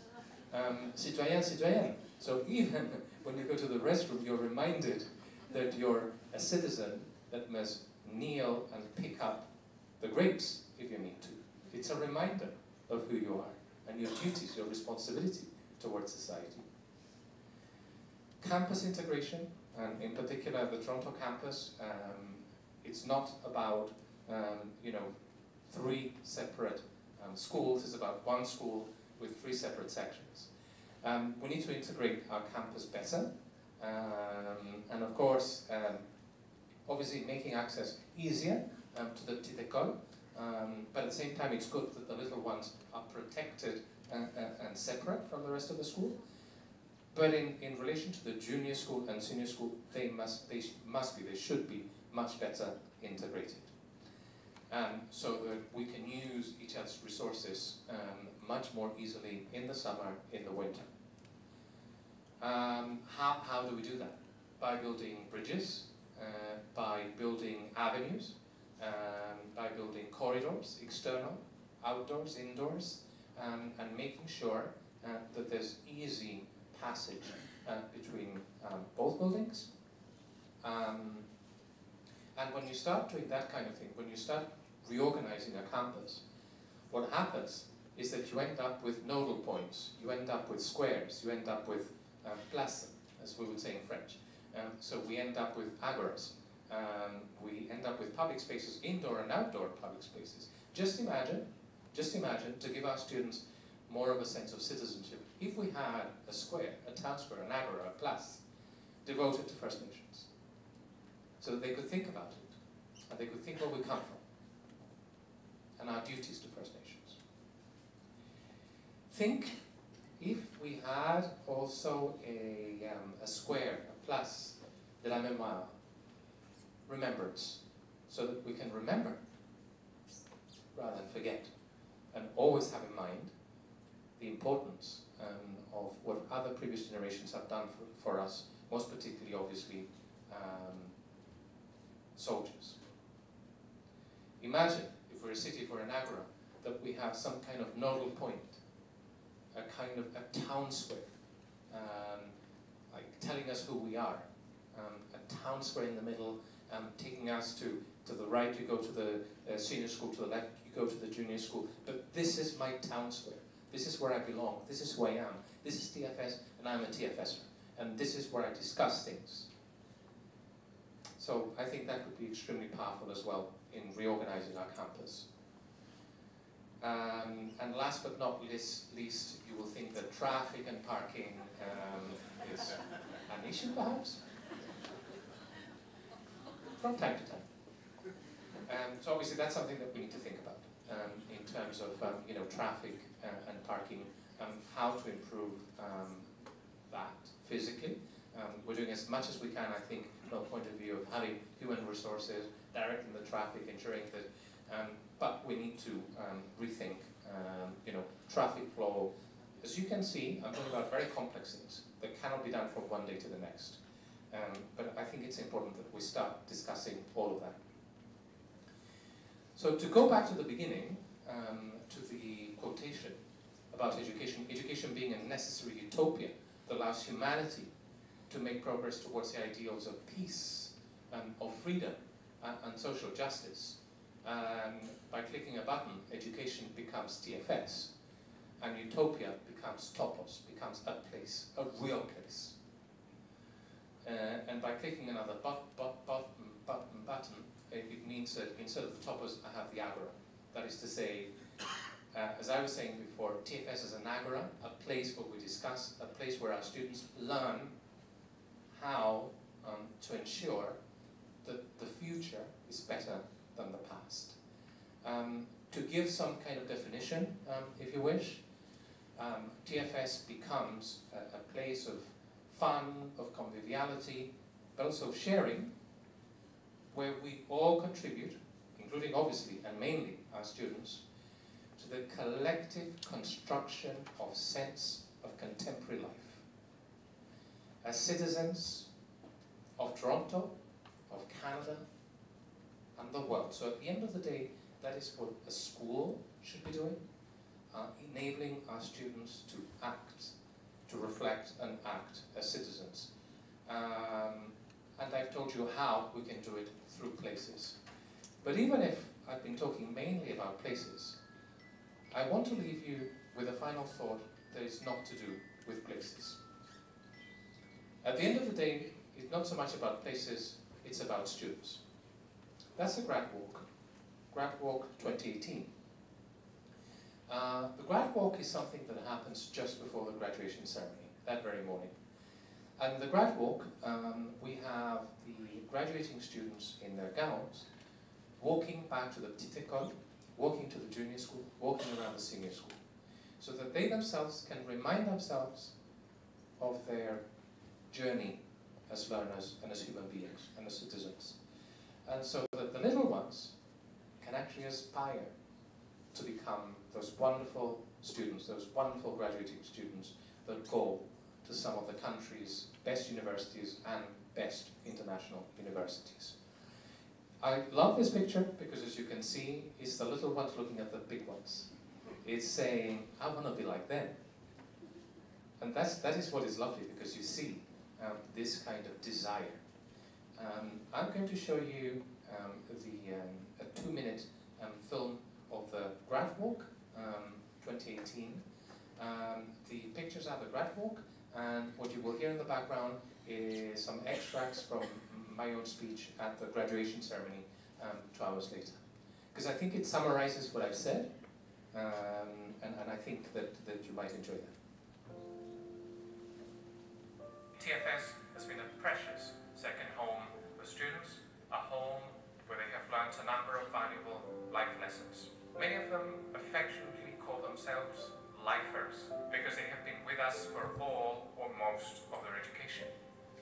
citoyens, citoyennes. So even when you go to the restroom, you're reminded that you're a citizen that must kneel and pick up the grapes if you need to. It's a reminder of who you are and your duties, your responsibility towards society. Campus integration, and in particular the Toronto campus, it's not about 3 separate schools is about one school with 3 separate sections. We need to integrate our campus better, and of course, obviously making access easier to the petite école, but at the same time it's good that the little ones are protected and separate from the rest of the school. But in relation to the junior school and senior school, they should be much better integrated. So that we can use each other's resources much more easily in the summer, in the winter. How do we do that? By building bridges, by building avenues, by building corridors, external, outdoors, indoors, and making sure that there's easy passage between both buildings. And when you start doing that kind of thing, when you start reorganizing a campus, what happens is that you end up with nodal points, you end up with squares, you end up with places, as we would say in French. So we end up with agoras. We end up with public spaces, indoor and outdoor public spaces. Just imagine, to give our students more of a sense of citizenship, if we had a square, a town square, an agora, a place, devoted to First Nations, so that they could think about it, and they could think where we come from, and our duties to First Nations. Think if we had also a square, a place de la mémoire, remembrance, so that we can remember rather than forget, and always have in mind the importance of what other previous generations have done for us, most particularly, obviously, soldiers. Imagine, if we're a city, if we're an agora, that we have some kind of nodal point, a kind of a town square, like telling us who we are, a town square in the middle, taking us to the right, you go to the senior school, to the left, you go to the junior school, but this is my town square. This is where I belong. This is who I am. This is TFS, and I'm a TFSer. And this is where I discuss things. So I think that would be extremely powerful as well in reorganizing our campus. And last but not least, you will think that traffic and parking is an issue, perhaps? From time to time. So obviously that's something that we need to think about in terms of traffic and parking, how to improve that physically. We're doing as much as we can, I think, from the point of view of having human resources, directing the traffic, ensuring that, but we need to rethink, traffic flow. As you can see, I'm talking about very complex things that cannot be done from one day to the next. But I think it's important that we start discussing all of that. So to go back to the beginning, to the quotation about education being a necessary utopia that allows humanity to make progress towards the ideals of peace, of freedom, and social justice. By clicking a button, education becomes TFS, and utopia becomes topos, becomes a place, a real place. And by clicking another button, it means that instead of the topos, I have the agora. That is to say, as I was saying before, TFS is an agora, a place where we discuss, a place where our students learn how to ensure that the future is better than the past. To give some kind of definition, if you wish, TFS becomes a place of fun, of conviviality, but also sharing, where we all contribute, including obviously and mainly our students, to the collective construction of sense of contemporary life. As citizens of Toronto, of Canada, and the world. So at the end of the day, that is what a school should be doing, enabling our students to act, to reflect and act as citizens. And I've told you how we can do it through places. But even if I've been talking mainly about places, I want to leave you with a final thought that is not to do with places. At the end of the day, it's not so much about places, it's about students. That's the Grad Walk 2018. The grad walk is something that happens just before the graduation ceremony, that very morning. And the grad walk, we have the graduating students in their gowns walking back to the petite école, walking to the junior school, walking around the senior school, so that they themselves can remind themselves of their journey as learners and as human beings and as citizens. And so that the little ones can actually aspire to become those wonderful students, those wonderful graduating students that go to some of the country's best universities and best international universities. I love this picture because, as you can see, it's the little ones looking at the big ones. It's saying, I want to be like them. And that is what is lovely, because you see this kind of desire. I'm going to show you a 2-minute film of the grad walk, 2018. The pictures are the grad walk, and what you will hear in the background is some extracts from my own speech at the graduation ceremony 2 hours later. Because I think it summarizes what I've said, and I think that you might enjoy that. TFS has been a precious second home for students, a home where they have learned a number of valuable life lessons. Many of them affectionately call themselves lifers because they have been with us for all or most of their education,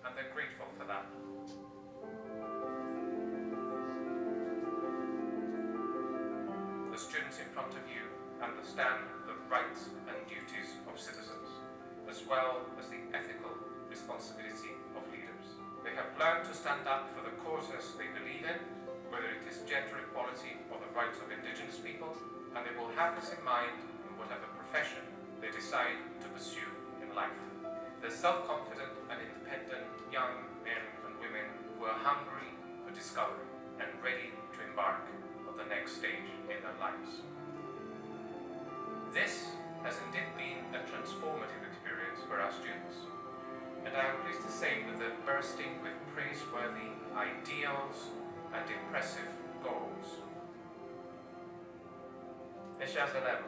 and they're grateful for that. The students in front of you understand the rights and duties of citizens, as well as the ethical responsibility of leaders. They have learned to stand up for the causes they believe in, whether it is gender equality or the rights of indigenous people, and they will have this in mind in whatever profession they decide to pursue in life. They're self-confident and independent young men and women who are hungry for discovery and ready to embark on the next stage in their lives. This has indeed been a transformative experience for our students, and I am pleased to say that they're bursting with praiseworthy ideals and impressive goals. Mes chers élèves,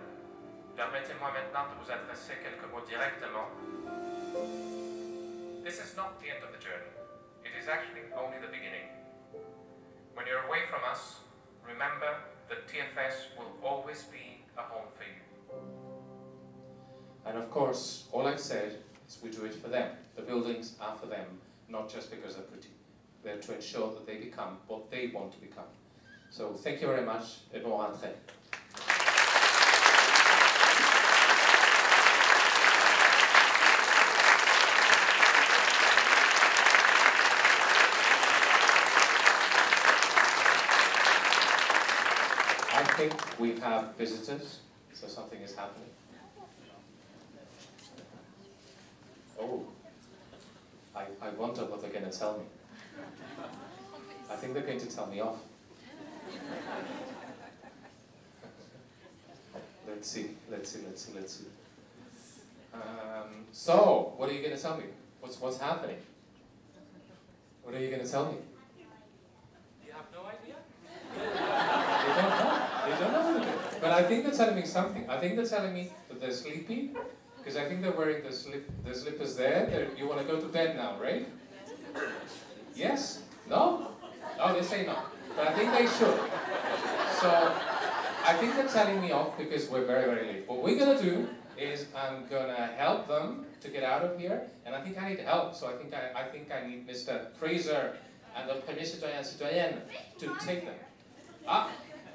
permettez-moi maintenant de vous adresser quelques mots directement. This is not the end of the journey. It is actually only the beginning. When you're away from us, remember that TFS will always be a home for you. And of course, all I've said is we do it for them. The buildings are for them, not just because they're pretty. They're to ensure that they become what they want to become. So thank you very much, et bon rentrée. I think we have visitors, so something is happening. Oh, I wonder what they're going to tell me. I think they're going to tell me off. Let's see. So, what are you going to tell me? What's happening? What are you going to tell me? You have no idea? They don't know what to do. But I think they're telling me something. I think they're telling me that they're sleepy, because I think they're wearing the slippers there. You want to go to bed now, right? Yes? No? No, they say no. But I think they should. So, I think they're telling me off because we're very, very late. What we're going to do is I'm going to help them to get out of here, and I think I need help. So I think I need Mr. Fraser and the Premier Citoyen to take them.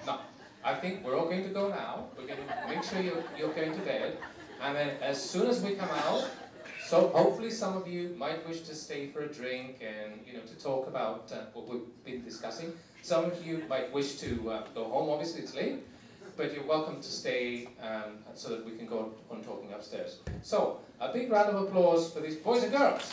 No. I think we're all going to go now. We're going to make sure you're going to bed. And then as soon as we come out, so hopefully some of you might wish to stay for a drink and, to talk about what we've been discussing. Some of you might wish to go home. Obviously it's late, but you're welcome to stay so that we can go on talking upstairs. So, a big round of applause for these boys and girls.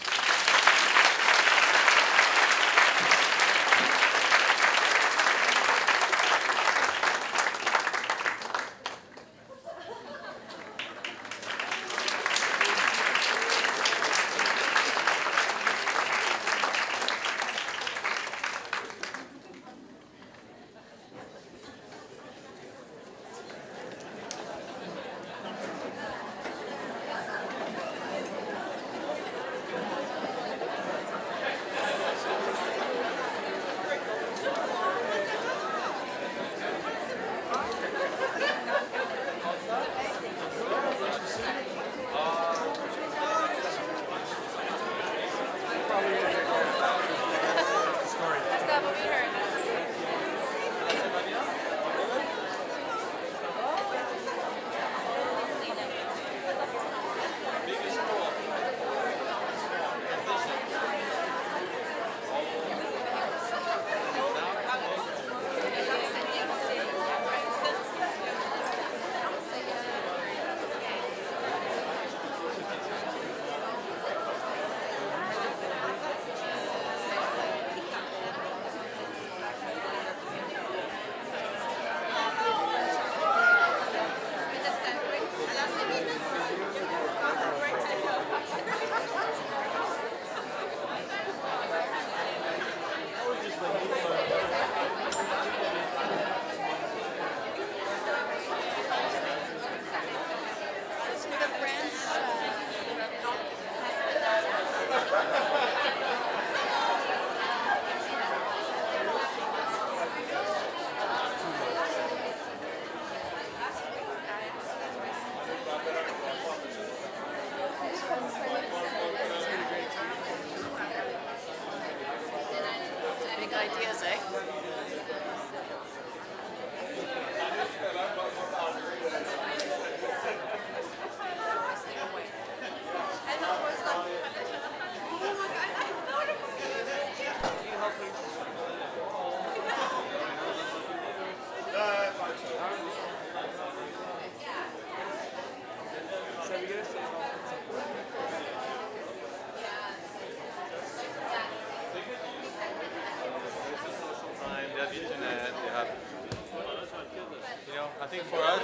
I think for us,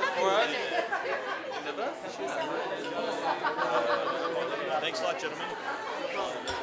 in the bus. Thanks a lot, gentlemen.